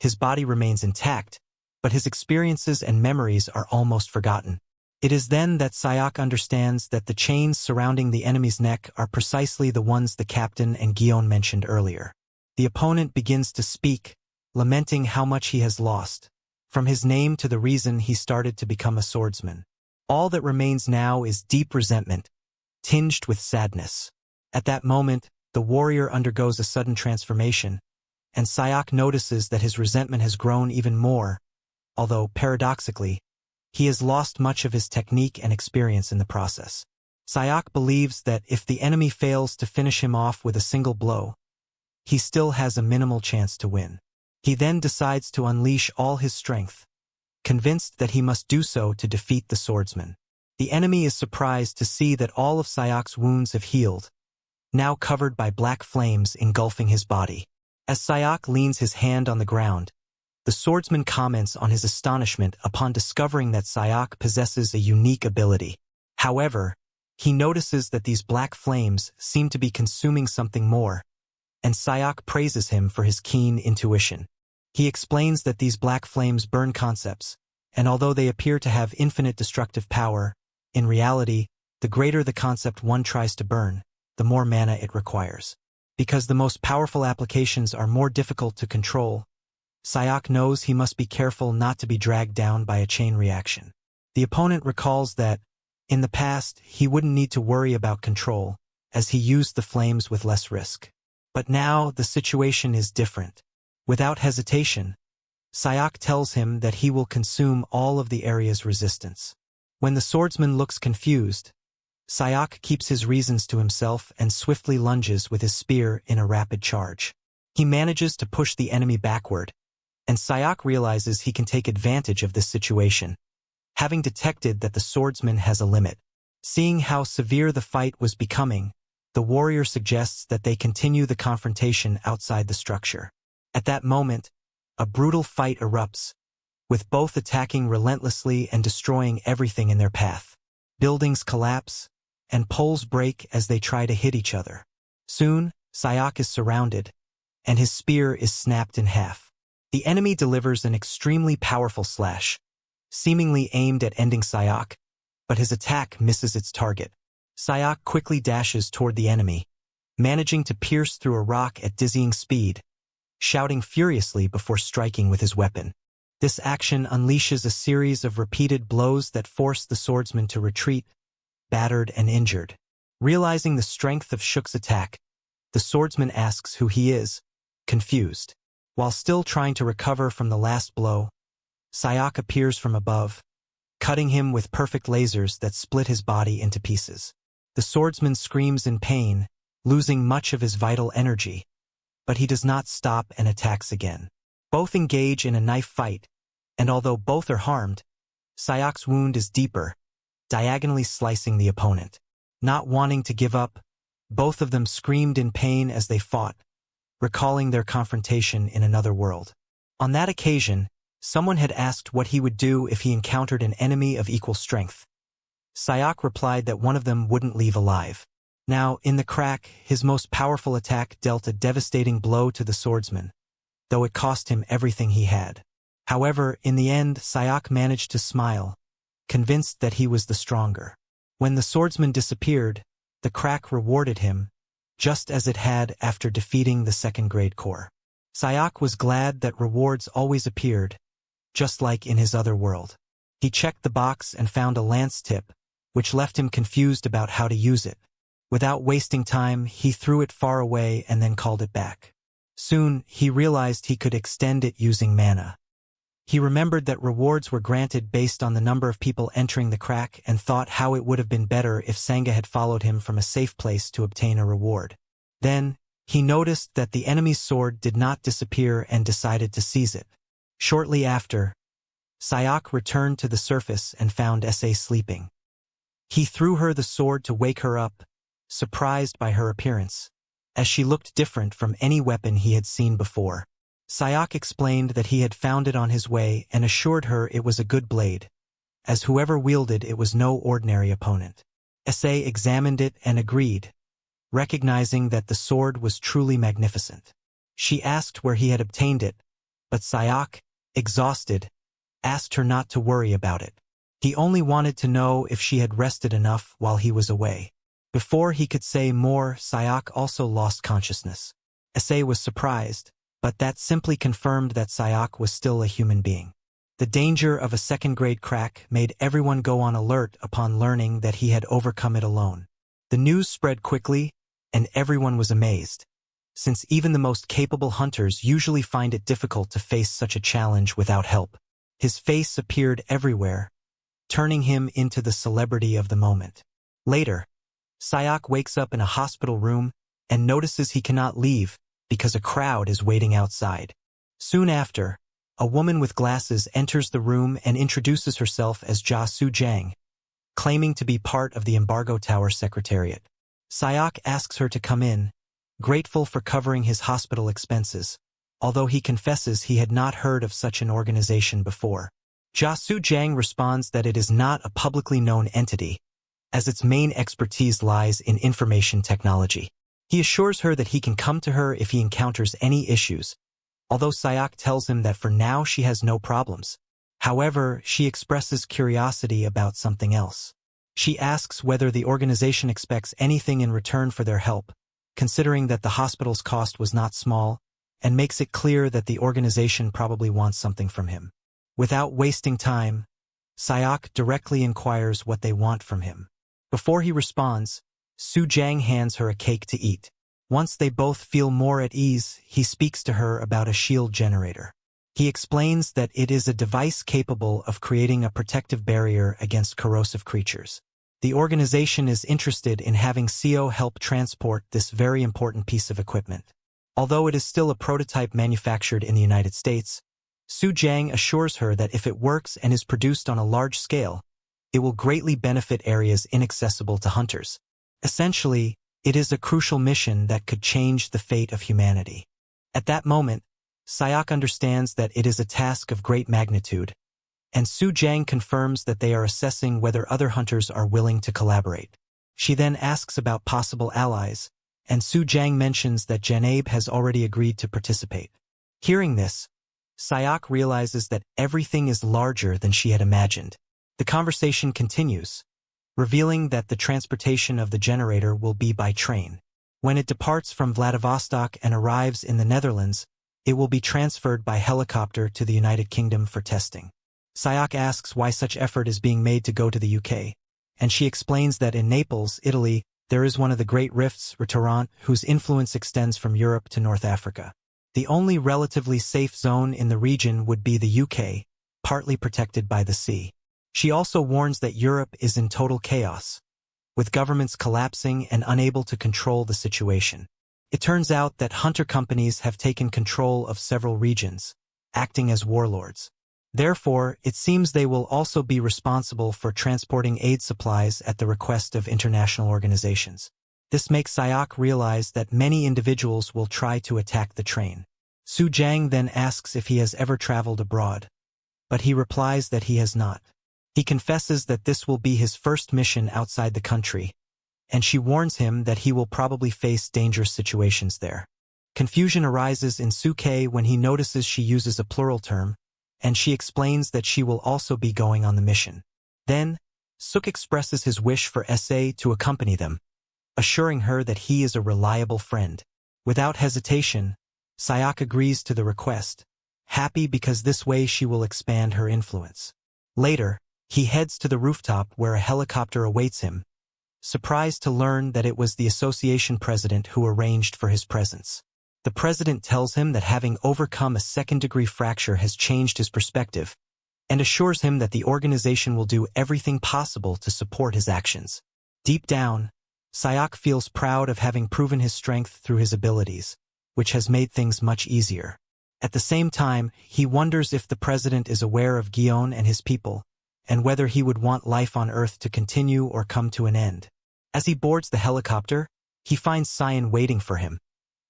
His body remains intact, but his experiences and memories are almost forgotten. It is then that Sayok understands that the chains surrounding the enemy's neck are precisely the ones the captain and Gion mentioned earlier. The opponent begins to speak, lamenting how much he has lost, from his name to the reason he started to become a swordsman. All that remains now is deep resentment, tinged with sadness. At that moment, the warrior undergoes a sudden transformation, and Sayok notices that his resentment has grown even more, although, paradoxically, he has lost much of his technique and experience in the process. Sayok believes that if the enemy fails to finish him off with a single blow, he still has a minimal chance to win. He then decides to unleash all his strength, convinced that he must do so to defeat the swordsman. The enemy is surprised to see that all of Sayok's wounds have healed, now covered by black flames engulfing his body. As Sayok leans his hand on the ground, the swordsman comments on his astonishment upon discovering that Sayok possesses a unique ability. However, he notices that these black flames seem to be consuming something more, and Sayok praises him for his keen intuition. He explains that these black flames burn concepts, and although they appear to have infinite destructive power, in reality, the greater the concept one tries to burn, the more mana it requires. Because the most powerful applications are more difficult to control, Sayok knows he must be careful not to be dragged down by a chain reaction. The opponent recalls that, in the past, he wouldn't need to worry about control, as he used the flames with less risk. But now, the situation is different. Without hesitation, Sayok tells him that he will consume all of the area's resistance. When the swordsman looks confused, Sayok keeps his reasons to himself and swiftly lunges with his spear in a rapid charge. He manages to push the enemy backward, and Sayok realizes he can take advantage of this situation, having detected that the swordsman has a limit. Seeing how severe the fight was becoming, the warrior suggests that they continue the confrontation outside the structure. At that moment, a brutal fight erupts, with both attacking relentlessly and destroying everything in their path. Buildings collapse, and poles break as they try to hit each other. Soon, Sayok is surrounded, and his spear is snapped in half. The enemy delivers an extremely powerful slash, seemingly aimed at ending Sayok, but his attack misses its target. Sayok quickly dashes toward the enemy, managing to pierce through a rock at dizzying speed, shouting furiously before striking with his weapon. This action unleashes a series of repeated blows that force the swordsman to retreat, battered and injured. Realizing the strength of Shuk's attack, the swordsman asks who he is, confused. While still trying to recover from the last blow, Sayok appears from above, cutting him with perfect lasers that split his body into pieces. The swordsman screams in pain, losing much of his vital energy, but he does not stop and attacks again. Both engage in a knife fight, and although both are harmed, Sayok's wound is deeper, diagonally slicing the opponent. Not wanting to give up, both of them screamed in pain as they fought, recalling their confrontation in another world. On that occasion, someone had asked what he would do if he encountered an enemy of equal strength. Sayok replied that one of them wouldn't leave alive. Now, in the crack, his most powerful attack dealt a devastating blow to the swordsman, though it cost him everything he had. However, in the end, Sayok managed to smile, convinced that he was the stronger. When the swordsman disappeared, the crack rewarded him, just as it had after defeating the second-grade core. Sayok was glad that rewards always appeared, just like in his other world. He checked the box and found a lance tip, which left him confused about how to use it. Without wasting time, he threw it far away and then called it back. Soon, he realized he could extend it using mana. He remembered that rewards were granted based on the number of people entering the crack and thought how it would have been better if Sangha had followed him from a safe place to obtain a reward. Then, he noticed that the enemy's sword did not disappear and decided to seize it. Shortly after, Sayak returned to the surface and found S.A. sleeping. He threw her the sword to wake her up, surprised by her appearance, as she looked different from any weapon he had seen before. Sayak explained that he had found it on his way and assured her it was a good blade, as whoever wielded it was no ordinary opponent. S.A. examined it and agreed, recognizing that the sword was truly magnificent. She asked where he had obtained it, but Sayak, exhausted, asked her not to worry about it. He only wanted to know if she had rested enough while he was away. Before he could say more, Sayak also lost consciousness. S.A. was surprised, but that simply confirmed that Sayak was still a human being. The danger of a second-grade crack made everyone go on alert upon learning that he had overcome it alone. The news spread quickly, and everyone was amazed, since even the most capable hunters usually find it difficult to face such a challenge without help. His face appeared everywhere, turning him into the celebrity of the moment. Later, Sayak wakes up in a hospital room and notices he cannot leave because a crowd is waiting outside. Soon after, a woman with glasses enters the room and introduces herself as Ja Su-jang, claiming to be part of the Embargo Tower Secretariat. Sayak asks her to come in, grateful for covering his hospital expenses, although he confesses he had not heard of such an organization before. Ja Su-jang responds that it is not a publicly known entity, as its main expertise lies in information technology. He assures her that he can come to her if he encounters any issues, although Sayak tells him that for now she has no problems. However, she expresses curiosity about something else. She asks whether the organization expects anything in return for their help, considering that the hospital's cost was not small, and makes it clear that the organization probably wants something from him. Without wasting time, Sayak directly inquires what they want from him. Before he responds, Su-jang hands her a cake to eat. Once they both feel more at ease, he speaks to her about a shield generator. He explains that it is a device capable of creating a protective barrier against corrosive creatures. The organization is interested in having CO help transport this very important piece of equipment. Although it is still a prototype manufactured in the United States, Su-jang assures her that if it works and is produced on a large scale, it will greatly benefit areas inaccessible to hunters. Essentially, it is a crucial mission that could change the fate of humanity. At that moment, Sayak understands that it is a task of great magnitude, and Su-jang confirms that they are assessing whether other hunters are willing to collaborate. She then asks about possible allies, and Su-jang mentions that Janabe has already agreed to participate. Hearing this, Sayak realizes that everything is larger than she had imagined. The conversation continues, revealing that the transportation of the generator will be by train. When it departs from Vladivostok and arrives in the Netherlands, it will be transferred by helicopter to the United Kingdom for testing. Sayak asks why such effort is being made to go to the UK, and she explains that in Naples, Italy, there is one of the great rifts, Restaurant, whose influence extends from Europe to North Africa. The only relatively safe zone in the region would be the UK, partly protected by the sea. She also warns that Europe is in total chaos, with governments collapsing and unable to control the situation. It turns out that hunter companies have taken control of several regions, acting as warlords. Therefore, it seems they will also be responsible for transporting aid supplies at the request of international organizations. This makes Sayak realize that many individuals will try to attack the train. Su-jang then asks if he has ever traveled abroad, but he replies that he has not. He confesses that this will be his first mission outside the country, and she warns him that he will probably face dangerous situations there. Confusion arises in Suke when he notices she uses a plural term, and she explains that she will also be going on the mission. Then, Suk expresses his wish for S.A. to accompany them, assuring her that he is a reliable friend. Without hesitation, Sayak agrees to the request, happy because this way she will expand her influence. Later, he heads to the rooftop where a helicopter awaits him, surprised to learn that it was the association president who arranged for his presence. The president tells him that having overcome a second-degree fracture has changed his perspective, and assures him that the organization will do everything possible to support his actions. Deep down, Sayak feels proud of having proven his strength through his abilities, which has made things much easier. At the same time, he wonders if the president is aware of Guion and his people, and whether he would want life on Earth to continue or come to an end. As he boards the helicopter, he finds Cyan waiting for him,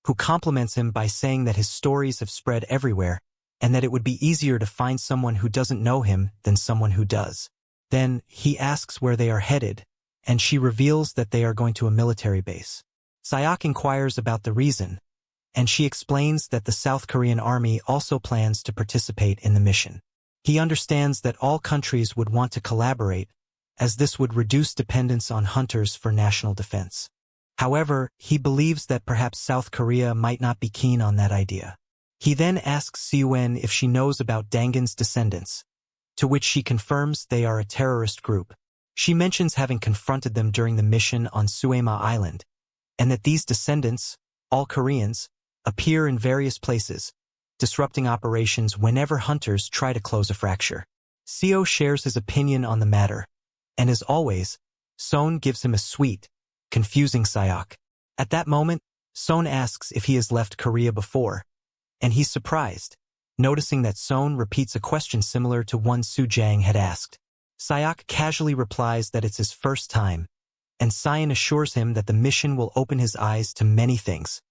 who compliments him by saying that his stories have spread everywhere, and that it would be easier to find someone who doesn't know him than someone who does. Then, he asks where they are headed, and she reveals that they are going to a military base. Sayak inquires about the reason, and she explains that the South Korean army also plans to participate in the mission. He understands that all countries would want to collaborate, as this would reduce dependence on hunters for national defense. However, he believes that perhaps South Korea might not be keen on that idea. He then asks Siwen if she knows about Dangan's descendants, to which she confirms they are a terrorist group. She mentions having confronted them during the mission on Suema Island, and that these descendants, all Koreans, appear in various places, disrupting operations whenever hunters try to close a fracture. Seo shares his opinion on the matter, and as always, Son gives him a sweet, confusing Sayak. At that moment, Son asks if he has left Korea before, and he's surprised, noticing that Son repeats a question similar to one Su Jang had asked. Sayak casually replies that it's his first time, and Cyan assures him that the mission will open his eyes to many things.